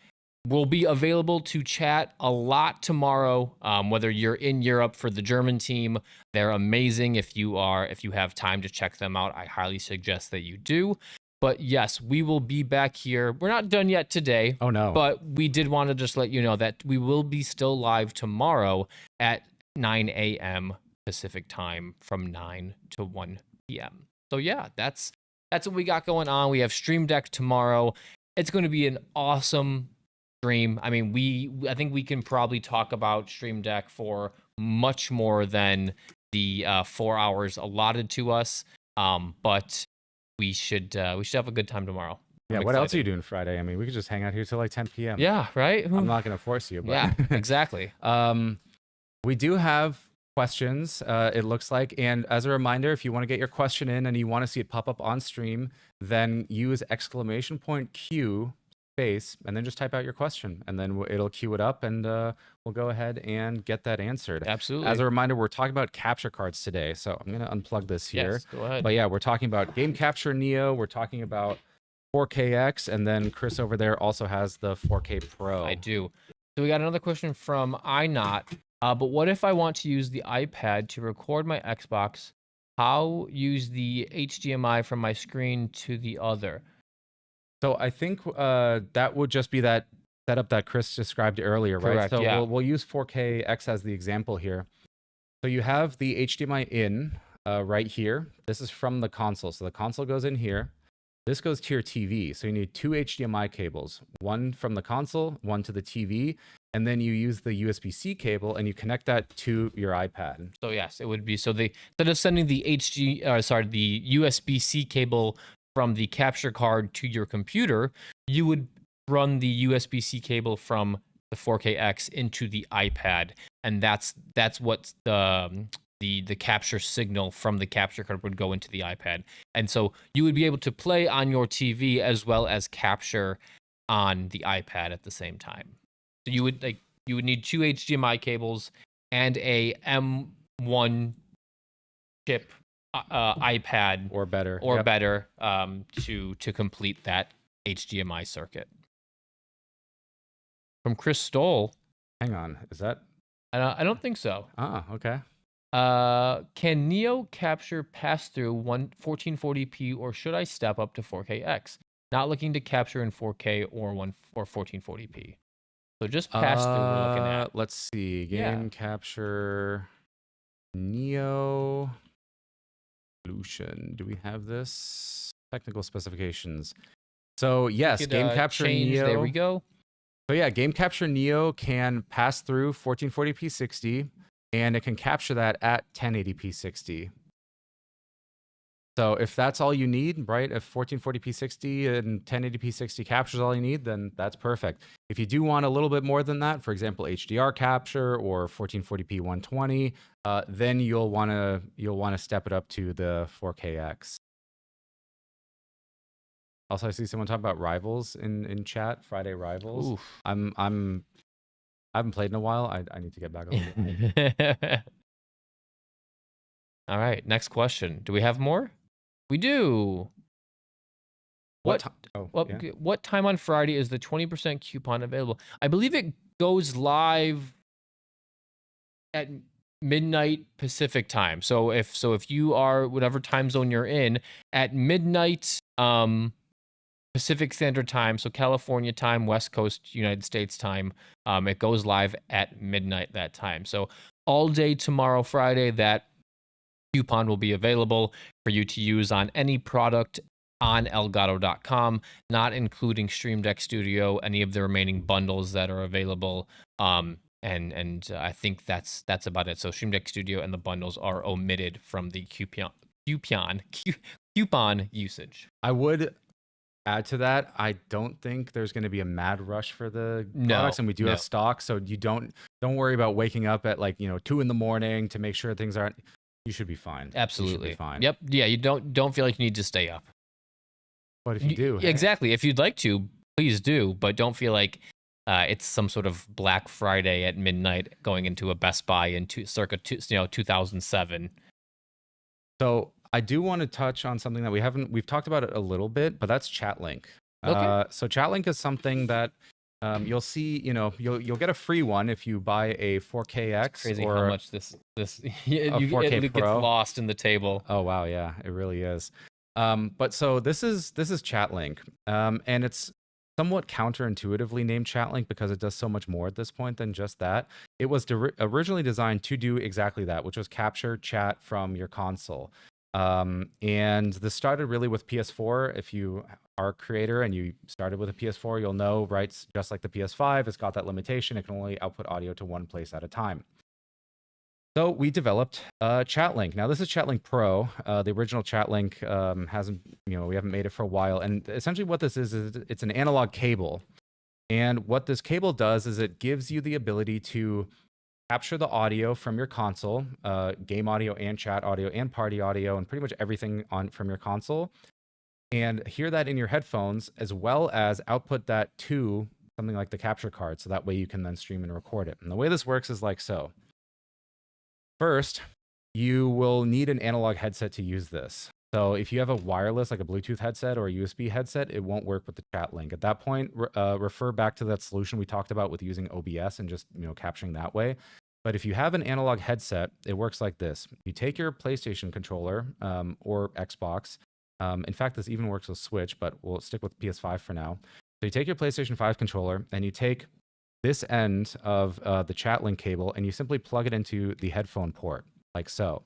Speaker 4: we'll be available to chat a lot tomorrow, whether you're in Europe for the German team. They're amazing. If you have time to check them out, I highly suggest that you do. But yes, we will be back here. We're not done yet today.
Speaker 2: Oh, no.
Speaker 4: But we did want to just let you know that we will be still live tomorrow at 9 a.m. Pacific time from 9 to 1 p.m. So yeah, that's what we got going on. We have Stream Deck tomorrow. It's going to be an awesome stream. I mean, I think we can probably talk about Stream Deck for much more than the 4 hours allotted to us. But we should have a good time tomorrow.
Speaker 2: Yeah, what else are you doing Friday? I mean, we could just hang out here till like 10 p.m.
Speaker 4: Yeah, right?
Speaker 2: I'm not going to force you. But
Speaker 4: yeah, exactly.
Speaker 2: We do have questions, it looks like. And as a reminder, if you want to get your question in and you want to see it pop up on stream, then use !Q space, and then just type out your question, and then it'll queue it up, and we'll go ahead and get that answered.
Speaker 4: Absolutely.
Speaker 2: As a reminder, we're talking about capture cards today, so I'm going to unplug this here.
Speaker 4: Yes, go ahead.
Speaker 2: But yeah, we're talking about Game Capture Neo, we're talking about 4KX, and then Chris over there also has the 4K Pro.
Speaker 4: I do. So we got another question from iNot. But what if I want to use the iPad to record my Xbox? How use the HDMI from my screen to the other?
Speaker 2: So I think that would just be that setup that Chris described earlier, right?
Speaker 4: Correct,
Speaker 2: So
Speaker 4: yeah.
Speaker 2: we'll use 4KX as the example here. So you have the HDMI in right here. This is from the console. So the console goes in here. This goes to your TV. So you need 2 HDMI cables, one from the console, one to the TV, and then you use the USB-C cable and you connect that to your iPad.
Speaker 4: So yes, it would be, so instead of sending the the USB-C cable from the capture card to your computer, you would run the USB-C cable from the 4KX into the iPad, and that's what the capture signal from the capture card would go into the iPad. And so you would be able to play on your TV as well as capture on the iPad at the same time. So you would need 2 HDMI cables and a M1 chip iPad
Speaker 2: Or better.
Speaker 4: better to complete that HDMI circuit. From Chris Stoll.
Speaker 2: Hang on, is that?
Speaker 4: I don't think so.
Speaker 2: Ah, okay.
Speaker 4: Can Neo capture pass through 1440p, or should I step up to 4KX? Not looking to capture in 4K or 1440p. So just pass through we're looking at.
Speaker 2: Let's see. Game capture Neo solution. Do we have this? Technical specifications. So yes, game capture Neo.
Speaker 4: There we go.
Speaker 2: So yeah, game capture Neo can pass through 1440p 60. And it can capture that at 1080p 60. So if that's all you need, right? If 1440p 60 and 1080p 60 captures all you need, then that's perfect. If you do want a little bit more than that, for example, HDR capture or 1440p 120, then you'll want to step it up to the 4KX. Also, I see someone talking about Rivals in chat. Friday Rivals.
Speaker 4: Oof.
Speaker 2: I haven't played in a while. I need to get back on it.
Speaker 4: All right, next question. Do we have more? We do. What time on Friday is the 20% coupon available? I believe it goes live at midnight Pacific time. So if you are whatever time zone you're in at midnight Pacific Standard Time, so California time, West Coast United States time, it goes live at midnight that time. So all day tomorrow, Friday, that coupon will be available for you to use on any product on Elgato.com, not including Stream Deck Studio, any of the remaining bundles that are available. And I think that's about it. So Stream Deck Studio and the bundles are omitted from the coupon usage.
Speaker 2: I would add to that, I don't think there's going to be a mad rush for the products, and we do have stock, so you don't worry about waking up at 2 a.m. to make sure things aren't. You should be fine.
Speaker 4: Absolutely
Speaker 2: you should be fine.
Speaker 4: Yep. Yeah. You don't feel like you need to stay up.
Speaker 2: But if you do,
Speaker 4: exactly. If you'd like to, please do, but don't feel like it's some sort of Black Friday at midnight going into a Best Buy in circa 2007.
Speaker 2: So I do want to touch on something that we've talked about it a little bit, but that's ChatLink.
Speaker 4: Okay.
Speaker 2: So ChatLink is something that you'll see, you'll get a free one if you buy a 4KX.
Speaker 4: It's crazy
Speaker 2: or
Speaker 4: how much this
Speaker 2: a 4K
Speaker 4: it gets lost in the table.
Speaker 2: Oh wow, yeah, it really is. But so this is ChatLink, and it's somewhat counterintuitively named ChatLink because it does so much more at this point than just that. It was originally designed to do exactly that, which was capture chat from your console. And this started really with PS4. If you are a creator and you started with a PS4, you'll know, right? Just like the PS5, it's got that limitation. It can only output audio to one place at a time. So we developed ChatLink. Now this is ChatLink Pro. The original ChatLink we haven't made it for a while. And essentially what this is it's an analog cable. And what this cable does is it gives you the ability to capture the audio from your console, game audio and chat audio and party audio and pretty much everything from your console, and hear that in your headphones, as well as output that to something like the capture card, so that way you can then stream and record it. And the way this works is like so. First, you will need an analog headset to use this. So if you have a wireless, like a Bluetooth headset or a USB headset, it won't work with the chat link. At that point, refer back to that solution we talked about with using OBS and just capturing that way. But if you have an analog headset, it works like this. You take your PlayStation controller or Xbox. In fact, this even works with Switch, but we'll stick with PS5 for now. So you take your PlayStation 5 controller and you take this end of the chat link cable and you simply plug it into the headphone port, like so.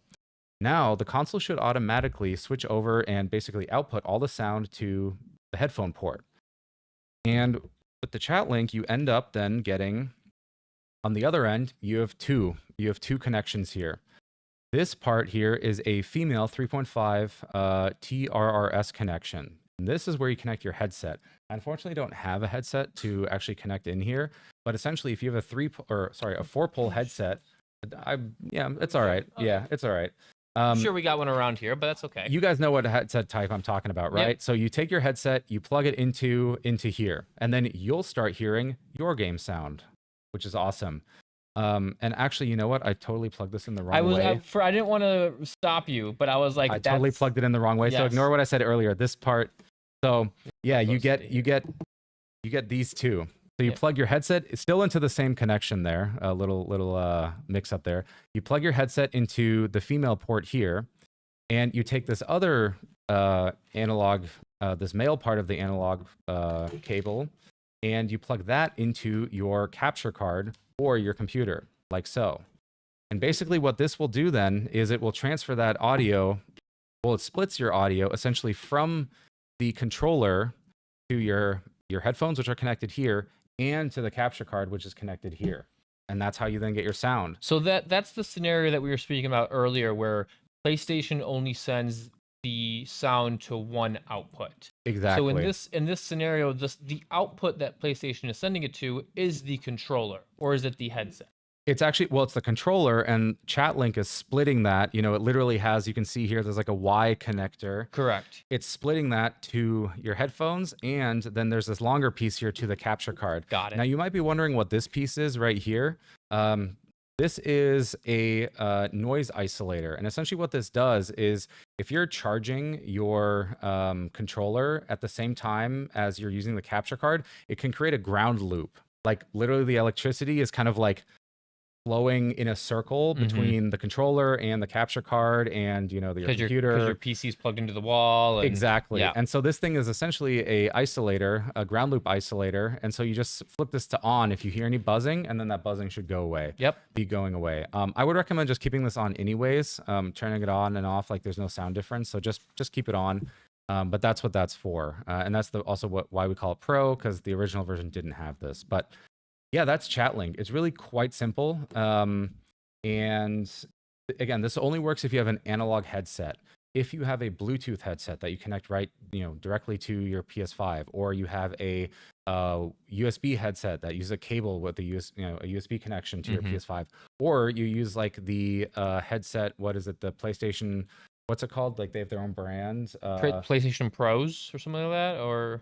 Speaker 2: Now the console should automatically switch over and basically output all the sound to the headphone port. And with the chat link, you end up then getting, on the other end, you have two connections here. This part here is a female 3.5 TRRS connection. And this is where you connect your headset. I unfortunately don't have a headset to actually connect in here, but essentially if you have a 4-pole headset, it's all right.
Speaker 4: Okay.
Speaker 2: Yeah, it's all right.
Speaker 4: I'm sure we got one around here, but that's okay.
Speaker 2: You guys know what headset type I'm talking about, right? Yep. So you take your headset, you plug it into here, and then you'll start hearing your game sound, which is awesome. And actually, you know what? I totally plugged this in the wrong way.
Speaker 4: I didn't want to stop you, but I was like,
Speaker 2: I totally plugged it in the wrong way. Yes. So ignore what I said earlier. This part. So yeah, you get these two. So you plug your headset still into the same connection there. A little mix up there. You plug your headset into the female port here, and you take this other analog, this male part of the analog cable, and you plug that into your capture card or your computer, like so. And basically what this will do then is it will transfer that audio, well, it splits your audio essentially from the controller to your headphones, which are connected here, and to the capture card, which is connected here. And that's how you then get your sound.
Speaker 4: So that's the scenario that we were speaking about earlier, where PlayStation only sends the sound to one output.
Speaker 2: Exactly.
Speaker 4: So in this scenario, the output that PlayStation is sending it to is the controller, or is it the headset?
Speaker 2: It's actually, well, it's the controller, and ChatLink is splitting that. It literally has, you can see here, there's like a Y connector.
Speaker 4: Correct.
Speaker 2: It's splitting that to your headphones, and then there's this longer piece here to the capture card.
Speaker 4: Got it.
Speaker 2: Now, you might be wondering what this piece is right here. This is a noise isolator, and essentially what this does is if you're charging your controller at the same time as you're using the capture card, it can create a ground loop. Like literally the electricity is kind of like flowing in a circle between the controller and the capture card and your computer.
Speaker 4: Because your PC's plugged into the wall.
Speaker 2: Exactly.
Speaker 4: Yeah.
Speaker 2: And so this thing is essentially a isolator, a ground loop isolator. And so you just flip this to on if you hear any buzzing, and then that buzzing should go away.
Speaker 4: Yep.
Speaker 2: Be going away. I would recommend just keeping this on anyways. Turning it on and off, like there's no sound difference. So just keep it on. But that's what that's for. And that's also why we call it Pro, because the original version didn't have this. But yeah, that's ChatLink. It's really quite simple. And again, this only works if you have an analog headset. If you have a Bluetooth headset that you connect directly to your PS5, or you have a USB headset that uses a cable with a USB connection to your PS5, or you use like the headset, what is it, the PlayStation, what's it called? Like they have their own brand.
Speaker 4: PlayStation Pros or something like that, or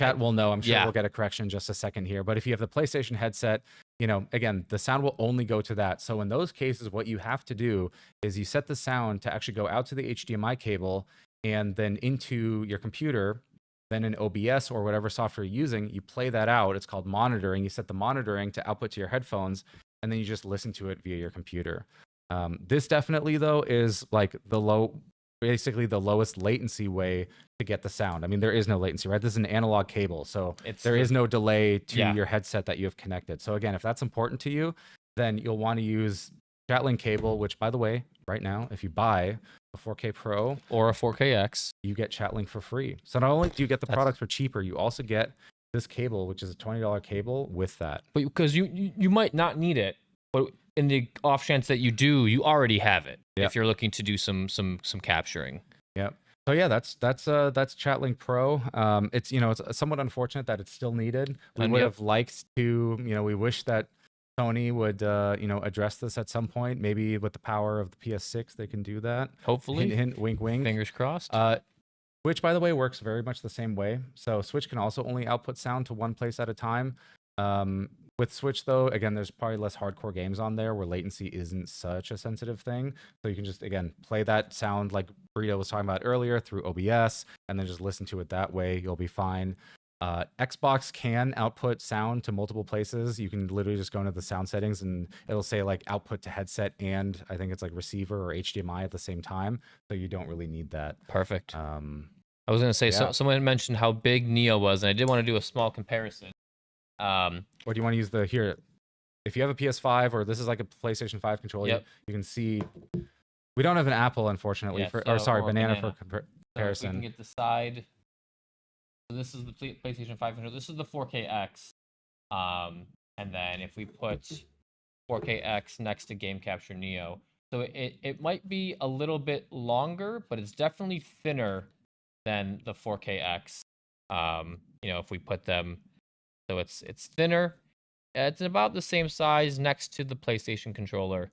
Speaker 2: Chat will know. I'm sure we'll get a correction in just a second here. But if you have the PlayStation headset, again, the sound will only go to that. So in those cases, what you have to do is you set the sound to actually go out to the HDMI cable and then into your computer. Then in OBS or whatever software you're using, you play that out. It's called monitoring. You set the monitoring to output to your headphones, and then you just listen to it via your computer. This definitely, though, is like basically the lowest latency way to get the sound. I mean, there is no latency, right? This is an analog cable, so there is no delay to your headset that you have connected. So again, if that's important to you, then you'll want to use ChatLink cable, which, by the way, right now, if you buy a 4K Pro
Speaker 4: or a 4KX,
Speaker 2: you get ChatLink for free. So not only do you get the products for cheaper, you also get this cable, which is a $20 cable with that.
Speaker 4: But because you might not need it, but in the off chance that you do, you already have it. If you're looking to do some capturing.
Speaker 2: Yep. So yeah, that's ChatLink Pro. It's it's somewhat unfortunate that it's still needed. We would have liked to, we wish that Sony would address this at some point. Maybe with the power of the PS6 they can do that.
Speaker 4: Hopefully.
Speaker 2: Hint, hint, wink, wink.
Speaker 4: Fingers crossed.
Speaker 2: Switch, by the way, works very much the same way. So Switch can also only output sound to one place at a time. With Switch, though, again, there's probably less hardcore games on there where latency isn't such a sensitive thing. So you can just, again, play that sound like Burrito was talking about earlier through OBS, and then just listen to it that way. You'll be fine. Xbox can output sound to multiple places. You can literally just go into the sound settings and it'll say like output to headset and I think it's like receiver or HDMI at the same time. So you don't really need that.
Speaker 4: Perfect. I was going to say,
Speaker 2: yeah.
Speaker 4: someone mentioned how big Neo was, and I did want to do a small comparison.
Speaker 2: Or do you want to use the here? If you have a PS5 or this is like a PlayStation 5 controller,
Speaker 4: Yep.
Speaker 2: you can see. We don't have an Apple, unfortunately,
Speaker 4: Yeah,
Speaker 2: or sorry,
Speaker 4: or
Speaker 2: banana
Speaker 4: banana.
Speaker 2: for comparison.
Speaker 4: So if we can get the side. So this is the PlayStation 5 controller. This is the 4KX. And then if we put 4KX next to Game Capture Neo, so it might be a little bit longer, but it's definitely thinner than the 4KX. You know, if we put them, so it's thinner. It's about the same size next to the PlayStation controller.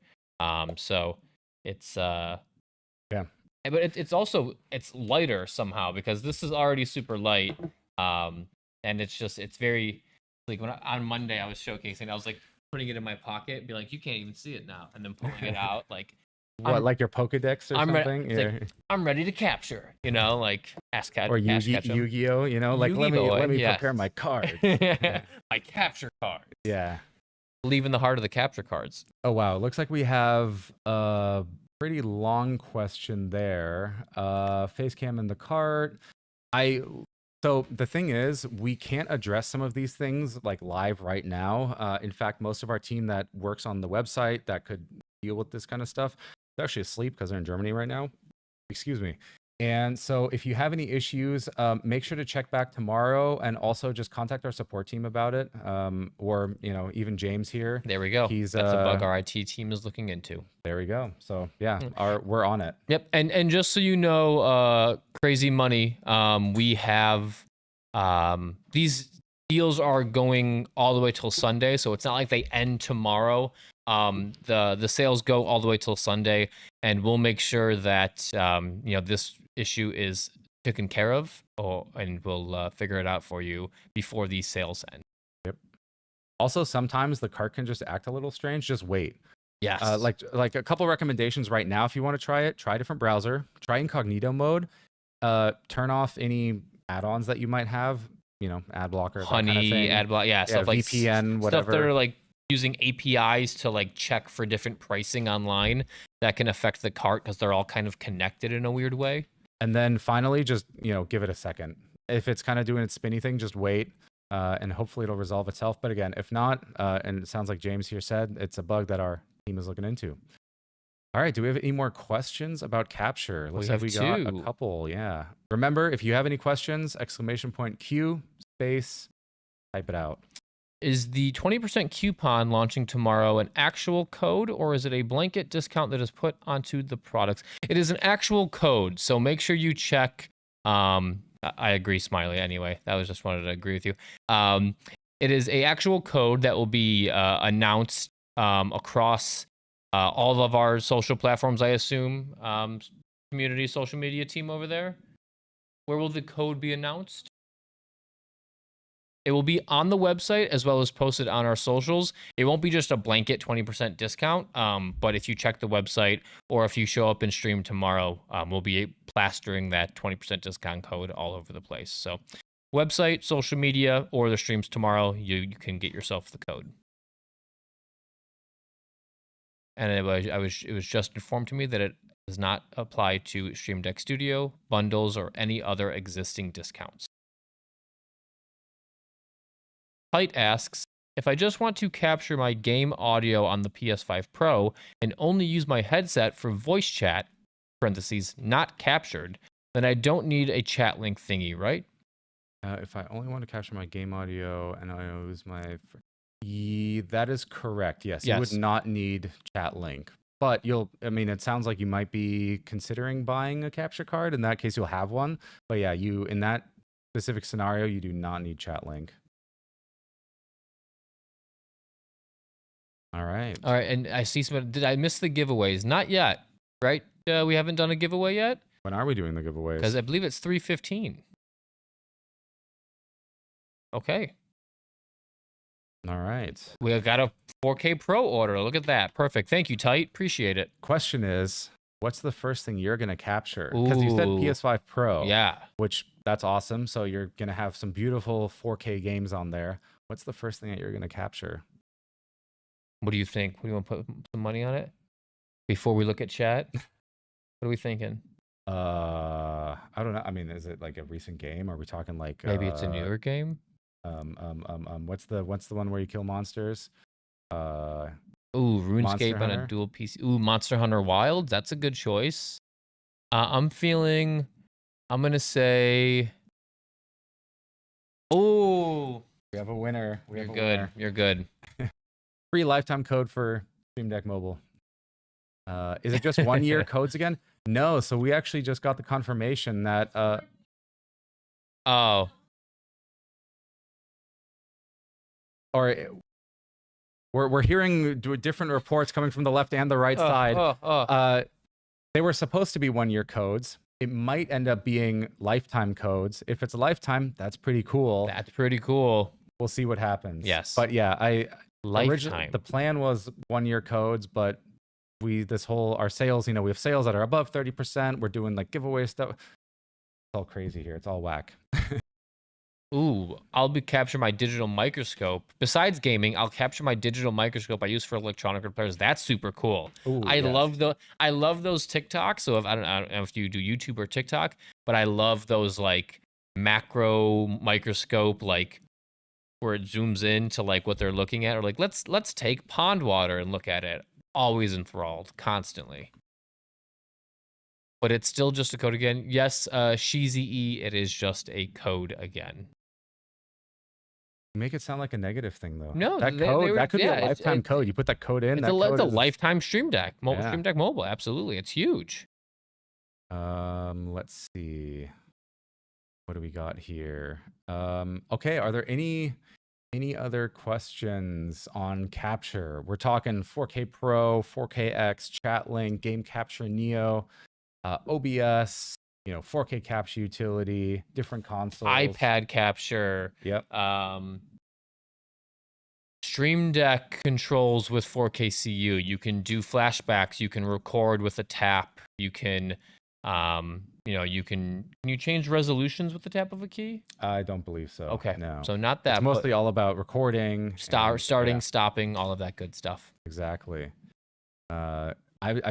Speaker 4: So it's
Speaker 2: yeah.
Speaker 4: But it's also lighter somehow because this is already super light. And it's very like on Monday I was showcasing, I was like putting it in my pocket, be like, you can't even see it now, and then pulling it out like
Speaker 2: what, like your Pokedex or something?
Speaker 4: Like, I'm ready to capture, you know, like
Speaker 2: or Yu-Gi-Oh, you know, like let me prepare my cards.
Speaker 4: My capture card.
Speaker 2: Yeah.
Speaker 4: Believe in the heart of the capture cards.
Speaker 2: Oh wow, looks like we have a pretty long question there. Face cam in the cart. So the thing is, we can't address some of these things like live right now. In fact, most of our team that works on the website that could deal with this kind of stuff, they're actually asleep because they're in Germany right now. Excuse me. And so if you have any issues, make sure to check back tomorrow and also just contact our support team about it. Or, you know, even James here.
Speaker 4: There we go. That's a bug our IT team is looking into.
Speaker 2: There we go. So yeah, we're on it.
Speaker 4: Yep. And just so you know, Crazy Money, we have these deals are going all the way till Sunday, so it's not like they end tomorrow. The sales go all the way till Sunday, and we'll make sure that you know, this issue is taken care of, and we'll figure it out for you before these sales end.
Speaker 2: Yep. Also, sometimes the cart can just act a little strange. Just wait.
Speaker 4: Yes.
Speaker 2: Like a couple recommendations right now. If you want to try it, try a different browser. Try incognito mode. Turn off any add-ons that you might have. You know, ad blocker,
Speaker 4: Honey,
Speaker 2: that kind of thing.
Speaker 4: ad block, yeah, stuff like
Speaker 2: VPN, whatever.
Speaker 4: Stuff that are like using APIs to like check for different pricing online that can affect the cart because they're all kind of connected in a weird way.
Speaker 2: And then finally, just, you know, give it a second. If it's kind of doing its spinny thing, just wait, and hopefully it'll resolve itself. But again, if not, and it sounds like James here said, it's a bug that our team is looking into. All right, do we have any more questions about capture? Looks like we got a couple, yeah. Remember, if you have any questions, !Q, space, type it out.
Speaker 4: Is the 20% coupon launching tomorrow an actual code, or is it a blanket discount that is put onto the products? It is an actual code, so make sure you check. I agree, Smiley, anyway. That was just wanted to agree with you. It is a actual code that will be announced across all of our social platforms, I assume. Community social media team over there. Where will the code be announced? It will be on the website as well as posted on our socials. It won't be just a blanket 20% discount, but if you check the website or if you show up in stream tomorrow, we'll be plastering that 20% discount code all over the place. So website, social media, or the streams tomorrow, you can get yourself the code. And it was just informed to me that it does not apply to Stream Deck Studio, bundles, or any other existing discounts. Height asks, if I just want to capture my game audio on the PS5 Pro and only use my headset for voice chat, parentheses, not captured, then I don't need a chat link thingy, right?
Speaker 2: If I only want to capture my game audio and I use my... that is correct, yes. You would not need chat link. But it sounds like you might be considering buying a capture card. In that case, you'll have one. But yeah, in that specific scenario, you do not need chat link. All right,
Speaker 4: and I see some. Did I miss the giveaways? Not yet, right? We haven't done a giveaway yet.
Speaker 2: When are we doing the giveaways?
Speaker 4: Because I believe it's 3:15. Okay.
Speaker 2: All right.
Speaker 4: We got a 4K Pro order. Look at that. Perfect. Thank you, Tight. Appreciate it.
Speaker 2: Question is, what's the first thing you're going to capture? Because you said PS5 Pro.
Speaker 4: Yeah.
Speaker 2: Which, that's awesome. So you're going to have some beautiful 4K games on there. What's the first thing that you're going to capture?
Speaker 4: What do you think? What do you want to put some money on it? Before we look at chat? What are we thinking?
Speaker 2: I don't know. I mean, is it like a recent game? Are we talking like
Speaker 4: maybe it's a newer game?
Speaker 2: What's the one where you kill monsters?
Speaker 4: Ooh, RuneScape on a dual PC. Ooh, Monster Hunter Wilds. That's a good choice. I'm gonna say. Oh,
Speaker 2: we have a winner.
Speaker 4: You're good. You're good.
Speaker 2: Free lifetime code for Stream Deck Mobile. Is it just 1 year codes again? No. So we actually just got the confirmation that.
Speaker 4: Oh.
Speaker 2: Or we're hearing different reports coming from the left and the right side. They were supposed to be 1 year codes. It might end up being lifetime codes. If it's a lifetime, that's pretty cool.
Speaker 4: That's pretty cool.
Speaker 2: We'll see what happens.
Speaker 4: Yes.
Speaker 2: But yeah,
Speaker 4: lifetime.
Speaker 2: The plan was 1 year codes, but our sales, we have sales that are above 30%. We're doing like giveaway stuff. It's all crazy here. It's all whack.
Speaker 4: Ooh, I'll capture my digital microscope. Besides gaming, I'll capture my digital microscope I use for electronic repairs. That's super cool.
Speaker 2: Ooh,
Speaker 4: I love those TikToks. So I don't know if you do YouTube or TikTok, but I love those like macro microscope, like where it zooms in to like what they're looking at, or like let's take pond water and look at it. Always enthralled, constantly. But it's still just a code again. Yes, Sheezy, it is just a code again.
Speaker 2: You make it sound like a negative thing, though.
Speaker 4: No,
Speaker 2: that could be a lifetime code. You put that code in.
Speaker 4: It's a lifetime Stream Deck, Stream Deck Mobile. Absolutely, it's huge.
Speaker 2: Let's see. What do we got here? Okay, are there any other questions on capture? We're talking 4K Pro, 4KX, Chat Link, Game Capture Neo, OBS, 4K capture utility, different consoles,
Speaker 4: iPad capture.
Speaker 2: Yep.
Speaker 4: Stream Deck controls with 4K CU. You can do flashbacks. You can record with a tap. You can, can you change resolutions with the tap of a key?
Speaker 2: I don't believe so.
Speaker 4: Okay.
Speaker 2: No.
Speaker 4: So not that.
Speaker 2: It's mostly all about recording,
Speaker 4: starting, stopping, all of that good stuff.
Speaker 2: Exactly. I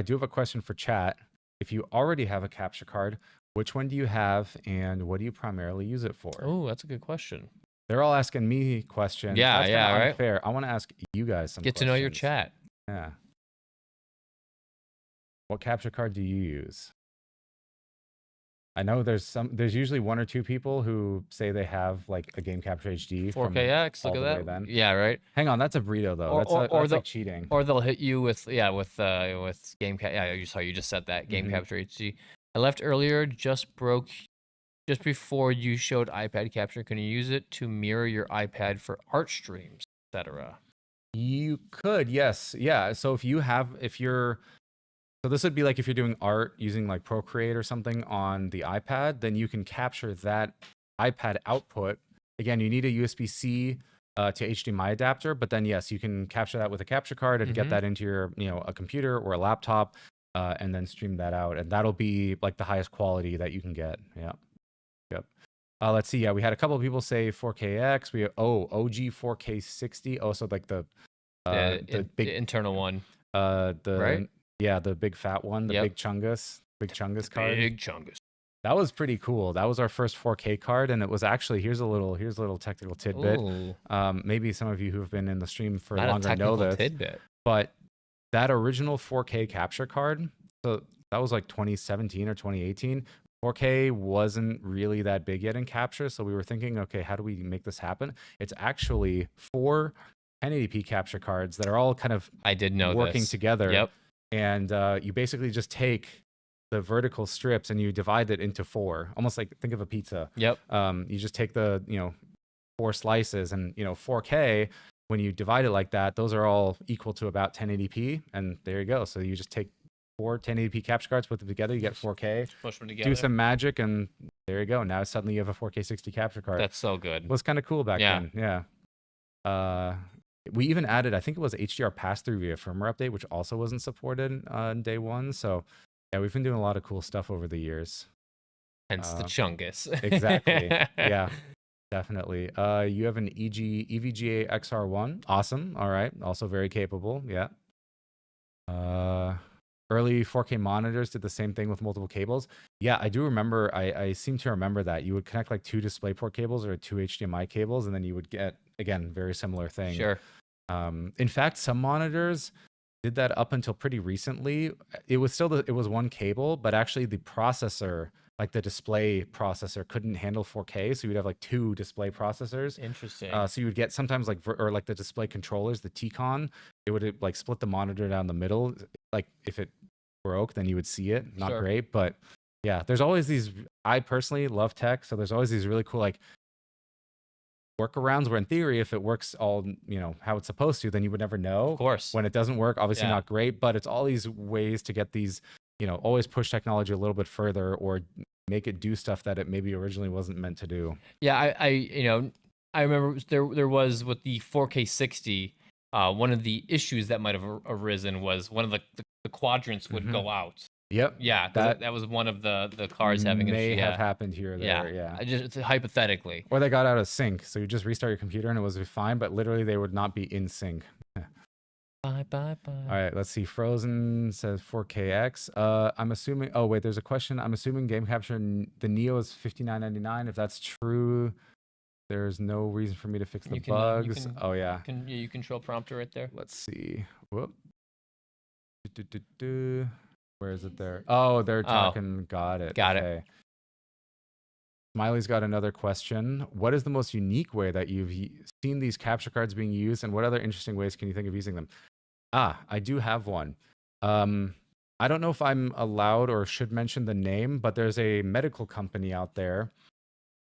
Speaker 2: do have a question for chat. If you already have a capture card, which one do you have and what do you primarily use it for?
Speaker 4: Oh, that's a good question.
Speaker 2: They're all asking me questions.
Speaker 4: Yeah,
Speaker 2: that's
Speaker 4: right.
Speaker 2: Unfair. I want to ask you guys some questions.
Speaker 4: Get to know your chat.
Speaker 2: Yeah. What capture card do you use? I know there's usually one or two people who say they have like a Game Capture HD
Speaker 4: 4KX. Look at that.
Speaker 2: Then.
Speaker 4: Yeah, right.
Speaker 2: Hang on, that's a burrito though. That's like cheating.
Speaker 4: Or they'll hit you with Game Capture. Yeah, you just said that Game Capture HD. I left earlier. Just before you showed iPad capture. Can you use it to mirror your iPad for art streams, etc.?
Speaker 2: You could, yes, yeah. So So this would be like if you're doing art using like Procreate or something on the iPad, then you can capture that iPad output. Again, you need a USB-C to HDMI adapter, but then yes, you can capture that with a capture card and get that into your, a computer or a laptop, and then stream that out, and that'll be like the highest quality that you can get. Yeah. Yep. Let's see. Yeah, we had a couple of people say 4KX. We have OG 4K60. Also like the big
Speaker 4: internal one.
Speaker 2: Right? Yeah, the big fat one, the big Chungus card.
Speaker 4: Big Chungus.
Speaker 2: That was pretty cool. That was our first 4K card, and it was actually here's a little technical tidbit. Maybe some of you who've been in the stream for longer know this.
Speaker 4: Tidbit.
Speaker 2: But that original 4K capture card, so that was like 2017 or 2018. 4K wasn't really that big yet in capture, so we were thinking, okay, how do we make this happen? It's actually 4 1080p capture cards that are all kind of working together.
Speaker 4: Yep.
Speaker 2: And you basically just take the vertical strips and you divide it into 4, almost like think of a pizza.
Speaker 4: Yep.
Speaker 2: You just take the 4 slices, and 4K, when you divide it like that, those are all equal to about 1080p, and there you go. So you just take four 1080p capture cards, put them together, you get 4K.
Speaker 4: Push them together.
Speaker 2: Do some magic, and there you go. Now suddenly you have a 4K 60 capture card.
Speaker 4: That's so good.
Speaker 2: It was kind of cool back then. Yeah. We even added, I think it was HDR pass-through via firmware update, which also wasn't supported on day one. So yeah, we've been doing a lot of cool stuff over the years.
Speaker 4: Hence the Chungus.
Speaker 2: Exactly. Yeah, definitely. You have an EVGA XR1. Awesome. All right. Also very capable. Yeah. Early 4K monitors did the same thing with multiple cables. Yeah, I do remember. I seem to remember that you would connect like 2 DisplayPort cables or 2 HDMI cables, and then you would get, again, very similar thing.
Speaker 4: Sure.
Speaker 2: In fact, some monitors did that up until pretty recently. It was still it was one cable, but actually the processor, like the display processor, couldn't handle 4K, so you'd have like 2 display processors.
Speaker 4: Interesting.
Speaker 2: So you would get sometimes like or like the display controllers, the T-Con, it would like split the monitor down the middle. Like if it broke, then you would see it. Not
Speaker 4: Sure.
Speaker 2: great, but yeah, there's always these. I personally love tech, so there's always these really cool like workarounds where in theory, if it works all how it's supposed to, then you would never know.
Speaker 4: Of course.
Speaker 2: When it doesn't work, obviously
Speaker 4: Yeah.
Speaker 2: not great, but it's all these ways to get these, always push technology a little bit further or make it do stuff that it maybe originally wasn't meant to do.
Speaker 4: Yeah, I remember there was with the 4K 60, one of the issues that might have arisen was one of the quadrants would go out.
Speaker 2: Yep.
Speaker 4: Yeah, that was one of the cards having an issue.
Speaker 2: have happened here or there. Yeah.
Speaker 4: It's hypothetically.
Speaker 2: Or they got out of sync, so you just restart your computer and it was fine, but literally they would not be in sync.
Speaker 4: Bye.
Speaker 2: All right, let's see. Frozen says 4KX. I'm assuming. Oh wait, there's a question. I'm assuming game capture the Neo is $59.99. If that's true, there's no reason for me to fix the bugs. Oh yeah.
Speaker 4: You control prompter right there.
Speaker 2: Let's see. Whoop. Where is it there? Oh, they're talking. Got it.
Speaker 4: Got it.
Speaker 2: Smiley's got another question. What is the most unique way that you've seen these capture cards being used, and what other interesting ways can you think of using them? I do have one. I don't know if I'm allowed or should mention the name, but there's a medical company out there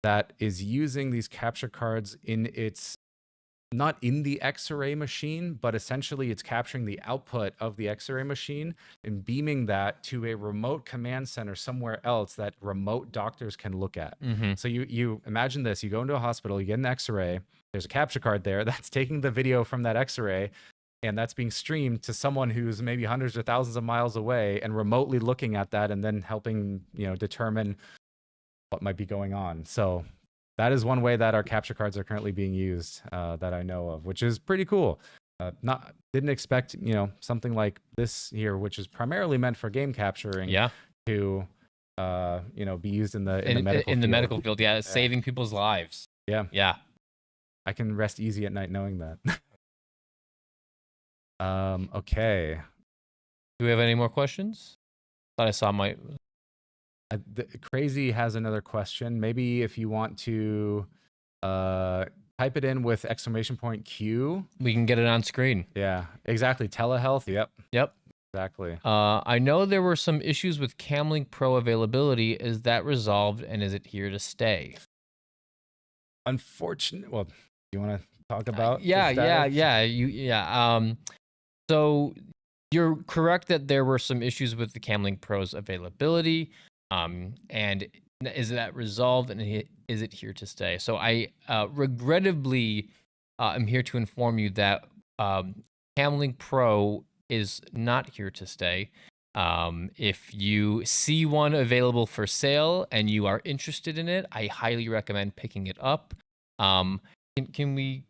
Speaker 2: that is using these capture cards in its, not in the X-ray machine, but essentially it's capturing the output of the X-ray machine and beaming that to a remote command center somewhere else that remote doctors can look at.
Speaker 4: Mm-hmm.
Speaker 2: So you imagine this, you go into a hospital, you get an X-ray, there's a capture card there that's taking the video from that X-ray, and that's being streamed to someone who's maybe hundreds or thousands of miles away and remotely looking at that and then helping, determine what might be going on. So that is one way that our capture cards are currently being used that I know of, which is pretty cool. Didn't expect, something like this here, which is primarily meant for game capturing, to, be used in the medical field.
Speaker 4: Yeah, saving people's lives.
Speaker 2: Yeah. I can rest easy at night knowing that. Okay.
Speaker 4: Do we have any more questions? Thought I saw my.
Speaker 2: Crazy has another question. Maybe if you want to type it in with !Q,
Speaker 4: we can get it on screen.
Speaker 2: Yeah, exactly. Telehealth. Yep. Exactly.
Speaker 4: I know there were some issues with Camlink Pro availability. Is that resolved, and is it here to stay?
Speaker 2: Unfortunately, well, do you want to talk about?
Speaker 4: So you're correct that there were some issues with the Camlink Pro's availability. And is that resolved, and is it here to stay? So I regrettably am here to inform you that Camlink Pro is not here to stay. If you see one available for sale and you are interested in it, I highly recommend picking it up. Can we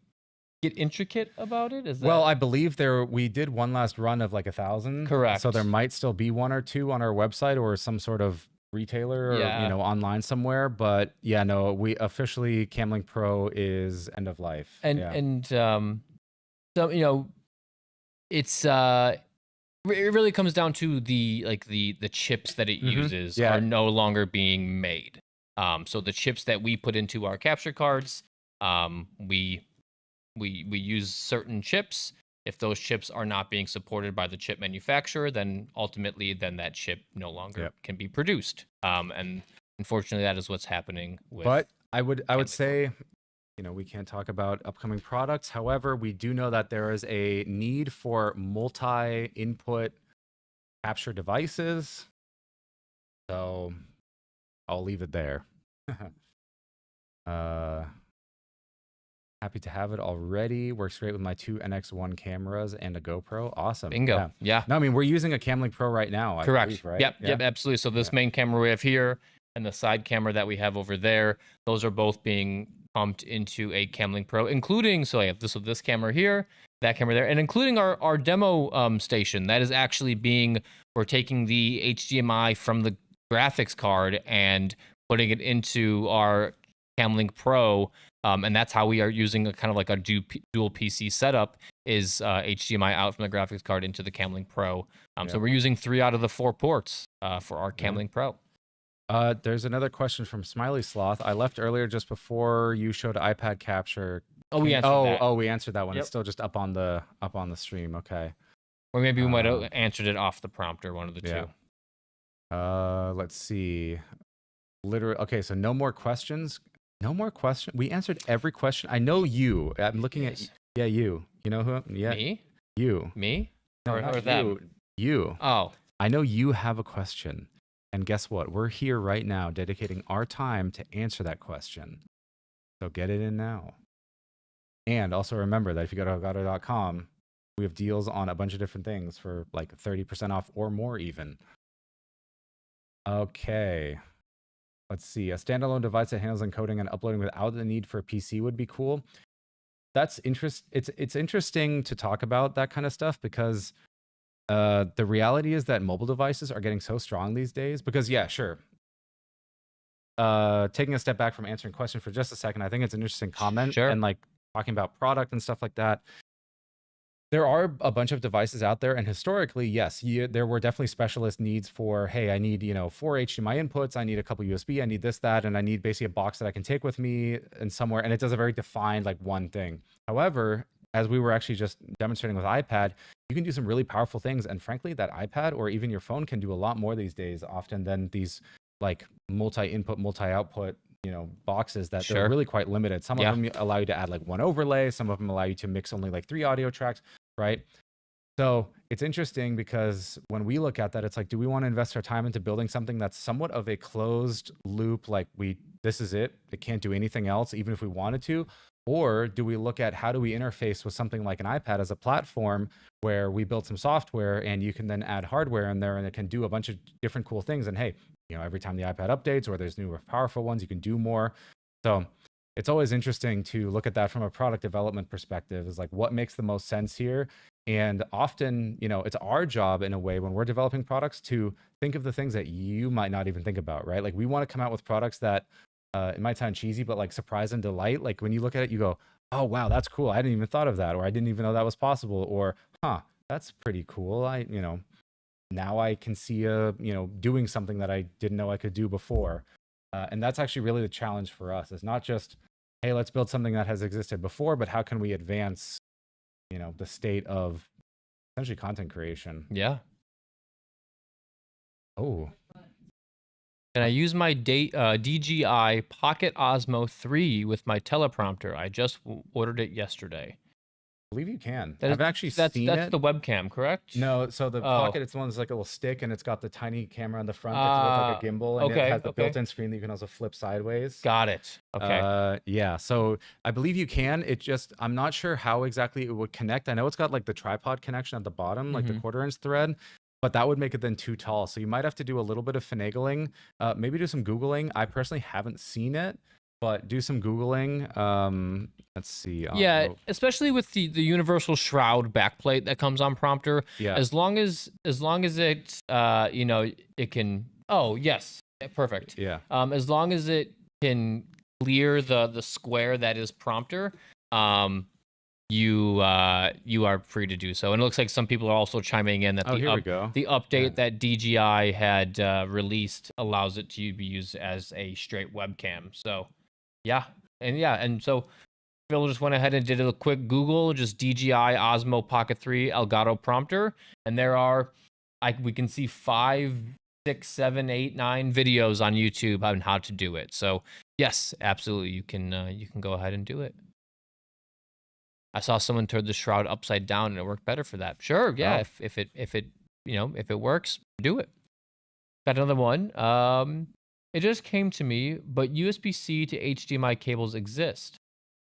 Speaker 4: get intricate about it?
Speaker 2: Well, I believe we did one last run of like 1,000.
Speaker 4: Correct.
Speaker 2: So there might still be one or two on our website or some sort of retailer or online somewhere, but we officially Camlink Pro is end of life.
Speaker 4: So it's it really comes down to the chips that it uses are no longer being made. So the chips that we put into our capture cards, we use certain chips. If those chips are not being supported by the chip manufacturer, then ultimately that chip no longer can be produced. And unfortunately, that is what's happening with.
Speaker 2: But I would say, we can't talk about upcoming products. However, we do know that there is a need for multi-input capture devices. So I'll leave it there. Happy to have it already. Works great with my 2 NX1 cameras and a GoPro. Awesome.
Speaker 4: Bingo. Yeah.
Speaker 2: No, I mean, we're using a Camlink Pro right now.
Speaker 4: Correct.
Speaker 2: I believe, right?
Speaker 4: Yep, absolutely. So this main camera we have here and the side camera that we have over there, those are both being pumped into a Camlink Pro, including, so I have this camera here, that camera there, and including our demo station. That is actually we're taking the HDMI from the graphics card and putting it into our Camlink Pro. And that's how we are using a kind of like a dual PC setup is HDMI out from the graphics card into the Camlink Pro. So we're using 3 out of the 4 ports for our Camlink Pro.
Speaker 2: There's another question from Smiley Sloth. I left earlier just before you showed iPad capture.
Speaker 4: Oh, we answered that.
Speaker 2: Oh, we answered that one.
Speaker 4: Yep.
Speaker 2: It's still just up on the stream. Okay.
Speaker 4: Or maybe we might have answered it off the prompter, one of the two.
Speaker 2: Let's see. Okay, so no more questions. No more question. We answered every question. I know you. I'm looking at you. You know who? Yeah.
Speaker 4: Me?
Speaker 2: You.
Speaker 4: Me?
Speaker 2: No,
Speaker 4: or them?
Speaker 2: You.
Speaker 4: Oh.
Speaker 2: I know you have a question. And guess what? We're here right now dedicating our time to answer that question. So get it in now. And also remember that if you go to Elgato.com, we have deals on a bunch of different things for like 30% off or more even. Okay. Let's see. A standalone device that handles encoding and uploading without the need for a PC would be cool. That's it's interesting to talk about that kind of stuff because the reality is that mobile devices are getting so strong these days. Because yeah, sure. Taking a step back from answering question for just a second, I think it's an interesting comment.
Speaker 4: Sure.
Speaker 2: And like talking about product and stuff like that. There are a bunch of devices out there, and historically, yes, there were definitely specialist needs for, hey, I need 4 HDMI inputs, I need a couple USB, I need this, that, and I need basically a box that I can take with me and somewhere, and it does a very defined like one thing. However, as we were actually just demonstrating with iPad, you can do some really powerful things, and frankly, that iPad or even your phone can do a lot more these days, often than these like multi-input, multi-output boxes that they're really quite limited. Some of them allow you to add like 1 overlay. Some of them allow you to mix only like 3 audio tracks, right? So it's interesting because when we look at that, it's like, do we want to invest our time into building something that's somewhat of a closed loop? Like this is it. It can't do anything else, even if we wanted to. Or do we look at how do we interface with something like an iPad as a platform where we build some software and you can then add hardware in there and it can do a bunch of different cool things. And hey, every time the iPad updates or there's newer powerful ones, you can do more. So it's always interesting to look at that from a product development perspective, is like what makes the most sense here. And often, it's our job in a way when we're developing products to think of the things that you might not even think about, right? Like we want to come out with products that it might sound cheesy, but like surprise and delight. Like when you look at it, you go, oh, wow, that's cool. I hadn't even thought of that. Or I didn't even know that was possible. Or, that's pretty cool. Now I can see doing something that I didn't know I could do before. And that's actually really the challenge for us. It's not just, hey, let's build something that has existed before, but how can we advance, the state of essentially content creation?
Speaker 4: Yeah.
Speaker 2: Oh.
Speaker 4: And I use my DJI Pocket Osmo 3 with my teleprompter. I just ordered it yesterday.
Speaker 2: I believe you can. I've actually seen it.
Speaker 4: That's the webcam, correct?
Speaker 2: No, so the Pocket, it's one that's like a little stick, and it's got the tiny camera on the front that looks like a gimbal, and it has the built-in screen that you can also flip sideways.
Speaker 4: Got it. Okay.
Speaker 2: Yeah, so I believe you can. I'm not sure how exactly it would connect. I know it's got like the tripod connection at the bottom, like the 1/4-inch thread, but that would make it then too tall. So you might have to do a little bit of finagling, maybe do some Googling. I personally haven't seen it, but do some Googling. Let's see.
Speaker 4: Especially with the universal shroud backplate that comes on prompter.
Speaker 2: Yeah.
Speaker 4: As long as it it can. Oh yes, perfect.
Speaker 2: Yeah.
Speaker 4: As long as it can clear the square that is prompter, you are free to do so. And it looks like some people are also chiming in that the update that DJI had released allows it to be used as a straight webcam. So and so Phil just went ahead and did a quick Google, just DJI Osmo Pocket 3 Elgato prompter, and we can see 5, 6, 7, 8, 9 videos on YouTube on how to do it. So yes, absolutely, you can go ahead and do it. I saw someone turn the shroud upside down and it worked better for that. Sure, yeah. If it if it works, do it. Got another one. It just came to me, but USB-C to HDMI cables exist.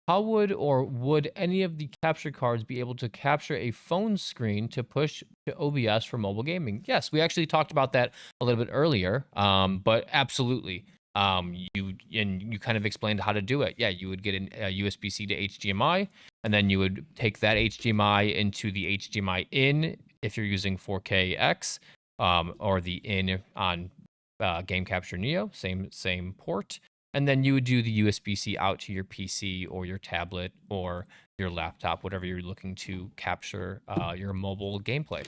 Speaker 4: How would any of the capture cards be able to capture a phone screen to push to OBS for mobile gaming? Yes, we actually talked about that a little bit earlier. But absolutely. You kind of explained how to do it. Yeah, you would get a USB-C to HDMI, and then you would take that HDMI into the HDMI in if you're using 4KX, or the in on Game Capture Neo, same port. And then you would do the USB-C out to your PC or your tablet or your laptop, whatever you're looking to capture your mobile gameplay.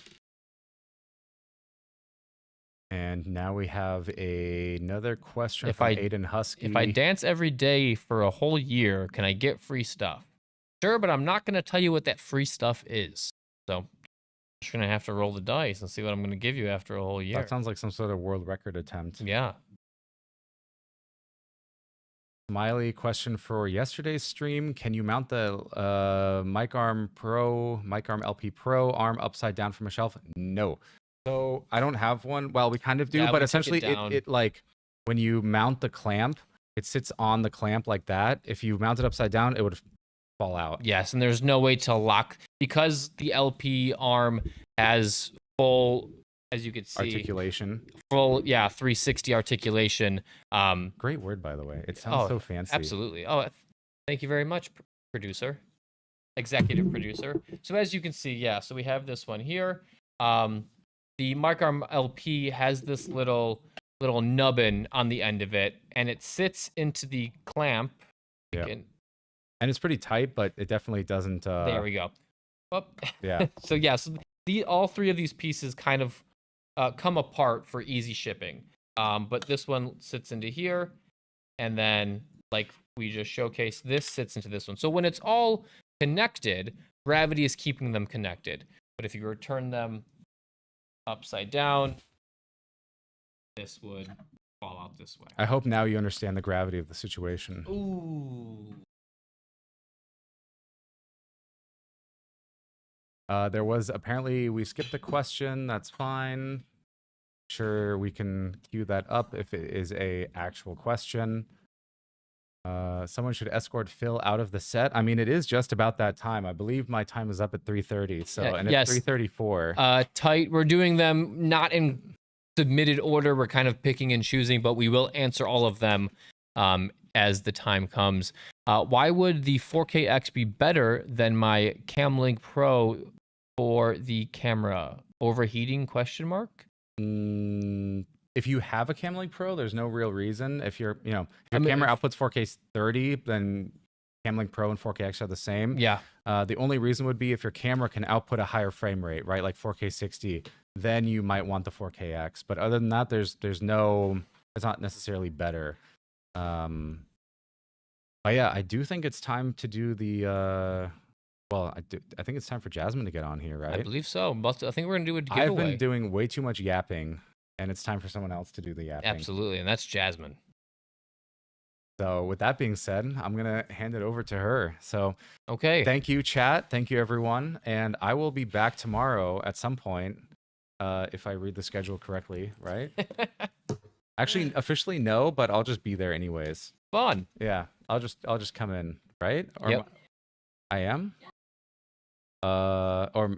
Speaker 2: And now we have another question from Aiden Husky.
Speaker 4: If I dance every day for a whole year, can I get free stuff? Sure, but I'm not going to tell you what that free stuff is. So I'm just going to have to roll the dice and see what I'm going to give you after a whole year.
Speaker 2: That sounds like some sort of world record attempt.
Speaker 4: Yeah.
Speaker 2: Smiley question for yesterday's stream. Can you mount the Mic Arm LP Pro arm upside down from a shelf? No. So I don't have one. Well, we kind of do, but essentially it like when you mount the clamp, it sits on the clamp like that. If you mount it upside down, it would fall out.
Speaker 4: Yes, and there's no way to lock because the LP arm has full, as you could see,
Speaker 2: articulation.
Speaker 4: Full, 360 articulation.
Speaker 2: Great word, by the way. It sounds so fancy.
Speaker 4: Absolutely. Oh, thank you very much, producer, executive producer. So as you can see, so we have this one here. The Mic Arm LP has this little nubbin on the end of it, and it sits into the clamp.
Speaker 2: Yeah. And it's pretty tight, but it definitely doesn't.
Speaker 4: There we go. Oh.
Speaker 2: Yeah.
Speaker 4: So all three of these pieces kind of come apart for easy shipping. But this one sits into here, and then like we just showcased, this sits into this one. So when it's all connected, gravity is keeping them connected. But if you were to turn them upside down, this would fall out this way.
Speaker 2: I hope now you understand the gravity of the situation.
Speaker 4: Ooh.
Speaker 2: There was apparently we skipped a question. That's fine. Sure, we can queue that up if it is a actual question. Someone should escort Phil out of the set. I mean, it is just about that time. I believe my time is up at 3:30. So and it's 3:34.
Speaker 4: Tight. We're doing them not in submitted order. We're kind of picking and choosing, but we will answer all of them as the time comes. Why would the 4KX be better than my Camlink Pro for the camera? Overheating? Question mark.
Speaker 2: If you have a Camlink Pro, there's no real reason. If your camera outputs 4K 30, then Camlink Pro and 4KX are the same.
Speaker 4: Yeah.
Speaker 2: The only reason would be if your camera can output a higher frame rate, right? Like 4K 60, then you might want the 4KX. But other than that, it's not necessarily better. But yeah, I do think it's time to do the I think it's time for Jasmine to get on here, right?
Speaker 4: I believe so. But I think we're gonna do a giveaway.
Speaker 2: I've been doing way too much yapping, and it's time for someone else to do the yapping.
Speaker 4: Absolutely, and that's Jasmine.
Speaker 2: So with that being said, I'm gonna hand it over to her. So
Speaker 4: okay,
Speaker 2: thank you, chat. Thank you, everyone, and I will be back tomorrow at some point, if I read the schedule correctly, right? Actually, officially no, but I'll just be there anyways.
Speaker 4: Fun.
Speaker 2: Yeah, I'll just come in, right? Or
Speaker 4: yep.
Speaker 2: I am. Or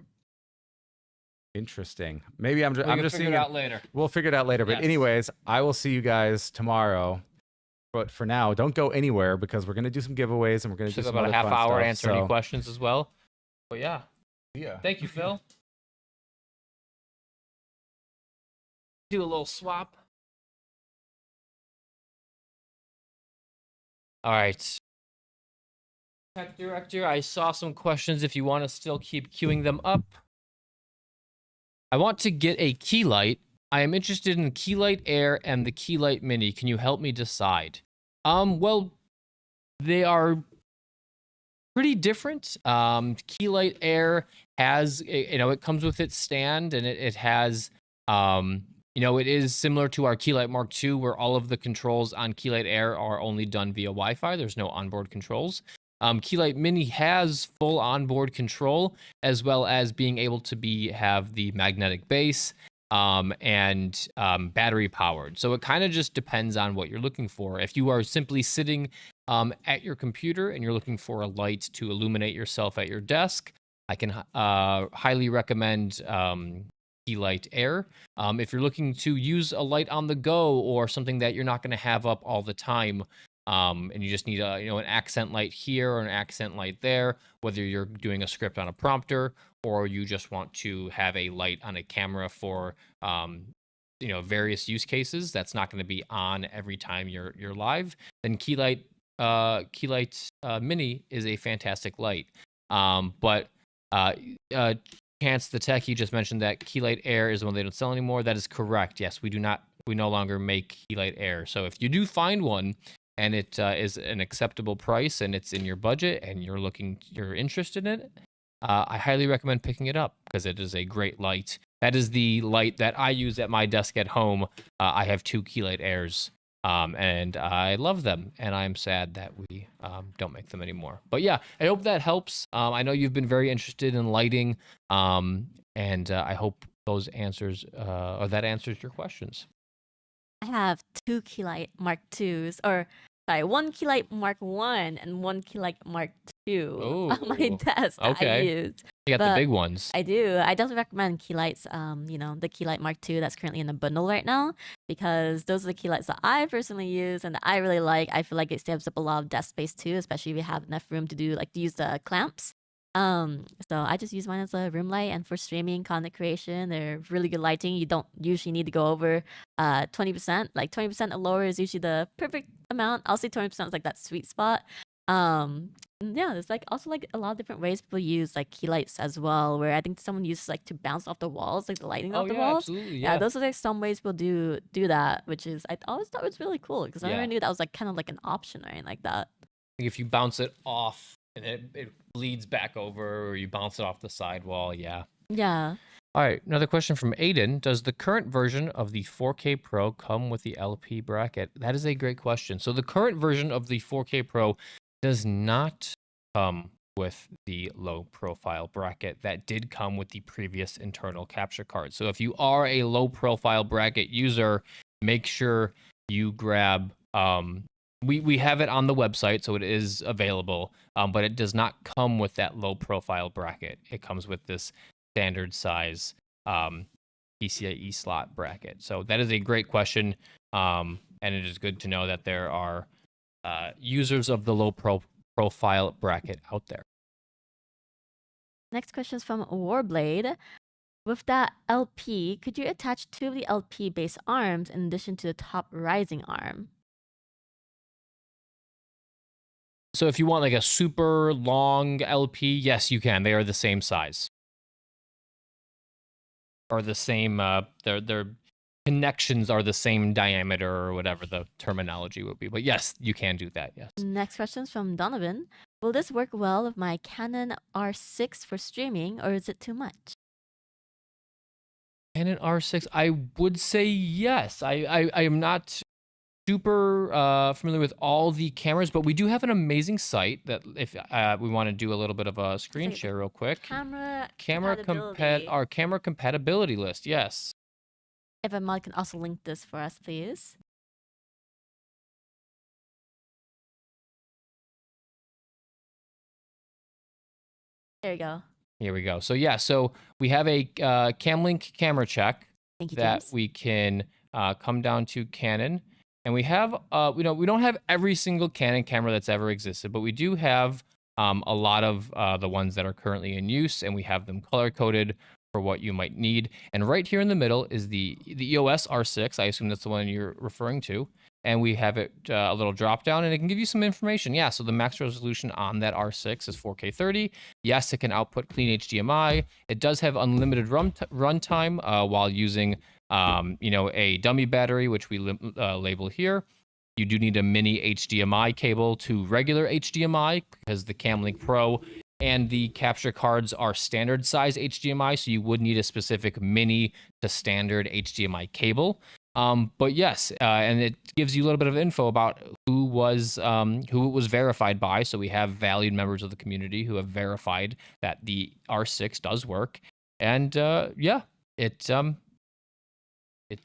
Speaker 2: interesting. Maybe I'm just
Speaker 4: figure it out later.
Speaker 2: We'll figure it out later. But anyways, I will see you guys tomorrow. But for now, don't go anywhere because we're gonna do some giveaways and we're gonna do some
Speaker 4: about a half
Speaker 2: fun
Speaker 4: hour
Speaker 2: stuff,
Speaker 4: answer any questions as well. But yeah. Thank you, Phil. Do a little swap. All right. Tech Director, I saw some questions if you want to still keep queuing them up. I want to get a key light. I am interested in Key Light Air and the Key Light Mini. Can you help me decide? Well, they are pretty different. Key Light Air has, it comes with its stand and it has, it is similar to our Key Light Mark II where all of the controls on Key Light Air are only done via Wi-Fi. There's no onboard controls. Key Light Mini has full onboard control as well as being able to have the magnetic base and battery powered. So it kind of just depends on what you're looking for. If you are simply sitting at your computer and you're looking for a light to illuminate yourself at your desk, I can highly recommend Keylight Air. If you're looking to use a light on the go or something that you're not going to have up all the time, and you just need a an accent light here or an accent light there, whether you're doing a script on a prompter or you just want to have a light on a camera for various use cases that's not going to be on every time you're live, then Keylight Mini is a fantastic light. But Chance the Tech, he just mentioned that Keylight Air is the one they don't sell anymore. That is correct. Yes, we no longer make Keylight Air. So if you do find one and it is an acceptable price and it's in your budget and you're interested in it, I highly recommend picking it up because it is a great light. That is the light that I use at my desk at home. I have 2 Keylight Airs, and I love them, and I'm sad that we don't make them anymore. But yeah, I hope that helps. I know you've been very interested in lighting, and I hope those answers or that answers your questions.
Speaker 5: I have 2 Keylight Mark IIs, or sorry, 1 Keylight Mark I and 1 Keylight Mark II on my desk that I used.
Speaker 4: You got the big ones.
Speaker 5: I do. I definitely recommend Keylights, the Keylight Mark II that's currently in the bundle right now, because those are the Keylights that I personally use and that I really like. I feel like it saves up a lot of desk space too, especially if you have enough room to use the clamps. So I just use mine as a room light, and for streaming, content creation, they're really good lighting. You don't usually need to go over 20%. Like 20% or lower is usually the perfect amount. I'll say 20% is like that sweet spot. Yeah, there's also a lot of different ways people use Keylights as well, where I think someone uses to bounce off the walls, the lighting off the walls.
Speaker 4: Absolutely,
Speaker 5: yeah, those are some ways people do that, which is I always thought was really cool because I never knew that was kind of an option or anything like that.
Speaker 4: If you bounce it off and it bleeds back over, or you bounce it off the sidewall, yeah. All right, another question from Aiden. Does the current version of the 4K Pro come with the LP bracket? That is a great question. So the current version of the 4K Pro does not come with the low profile bracket that did come with the previous internal capture card. So if you are a low profile bracket user, make sure you grab, we have it on the website, so it is available, but it does not come with that low profile bracket. It comes with this standard size PCIe slot bracket. So that is a great question, and it is good to know that there are users of the low profile bracket out there.
Speaker 5: Next question is from Warblade. With that LP, could you attach 2 of the LP base arms in addition to the top rising arm?
Speaker 4: So if you want a super long LP, yes, you can. They are the same size. Or the same, their connections are the same diameter or whatever the terminology would be. But yes, you can do that, yes.
Speaker 5: Next question is from Donovan. Will this work well with my Canon R6 for streaming, or is it too much?
Speaker 4: Canon R6, I would say yes. I am not super familiar with all the cameras, but we do have an amazing site that if we want to do a little bit of a screen share real quick. Our camera compatibility list, yes.
Speaker 5: If Ahmad can also link this for us, please. There you go.
Speaker 4: Here we go. So yeah, so we have a CamLink camera check.
Speaker 5: Thank you,
Speaker 4: that
Speaker 5: James.
Speaker 4: we can come down to Canon, and we have we don't have every single Canon camera that's ever existed, but we do have a lot of the ones that are currently in use, and we have them color coded for what you might need. And right here in the middle is the EOS R6. I assume that's the one you're referring to. And we have it a little drop down, and it can give you some information. Yeah, so the max resolution on that R6 is 4K 30. Yes, it can output clean HDMI. It does have unlimited runtime while using a dummy battery, which we label here. You do need a mini HDMI cable to regular HDMI because the CamLink Pro and the capture cards are standard size HDMI, so you would need a specific mini to standard HDMI cable. But yes, and it gives you a little bit of info about who it was verified by. So we have valued members of the community who have verified that the R6 does work. And yeah, it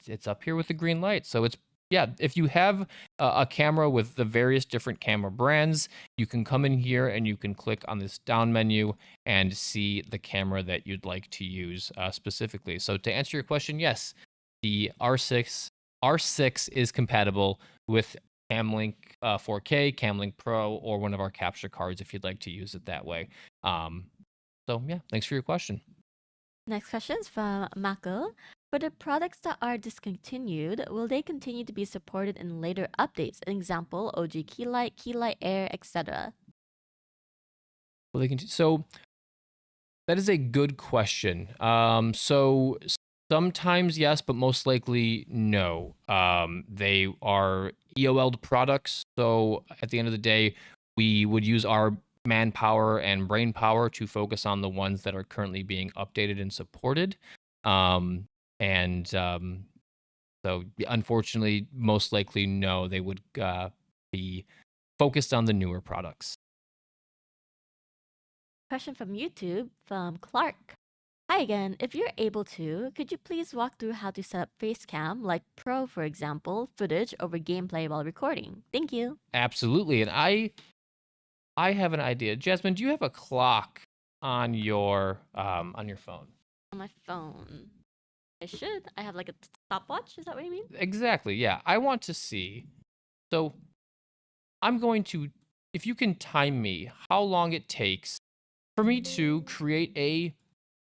Speaker 4: it's up here with the green light. So it's, yeah, if you have a camera with the various different camera brands, you can come in here and you can click on this down menu and see the camera that you'd like to use specifically. So to answer your question, yes, the R6 is compatible with Camlink 4K, Camlink Pro, or one of our capture cards if you'd like to use it that way. So yeah, thanks for your question.
Speaker 5: Next question is from Mako. For the products that are discontinued, will they continue to be supported in later updates? An example, OG Keylight Air, etc.
Speaker 4: Well, they can. So that is a good question. So sometimes yes, but most likely no. They are EOL'd products, so at the end of the day, we would use our manpower and brain power to focus on the ones that are currently being updated and supported. So unfortunately, most likely no, they would be focused on the newer products.
Speaker 5: Question from YouTube from Clark. Hi again. If you're able to, could you please walk through how to set up Facecam, like Pro, for example, footage over gameplay while recording? Thank you.
Speaker 4: Absolutely. And I have an idea. Jasmine, do you have a clock on your phone?
Speaker 5: On my phone. I should. I have like a stopwatch. Is that what you mean?
Speaker 4: Exactly. Yeah. I want to see. So I'm going to, if you can time me how long it takes for me to create a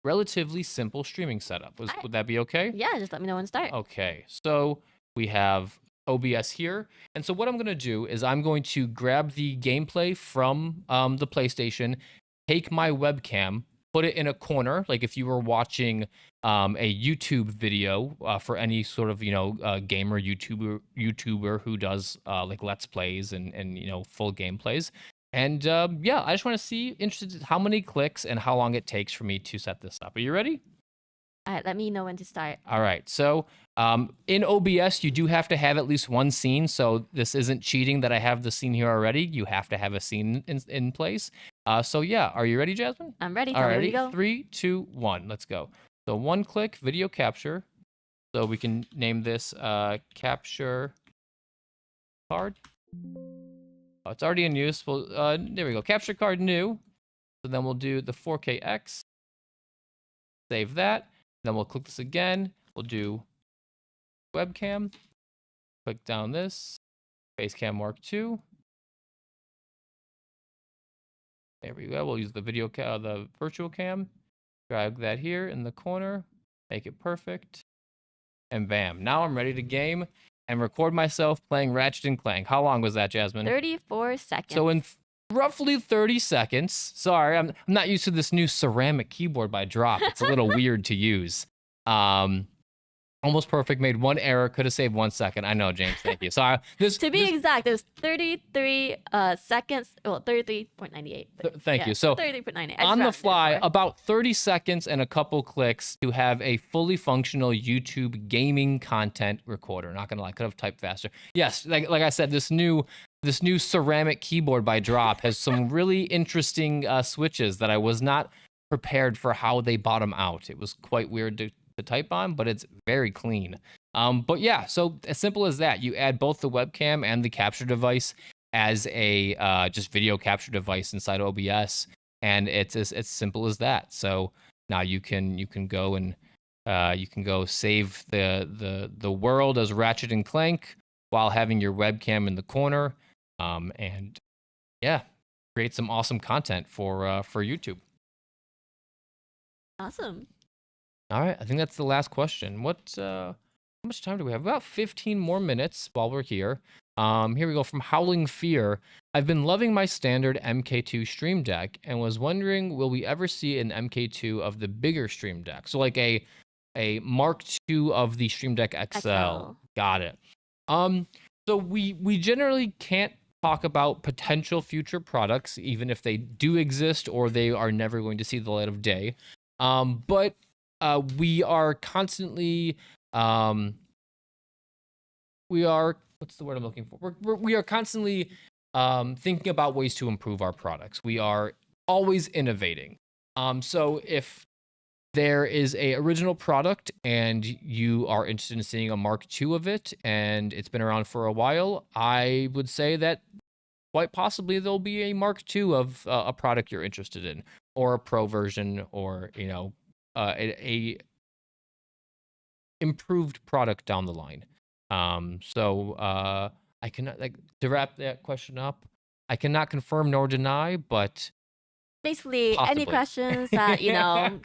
Speaker 4: relatively simple streaming setup. Would that be okay?
Speaker 5: Yeah, just let me know when to start.
Speaker 4: Okay. So we have OBS here. And so what I'm going to do is I'm going to grab the gameplay from the PlayStation, take my webcam, put it in a corner, like if you were watching a YouTube video for any sort of, gamer YouTuber who does like Let's Plays and full gameplays. And yeah, I just want to see, interested how many clicks and how long it takes for me to set this up. Are you ready?
Speaker 5: All right, let me know when to start.
Speaker 4: All right. So in OBS, you do have to have at least one scene. So this isn't cheating that I have the scene here already. You have to have a scene in place. So yeah, are you ready, Jasmine?
Speaker 5: I'm ready.
Speaker 4: All right,
Speaker 5: ready to go.
Speaker 4: 3, 2, 1. Let's go. So one click video capture. So we can name this capture card. Oh, it's already in use. Well, there we go. Capture card new. So then we'll do the 4KX. Save that. Then we'll click this again. We'll do webcam. Click down this. Facecam Mark II. There we go. We'll use the the virtual cam. Drag that here in the corner. Make it perfect. And bam. Now I'm ready to game and record myself playing Ratchet and Clank. How long was that, Jasmine?
Speaker 5: 34 seconds.
Speaker 4: So in roughly 30 seconds. Sorry, I'm not used to this new ceramic keyboard by Drop. It's a little weird to use. Almost perfect. Made one error. Could have saved 1 second. I know, James. Thank you. So
Speaker 5: to be exact, it was 33 seconds. Well, 33.98.
Speaker 4: Thank you. So
Speaker 5: 33.98.
Speaker 4: on the fly, about 30 seconds and a couple clicks to have a fully functional YouTube gaming content recorder. Not gonna lie, could have typed faster. Yes, like I said, this new ceramic keyboard by Drop has some really interesting switches that I was not prepared for how they bottom out. It was quite weird to type on, but it's very clean. But yeah, so as simple as that. You add both the webcam and the capture device as a just video capture device inside OBS, and it's as simple as that. So now you can go and you can go save the world as Ratchet and Clank while having your webcam in the corner, and yeah, create some awesome content for YouTube.
Speaker 5: Awesome.
Speaker 4: All right, I think that's the last question. How much time do we have? About 15 more minutes while we're here. Here we go from Howling Fear. I've been loving my standard MK2 Stream Deck and was wondering, will we ever see an MK2 of the bigger Stream Deck? So like a Mark II of the Stream Deck XL. Got it. So we generally can't talk about potential future products, even if they do exist or they are never going to see the light of day. But we are constantly what's the word I'm looking for? We are constantly thinking about ways to improve our products. We are always innovating. So if there is a original product and you are interested in seeing a Mark II of it, and it's been around for a while, I would say that quite possibly there'll be a Mark II of a product you're interested in, or a Pro version, or a improved product down the line. I cannot, like, to wrap that question up, I cannot confirm nor deny, but
Speaker 5: Basically,
Speaker 4: possibly.
Speaker 5: any questions that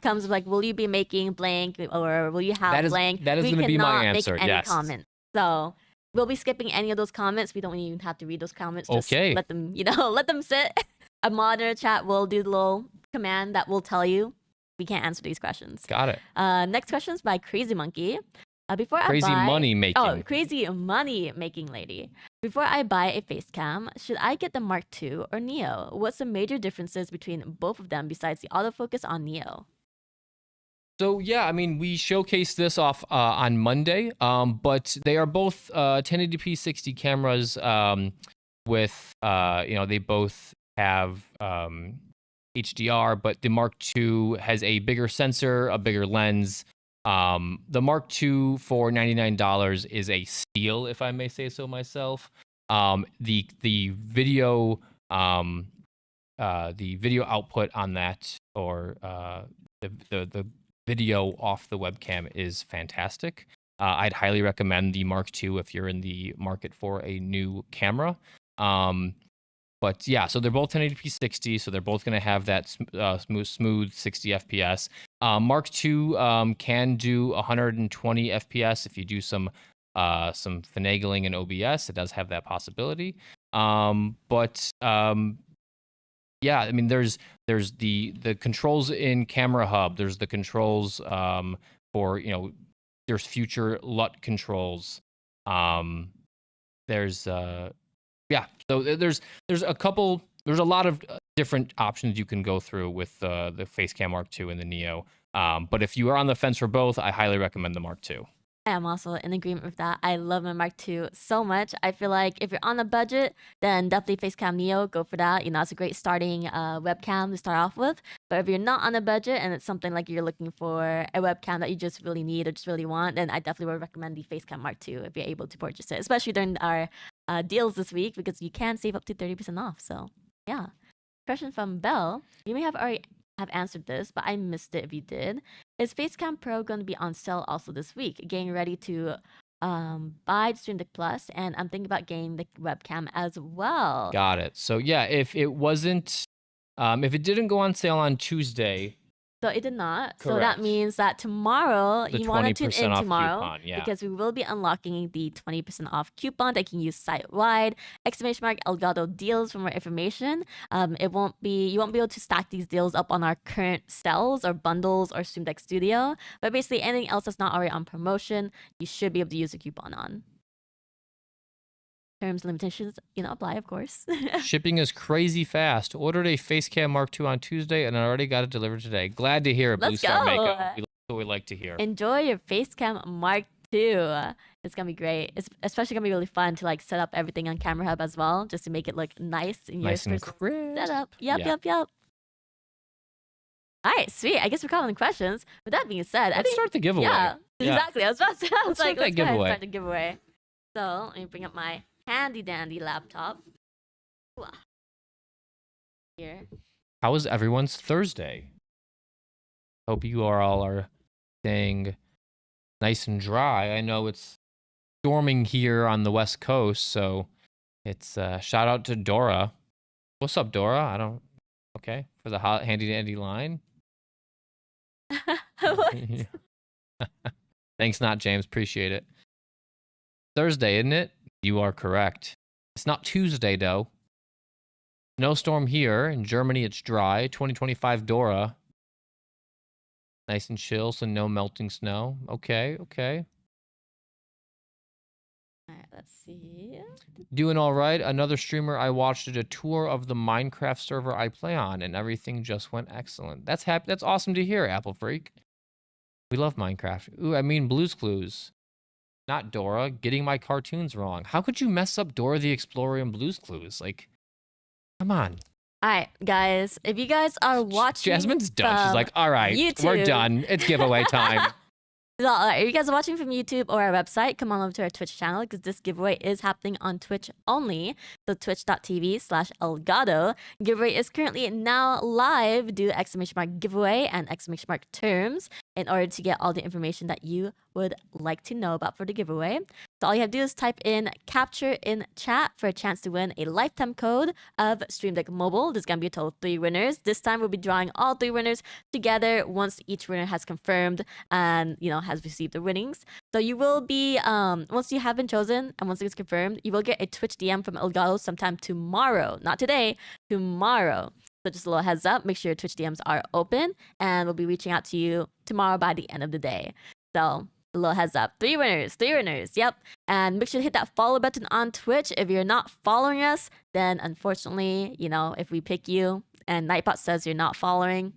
Speaker 5: comes like, will you be making blank, or will you have blank?
Speaker 4: That is going to be my answer.
Speaker 5: Make any
Speaker 4: yes.
Speaker 5: comments. So we'll be skipping any of those comments. We don't even have to read those comments. Just let them, let them sit. A moderator chat will do the little command that will tell you we can't answer these questions.
Speaker 4: Got it.
Speaker 5: Next question is by Crazy Monkey.
Speaker 4: Crazy money making.
Speaker 5: Oh, crazy money making lady. Before I buy a face cam, should I get the Mark II or Neo? What's the major differences between both of them besides the autofocus on Neo?
Speaker 4: So yeah, I mean, we showcased this off on Monday, but they are both 1080p 60 cameras with they both have HDR, but the Mark II has a bigger sensor, a bigger lens. The Mark II for $99 is a steal, if I may say so myself. The video output on that, or the video off the webcam, is fantastic. I'd highly recommend the Mark II if you're in the market for a new camera. But yeah, so they're both 1080p 60, so they're both going to have that smooth 60 FPS. Mark II can do 120 FPS if you do some finagling in OBS. It does have that possibility. Yeah, I mean, there's the controls in Camera Hub. There's the controls for there's future LUT controls. Yeah, so there's a lot of different options you can go through with the Facecam Mark II and the Neo. But if you are on the fence for both, I highly recommend the Mark II.
Speaker 5: I am also in agreement with that. I love my Mark II so much. I feel like if you're on a budget, then definitely Facecam Neo, go for that. It's a great starting webcam to start off with. But if you're not on a budget and it's something like you're looking for a webcam that you just really need or just really want, then I definitely would recommend the Facecam Mark II if you're able to purchase it, especially during our deals this week, because you can save up to 30% off. So yeah. Question from Belle. You may have already have answered this, but I missed it if you did. Is Facecam Pro going to be on sale also this week? Getting ready to buy the Stream Deck Plus, and I'm thinking about getting the webcam as well.
Speaker 4: Got it. So yeah, if it didn't go on sale on Tuesday.
Speaker 5: So it did not.
Speaker 4: Correct.
Speaker 5: So that means that tomorrow, you want to tune in tomorrow,
Speaker 4: coupon, yeah.
Speaker 5: Because we will be unlocking the 20% off coupon that you can use site-wide. !Elgato deals for more information. You won't be able to stack these deals up on our current sales or bundles or Stream Deck Studio. But basically anything else that's not already on promotion, you should be able to use the coupon on. Terms and limitations, apply, of course.
Speaker 4: Shipping is crazy fast. Ordered a Facecam Mark II on Tuesday and I already got it delivered today. Glad to hear it, Blue Star Mako. That's what we like to hear.
Speaker 5: Enjoy your Facecam Mark II. It's gonna be great. It's especially gonna be really fun to set up everything on Camera Hub as well, just to make it look nice in your
Speaker 4: crisp
Speaker 5: setup. Yep. All right, sweet. I guess we're calling the questions. With that being said,
Speaker 4: let's start the giveaway.
Speaker 5: Yeah, exactly. I was about to say, let's
Speaker 4: start
Speaker 5: the giveaway. So let me bring up my handy dandy laptop. Here.
Speaker 4: How was everyone's Thursday? Hope you all are staying nice and dry. I know it's storming here on the West Coast, so it's shout out to Dora. What's up, Dora? Okay, for the hot handy dandy line. Thanks, not James. Appreciate it. Thursday, isn't it? You are correct. It's not Tuesday, though. No storm here. In Germany, it's dry. 2025 Dora. Nice and chill, so no melting snow. Okay.
Speaker 5: All right, let's see.
Speaker 4: Doing all right. Another streamer I watched did a tour of the Minecraft server I play on, and everything just went excellent. That's awesome to hear, Apple Freak. We love Minecraft. Ooh, I mean Blue's Clues. Not Dora, getting my cartoons wrong. How could you mess up Dora the Explorer and Blue's Clues? Like, come on.
Speaker 5: All right, guys. If you guys are watching,
Speaker 4: Jasmine's done. She's
Speaker 5: from
Speaker 4: like, all right, we're
Speaker 5: YouTube-
Speaker 4: done. It's giveaway time.
Speaker 5: So, all right, if you guys are watching from YouTube or our website, come on over to our Twitch channel because this giveaway is happening on Twitch only. So twitch.tv/Elgato. Giveaway is currently now live. Do !giveaway and !terms in order to get all the information that you would like to know about for the giveaway. So all you have to do is type in capture in chat for a chance to win a lifetime code of Stream Deck Mobile. There's going to be a total of 3 winners. This time we'll be drawing all 3 winners together once each winner has confirmed and, has received the winnings. So you will be, once you have been chosen and once it's confirmed, you will get a Twitch DM from Elgato sometime tomorrow. Not today, tomorrow. So just a little heads up, make sure your Twitch DMs are open and we'll be reaching out to you tomorrow by the end of the day. So a little heads up. 3 winners. Yep. And make sure to hit that follow button on Twitch. If you're not following us, then unfortunately, if we pick you and Nightbot says you're not following,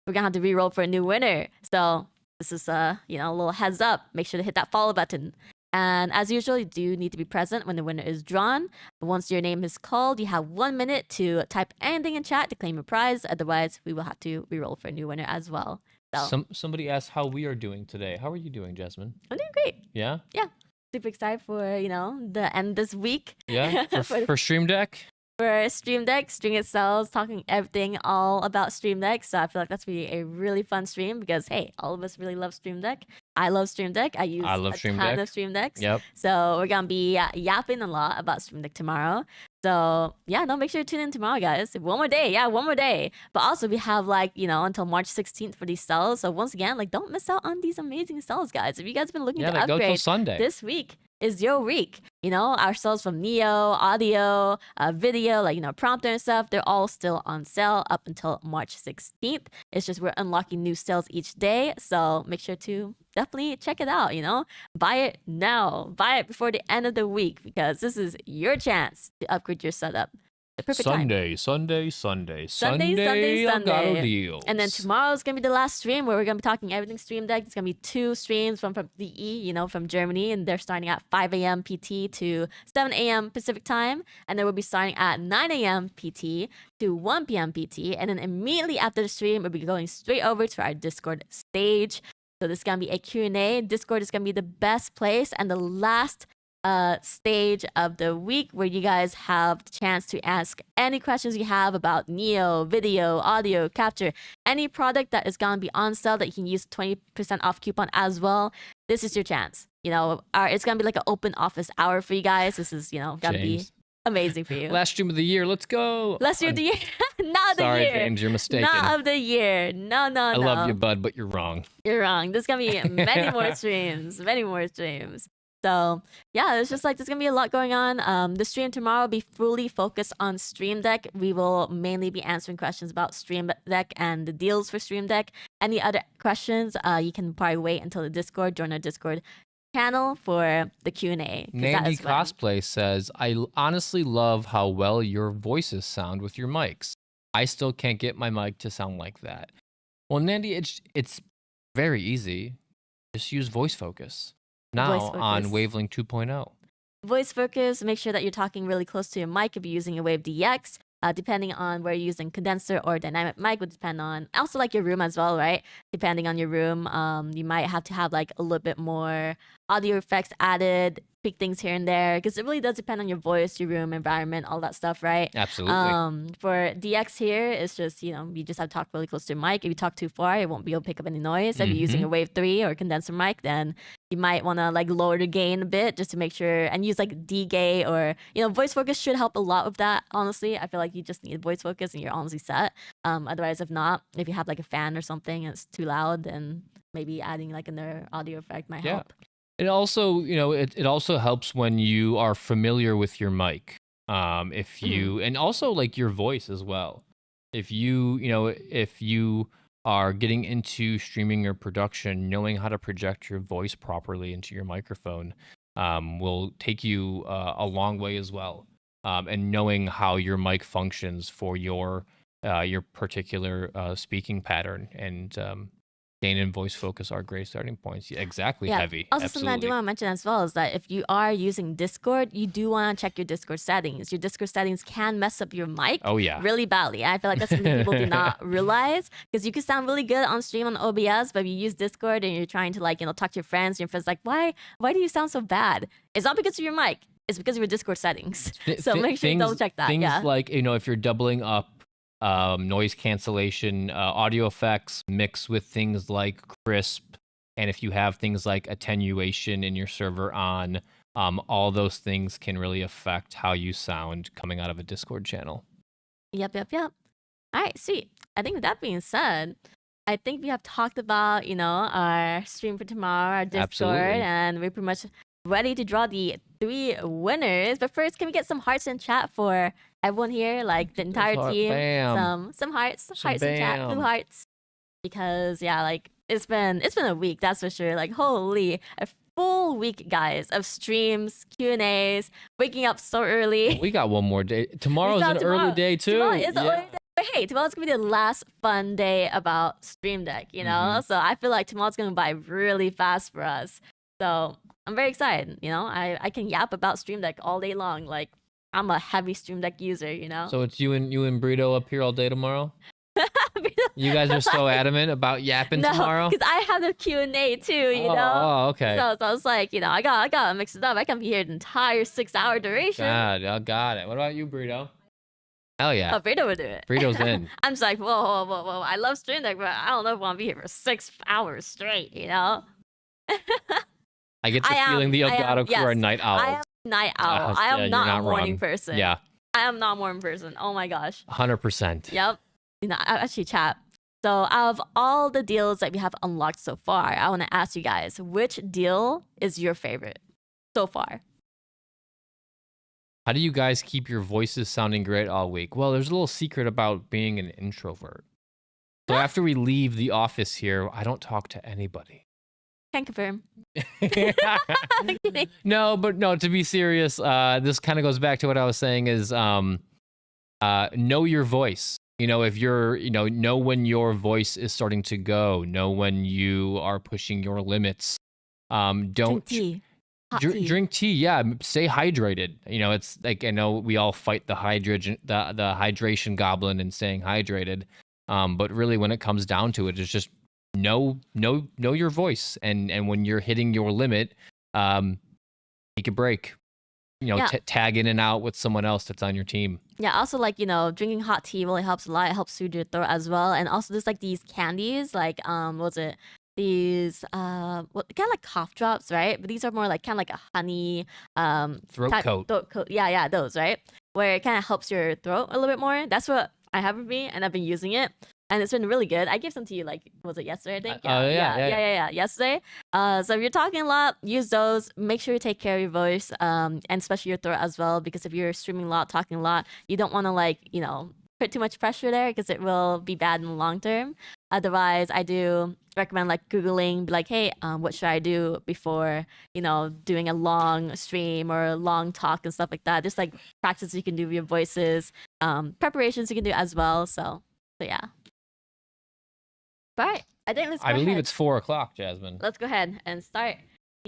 Speaker 5: we're going to have to re-roll for a new winner. So this is, a little heads up. Make sure to hit that follow button. And as usual, you do need to be present when the winner is drawn. But once your name is called, you have 1 minute to type anything in chat to claim a prize. Otherwise, we will have to re-roll for a new winner as well. So.
Speaker 4: Somebody asked how we are doing today. How are you doing, Jasmine?
Speaker 5: I'm doing great.
Speaker 4: Yeah?
Speaker 5: Yeah. Super excited for, the end this week.
Speaker 4: Yeah? For Stream Deck?
Speaker 5: For Stream Deck, String itself, talking everything all about Stream Deck. So I feel like that's going to be a really fun stream because, hey, all of us really love Stream Deck. I love Stream Deck. I use a ton of Stream Decks.
Speaker 4: Yep.
Speaker 5: So we're going to be yapping a lot about Stream Deck tomorrow. So yeah, make sure to tune in tomorrow, guys. One more day. Yeah, one more day. But also we have until March 16th for these sales. So once again, don't miss out on these amazing sales, guys. If you guys have been looking to
Speaker 4: go till
Speaker 5: upgrade
Speaker 4: Sunday.
Speaker 5: This week is your week. Our sales from Neo, audio, video, prompter and stuff, they're all still on sale up until March 16th. It's just we're unlocking new sales each day. So make sure to definitely check it out, Buy it now. Buy it before the end of the week because this is your chance to upgrade your setup. The perfect time.
Speaker 4: Sunday.
Speaker 5: Sunday.
Speaker 4: Deals.
Speaker 5: And then tomorrow's gonna be the last stream where we're gonna be talking everything Stream Deck. It's gonna be 2 streams from DE, from Germany, and they're starting at 5 a.m. PT to 7 a.m. Pacific time, and then we'll be starting at 9 a.m. PT to 1 p.m. PT, and then immediately after the stream, we'll be going straight over to our Discord stage. So this is gonna be a Q&A. Discord is gonna be the best place and the last stage of the week where you guys have the chance to ask any questions you have about Neo, video, audio, capture, any product that is going to be on sale that you can use 20% off coupon as well. This is your chance. It's going to be like an open office hour for you guys. This is, going to be amazing for you.
Speaker 4: Last stream of the year. Let's go.
Speaker 5: Last stream of the year. Not of the year.
Speaker 4: Sorry, James, you're mistaken.
Speaker 5: Not of the year. No.
Speaker 4: I love you, bud, but you're wrong.
Speaker 5: You're wrong. There's going to be many more streams. So yeah, it's just there's gonna be a lot going on. The stream tomorrow will be fully focused on Stream Deck. We will mainly be answering questions about Stream Deck and the deals for Stream Deck. Any other questions, you can probably wait until the Discord, join our Discord channel for the Q&A.
Speaker 4: Nandy Cosplay says, I honestly love how well your voices sound with your mics. I still can't get my mic to sound like that. Well, Nandy, it's very easy. Just use voice focus. Now on Wavelength 2.0.
Speaker 5: Voice focus, make sure that you're talking really close to your mic if you're using a Wave DX. Depending on where you're using condenser or dynamic mic would depend on also your room as well, right? Depending on your room, you might have to have a little bit more audio effects added, tweak things here and there, because it really does depend on your voice, your room, environment, all that stuff, right?
Speaker 4: Absolutely.
Speaker 5: For DX here, it's just, you just have to talk really close to your mic. If you talk too far, it won't be able to pick up any noise. If you're using a Wave 3 or condenser mic, then you might want to lower the gain a bit just to make sure, and use D-gate or, voice focus should help a lot with that, honestly. I feel like you just need voice focus and you're honestly set. Otherwise, if not, if you have a fan or something and it's too loud, then maybe adding another audio effect might help.
Speaker 4: It also, it also helps when you are familiar with your mic. If you, and also your voice as well. If you, if you are getting into streaming or production, knowing how to project your voice properly into your microphone will take you a long way as well. And knowing how your mic functions for your particular speaking pattern and Kane and voice focus are great starting points. Yeah, exactly.
Speaker 5: Yeah.
Speaker 4: Heavy.
Speaker 5: Also, something I do want to mention as well is that if you are using Discord, you do want to check your Discord settings. Your Discord settings can mess up your mic
Speaker 4: Oh yeah.
Speaker 5: really badly. I feel like that's something people do not realize, because you can sound really good on stream on OBS, but if you use Discord and you're trying to like, you know, talk to your friends, and your friends like, why do you sound so bad? It's not because of your mic. It's because of your Discord settings. So make sure you double check that.
Speaker 4: Things
Speaker 5: Yeah.
Speaker 4: like, you know, if you're doubling up noise cancellation, audio effects mixed with things like crisp, and if you have things like attenuation in your server on, all those things can really affect how you sound coming out of a Discord channel.
Speaker 5: Yep. All right, sweet. I think with that being said, I think we have talked about, you know, our stream for tomorrow, our Discord,
Speaker 4: Absolutely.
Speaker 5: and we're pretty much ready to draw the 3 winners. But first, can we get some hearts in chat for everyone here, like the entire team?
Speaker 4: Bam.
Speaker 5: Some hearts,
Speaker 4: Some
Speaker 5: hearts in chat, blue
Speaker 4: bam.
Speaker 5: hearts. Because yeah, like it's been a week, that's for sure. Like holy, a full week, guys, of streams, Q&As, waking up so early.
Speaker 4: We got one more day. Tomorrow's an early day too.
Speaker 5: Tomorrow is an
Speaker 4: Yeah.
Speaker 5: early day. But hey, tomorrow's gonna be the last fun day about Stream Deck, you know? So I feel like tomorrow's gonna by really fast for us. So I'm very excited, you know? I can yap about Stream Deck all day long. Like I'm a heavy Stream Deck user, you know?
Speaker 4: So it's you and Brito up here all day tomorrow? You guys are so adamant about yapping tomorrow?
Speaker 5: Because I have the Q&A too, you know?
Speaker 4: Oh, okay.
Speaker 5: So I was like, you know, I gotta mix it up. I can be here the entire 6-hour duration.
Speaker 4: God, I got it. What about you, Brito? Hell yeah.
Speaker 5: Oh, Brito would do it.
Speaker 4: Brito's in.
Speaker 5: I'm just like, whoa. I love Stream Deck, but I don't know if I want to be here for 6 hours straight, you know?
Speaker 4: I get the feeling the Elgato crew are night owls.
Speaker 5: I am night owl. I am
Speaker 4: yeah,
Speaker 5: not
Speaker 4: you're
Speaker 5: a morning
Speaker 4: wrong.
Speaker 5: person.
Speaker 4: Yeah,
Speaker 5: I am not a morning person. Oh my gosh.
Speaker 4: 100%.
Speaker 5: Yep. You know, actually, chat. So out of all the deals that we have unlocked so far, I want to ask you guys, which deal is your favorite so far?
Speaker 4: How do you guys keep your voices sounding great all week? Well, there's a little secret about being an introvert. So after we leave the office here, I don't talk to anybody.
Speaker 5: Can confirm.
Speaker 4: No, to be serious, this kind of goes back to what I was saying is know your voice. You know, if you're, know when your voice is starting to go, know when you are pushing your limits. Don't
Speaker 5: drink tea.
Speaker 4: Drink tea. Yeah, stay hydrated. You know, it's like, I know we all fight the hydration goblin and staying hydrated. But really, when it comes down to it, it's just know your voice, and when you're hitting your limit, take a break. You know, tag in and out with someone else that's on your team. Yeah,
Speaker 5: also like, drinking hot tea really helps a lot. It helps soothe your throat as well. And also there's like these candies, like what's it? These kind of like cough drops, right? But these are more like kind of like a honey
Speaker 4: throat coat.
Speaker 5: Yeah, those, right? Where it kind of helps your throat a little bit more. That's what I have with me, and I've been using it. And it's been really good. I gave some to you, like, was it yesterday, I think? Yeah, yesterday. So if you're talking a lot, use those. Make sure you take care of your voice, and especially your throat as well, because if you're streaming a lot, talking a lot, you don't want to, like, put too much pressure there, because it will be bad in the long term. Otherwise, I do recommend, like, Googling, be like, hey, what should I do before, doing a long stream or a long talk and stuff like that. Just, like, practice you can do with your voices, preparations you can do as well. So yeah. Right. I think let's go
Speaker 4: I believe
Speaker 5: ahead.
Speaker 4: it's 4:00, Jasmine.
Speaker 5: Let's go ahead and start.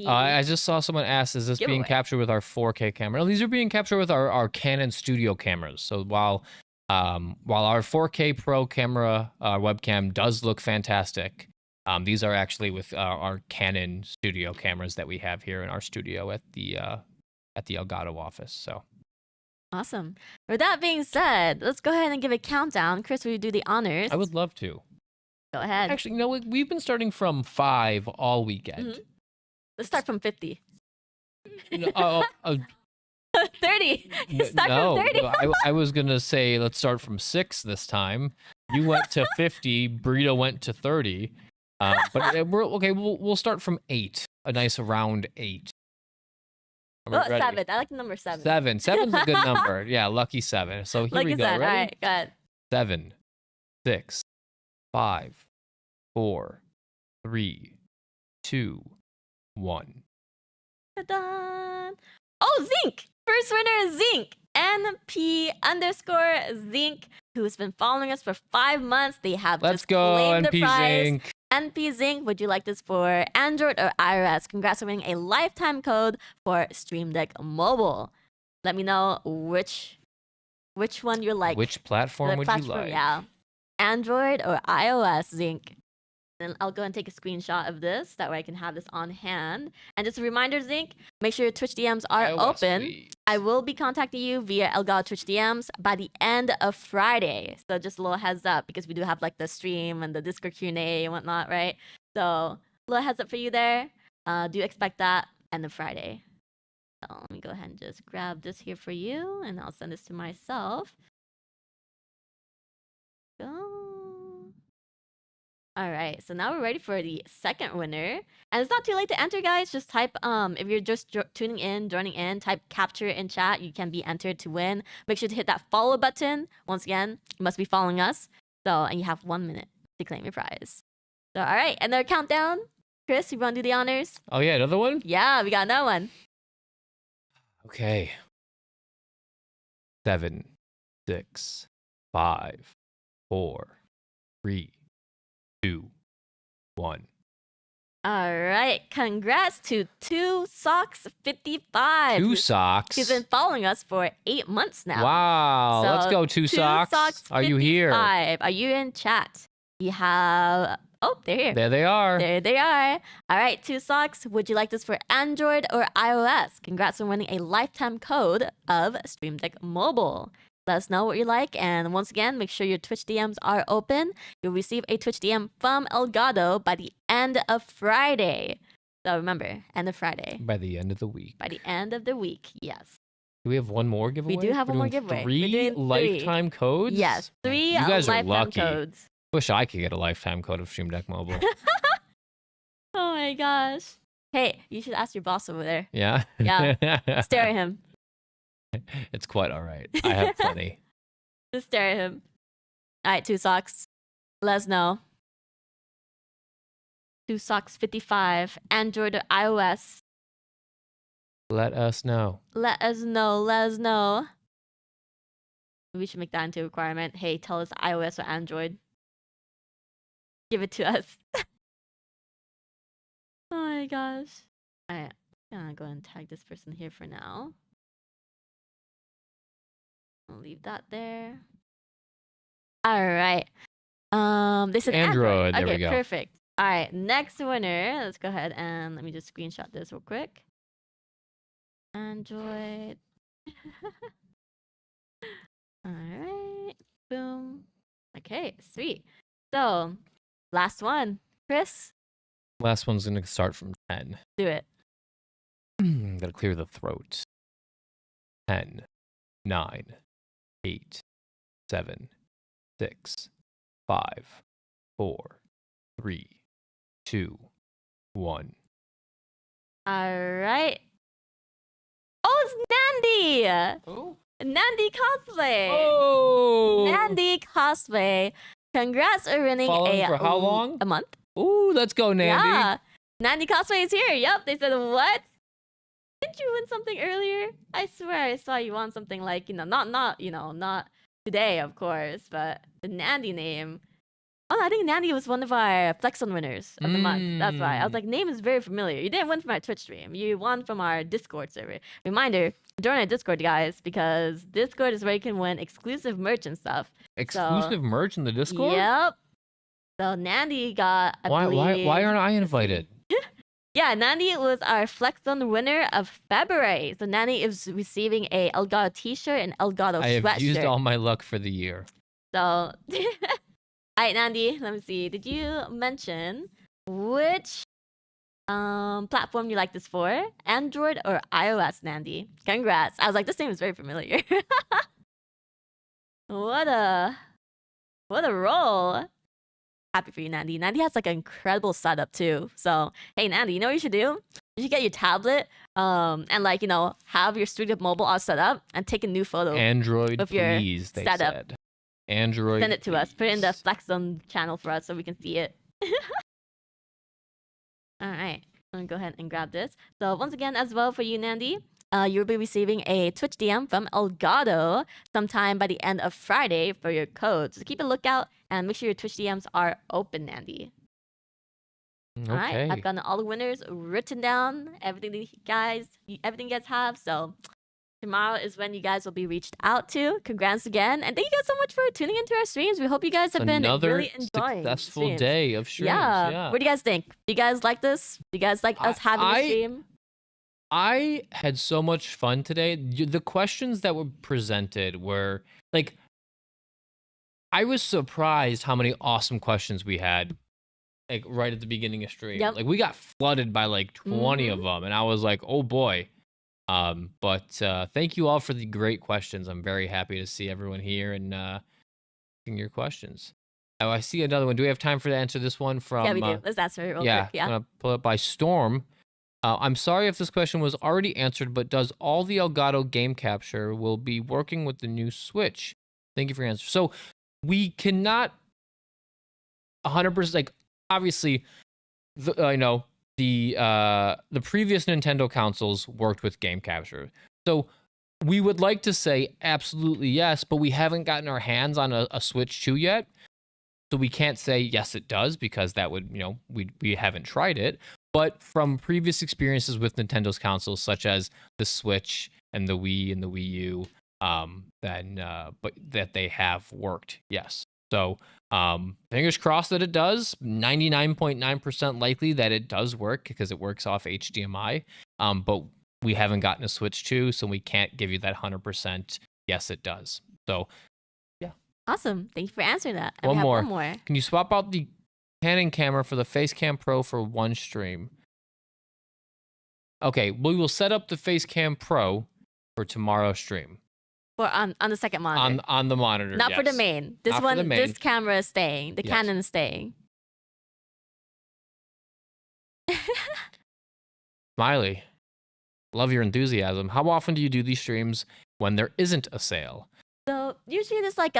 Speaker 4: I just saw someone ask, is this being captured with our 4K camera? No, these are being captured with our Canon Studio cameras. So while our 4K Pro camera webcam does look fantastic, these are actually with our Canon Studio cameras that we have here in our studio at the Elgato office. So
Speaker 5: awesome. With that being said, let's go ahead and give a countdown. Chris, will you do the honors?
Speaker 4: I would love to.
Speaker 5: Go ahead.
Speaker 4: Actually, we've been starting from 5 all weekend.
Speaker 5: Mm-hmm. Let's start from 50.
Speaker 4: 30.
Speaker 5: Start from 30.
Speaker 4: I was gonna say let's start from 6 this time. You went to 50. Burrito went to 30. But we're okay. We'll start from 8. A nice round 8.
Speaker 5: Oh, 7. I like the number 7.
Speaker 4: 7. 7's a good number. Yeah, lucky 7. So here we go. Ready?
Speaker 5: All right, go ahead.
Speaker 4: 7, 6, 5, 4, 3, 2, 1.
Speaker 5: Ta-da! Oh, Zinc! First winner is Zinc. NP_Zinc, who's been following us for 5 months. They have
Speaker 4: Let's
Speaker 5: just
Speaker 4: go,
Speaker 5: claimed
Speaker 4: NP
Speaker 5: the prize.
Speaker 4: Zinc.
Speaker 5: NP Zinc, would you like this for Android or iOS? Congrats on winning a lifetime code for Stream Deck Mobile. Let me know which one you like.
Speaker 4: Which platform would you like?
Speaker 5: Yeah, Android or iOS, Zinc. And I'll go and take a screenshot of this. That way I can have this on hand. And just a reminder, Zinc, make sure your Twitch DMs are
Speaker 4: iOS,
Speaker 5: open.
Speaker 4: please.
Speaker 5: I will be contacting you via Elgato Twitch DMs by the end of Friday. So just a little heads up, because we do have like the stream and the Discord Q&A and whatnot, right? So a little heads up for you there. Do expect that end of Friday. So let me go ahead and just grab this here for you, and I'll send this to myself. Go. All right, so now we're ready for the second winner. And it's not too late to enter, guys. Just type, if you're just tuning in, joining in, type capture in chat. You can be entered to win. Make sure to hit that follow button. Once again, you must be following us. So, and you have 1 minute to claim your prize. So, all right, another countdown. Chris, you want to do the honors?
Speaker 4: Oh, yeah, another one?
Speaker 5: Yeah, we got another one.
Speaker 4: Okay. 7, 6, 5, 4, 3, 2, 1.
Speaker 5: All right, congrats to 2socks55.
Speaker 4: 2 socks.
Speaker 5: He's been following us for 8 months now.
Speaker 4: Wow.
Speaker 5: So,
Speaker 4: Let's go, 2 socks. Are you here?
Speaker 5: 55. Are you in chat? You have... Oh, they're here.
Speaker 4: There they are.
Speaker 5: There they are. All right, 2 socks. Would you like this for Android or iOS? Congrats on winning a lifetime code of Stream Deck Mobile. Let us know what you like. And once again, make sure your Twitch DMs are open. You'll receive a Twitch DM from Elgato by the end of Friday. So remember, end of Friday.
Speaker 4: By the end of the week.
Speaker 5: By the end of the week, yes.
Speaker 4: Do we have one more giveaway?
Speaker 5: We do have
Speaker 4: We're
Speaker 5: one more
Speaker 4: doing
Speaker 5: giveaway.
Speaker 4: 3
Speaker 5: We're doing 3.
Speaker 4: lifetime codes?
Speaker 5: Yes, 3
Speaker 4: You guys are
Speaker 5: lifetime
Speaker 4: lucky.
Speaker 5: codes.
Speaker 4: Wish I could get a lifetime code of Stream Deck Mobile.
Speaker 5: Oh my gosh. Hey, you should ask your boss over there.
Speaker 4: Yeah?
Speaker 5: Yeah. Stare at him.
Speaker 4: It's quite all right. I have plenty.
Speaker 5: Just stare at him. All right, 2 socks. Let us know. 2 socks 55. Android or iOS.
Speaker 4: Let us know.
Speaker 5: Let us know. Let us know. We should make that into a requirement. Hey, tell us iOS or Android. Give it to us. Oh my gosh. Alright, I'm gonna go and tag this person here for now. I'll leave that there. Alright. They said Android.
Speaker 4: There
Speaker 5: Okay,
Speaker 4: we go.
Speaker 5: perfect. Alright, next winner. Let's go ahead and let me just screenshot this real quick. Android. Alright. Boom. Okay, sweet. So, last one. Chris,
Speaker 4: Last one's going to start from 10.
Speaker 5: do it.
Speaker 4: Gotta clear the throat. 10, 9, 8, 7, 6, 5, 4, 3, 2, 1.
Speaker 5: Alright. Oh, it's Nandy!
Speaker 4: Oh.
Speaker 5: Nandy Cosplay!
Speaker 4: Oh!
Speaker 5: Nandy Cosplay. Congrats on winning
Speaker 4: Following for how long?
Speaker 5: A month.
Speaker 4: Ooh, let's go, Nandy.
Speaker 5: Yeah. Nandy Cosplay is here. Yep. They said, what? Didn't you win something earlier? I swear I saw you won something like, not today, of course, but the Nandy name. Oh, I think Nandy was one of our Flexon winners of the month. That's why. I was like, name is very familiar. You didn't win from our Twitch stream. You won from our Discord server. Reminder, join our Discord, guys, because Discord is where you can win exclusive merch and stuff.
Speaker 4: Exclusive merch in the Discord?
Speaker 5: Yep. So Nandy got, I
Speaker 4: Why
Speaker 5: believe...
Speaker 4: aren't I invited?
Speaker 5: Yeah, Nandy was our Flexon winner of February. So Nandy is receiving a Elgato t-shirt and Elgato
Speaker 4: I
Speaker 5: sweatshirt.
Speaker 4: have used all my luck for the year.
Speaker 5: So, all right, Nandy, let me see. Did you mention which platform you like this for? Android or iOS, Nandy? Congrats. I was like, this name is very familiar. What a role. Happy for you, Nandy. Nandy has like an incredible setup too. So, hey, Nandy, you know what you should do? You should get your tablet and like, have your Studio Mobile all set up and take a new photo.
Speaker 4: Android,
Speaker 5: Of your
Speaker 4: please, they
Speaker 5: setup.
Speaker 4: said. Android,
Speaker 5: Send it to us. Put it in the
Speaker 4: please.
Speaker 5: Flexon channel for us so we can see it. All right. I'm going to go ahead and grab this. So once again, as well for you, Nandy, you'll be receiving a Twitch DM from Elgato sometime by the end of Friday for your code. So keep a lookout and make sure your Twitch DMs are open, Nandy. All right,
Speaker 4: Okay.
Speaker 5: I've gotten all the winners written down. Everything you guys have. So tomorrow is when you guys will be reached out to. Congrats again, and thank you guys so much for tuning into our streams. We hope you guys have been
Speaker 4: Another
Speaker 5: really enjoying the
Speaker 4: successful
Speaker 5: streams.
Speaker 4: day of streams. Yeah.
Speaker 5: What do you guys think? Do you guys like this? Do you guys like us having a stream?
Speaker 4: I had so much fun today. The questions that were presented were like, I was surprised how many awesome questions we had, like right at the beginning of stream.
Speaker 5: Yep.
Speaker 4: Like we got flooded by like 20 of them, and I was like, oh boy. But thank you all for the great questions. I'm very happy to see everyone here and asking your questions. Oh, I see another one. Do we have time for to answer this one from?
Speaker 5: Yeah, we do. Let's answer it real quick.
Speaker 4: I'm
Speaker 5: Yeah.
Speaker 4: gonna pull it by Storm. I'm sorry if this question was already answered, but does all the Elgato game capture will be working with the new Switch? Thank you for your answer. So we cannot 100%, like, obviously, the previous Nintendo consoles worked with game capture. So we would like to say absolutely yes, but we haven't gotten our hands on a Switch 2 yet. So we can't say yes, it does, because that would, we haven't tried it. But from previous experiences with Nintendo's consoles, such as the Switch and the Wii and the Wii U, but that they have worked, yes. So fingers crossed that it does. 99.9% likely that it does work because it works off HDMI. But we haven't gotten a Switch 2, so we can't give you that 100% yes, it does. So yeah.
Speaker 5: Awesome. Thank you for answering that. And
Speaker 4: One
Speaker 5: we have
Speaker 4: more.
Speaker 5: one more.
Speaker 4: Can you swap out the Canon camera for the Facecam Pro for one stream? Okay, we will set up the Facecam Pro for tomorrow's stream.
Speaker 5: For on the second monitor.
Speaker 4: On the monitor,
Speaker 5: Not for the
Speaker 4: yes.
Speaker 5: main. This
Speaker 4: Not for
Speaker 5: one,
Speaker 4: the main.
Speaker 5: this camera is staying. The
Speaker 4: Yes.
Speaker 5: Canon is staying.
Speaker 4: Smiley, love your enthusiasm. How often do you do these streams when there isn't a sale?
Speaker 5: So usually there's like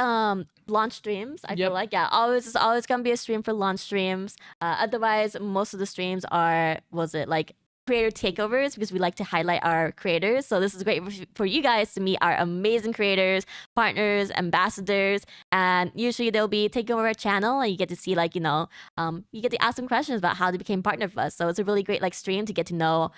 Speaker 5: launch streams. I
Speaker 4: Yep.
Speaker 5: feel like it's always gonna be a stream for launch streams. Otherwise, most of the streams are like creator takeovers, because we like to highlight our creators. So this is great for you guys to meet our amazing creators, partners, ambassadors, and usually they'll be taking over our channel, and you get to see you get to ask them questions about how they became partner with us. So it's a really great stream to get to know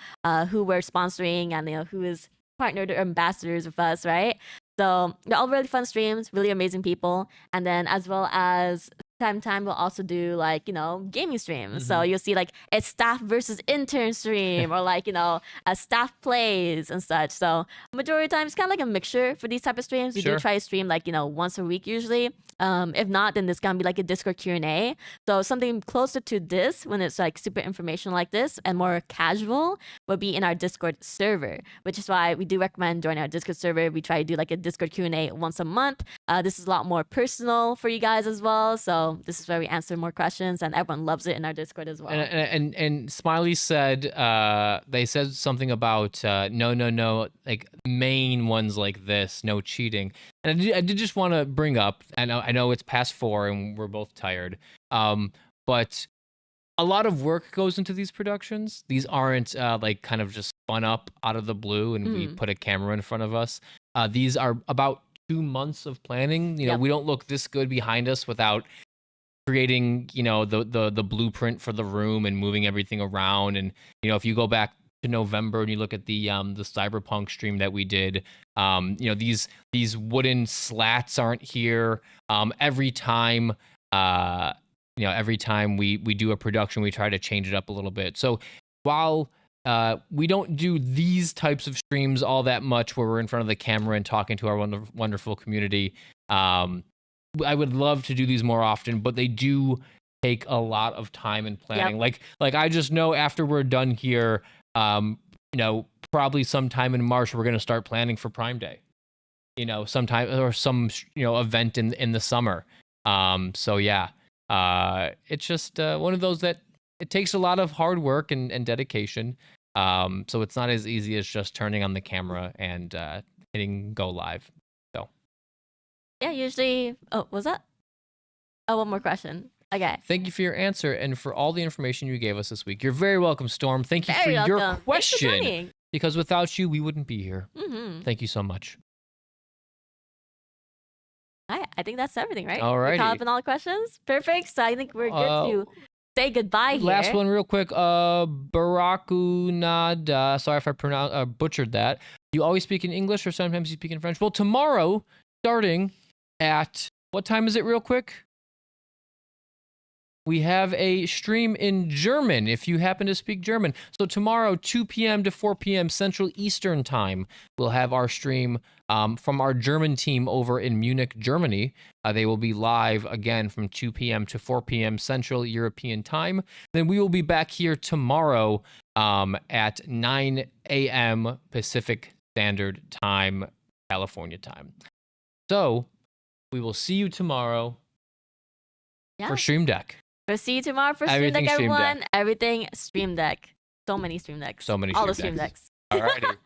Speaker 5: who we're sponsoring and who is partnered or ambassadors with us, right? So they're all really fun streams, really amazing people. And then as well as time we'll also do gaming streams. So you'll see a staff versus intern stream, or a staff plays and such. So majority of the time it's kind of like a mixture for these type of streams. We
Speaker 4: Sure.
Speaker 5: do try to stream once a week usually. If not, then there's gonna be a Discord Q&A. So something closer to this, when it's super informational like this and more casual, would be in our Discord server, which is why we do recommend joining our Discord server. We try to do a Discord Q&A once a month. This is a lot more personal for you guys as well. So this is where we answer more questions, and everyone loves it in our Discord as well.
Speaker 4: And Smiley said they said something about no, like main ones like this, no cheating. And I did just want to bring up, I know it's past 4 and we're both tired, but a lot of work goes into these productions. These aren't kind of just spun up out of the blue and we put a camera in front of us. These are about 2 months of planning.
Speaker 5: Yep.
Speaker 4: We don't look this good behind us without creating the blueprint for the room and moving everything around. And if you go back to November and you look at the Cyberpunk stream that we did, these wooden slats aren't here. Every time we do a production, we try to change it up a little bit. So while we don't do these types of streams all that much where we're in front of the camera and talking to our wonderful community, I would love to do these more often, but they do take a lot of time and planning.
Speaker 5: Yep.
Speaker 4: Like I just know after we're done here, probably sometime in March, we're going to start planning for Prime Day, sometime or some, event in the summer. So yeah, it's just one of those that it takes a lot of hard work and dedication. So it's not as easy as just turning on the camera and hitting go live.
Speaker 5: Yeah, usually. Oh, was that? Oh, one more question. Okay.
Speaker 4: Thank you for your answer and for all the information you gave us this week. You're very welcome, Storm. Thank you
Speaker 5: Very
Speaker 4: for your
Speaker 5: welcome. Thanks for
Speaker 4: question.
Speaker 5: joining.
Speaker 4: Because without you, we wouldn't be here.
Speaker 5: Mm-hmm.
Speaker 4: Thank you so much.
Speaker 5: I think that's everything, right?
Speaker 4: Alrighty.
Speaker 5: We caught up on all the questions. Perfect. So I think we're good to say goodbye here.
Speaker 4: Last one real quick. Barakunada. Sorry if I butchered that. You always speak in English or sometimes you speak in French? Well, tomorrow, starting at, what time is it real quick? We have a stream in German if you happen to speak German. So tomorrow, 2 p.m. to 4 p.m. Central Eastern Time, we'll have our stream from our German team over in Munich, Germany. They will be live again from 2 p.m. to 4 p.m. Central European Time. Then we will be back here tomorrow at 9 a.m. Pacific Standard Time, California time. So we will see you tomorrow for Stream Deck.
Speaker 5: We'll see you tomorrow for Stream Deck, everyone. Everything Stream Deck. So many Stream Decks.
Speaker 4: So many
Speaker 5: All the
Speaker 4: Stream
Speaker 5: Stream Decks.
Speaker 2: Alrighty.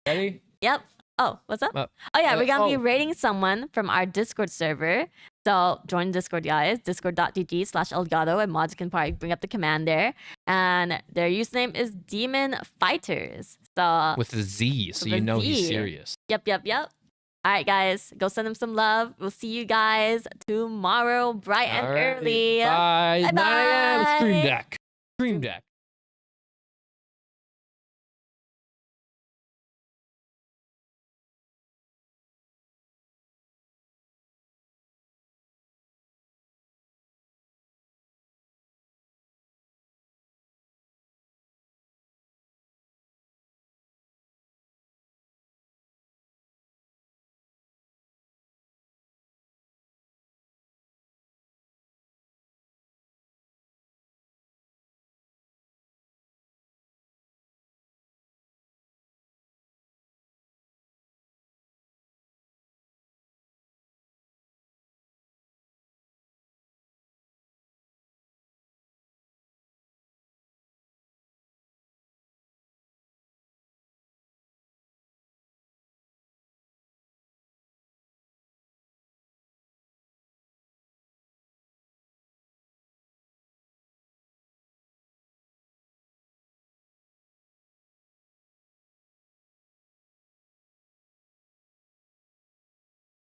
Speaker 4: Ready?
Speaker 5: Yep. Oh, what's up? Oh yeah, we're gonna be rating someone from our Discord server. So join Discord, guys. Discord.gg/Elgato, and mods can probably bring up the command there. And their username is Demon Fighters. So
Speaker 4: with a Z, so you know he's serious.
Speaker 5: Yep. All right, guys, go send him some love. We'll see you guys tomorrow, bright and early.
Speaker 4: Bye.
Speaker 5: Bye.
Speaker 4: 9 a.m. Stream Deck. Stream Deck.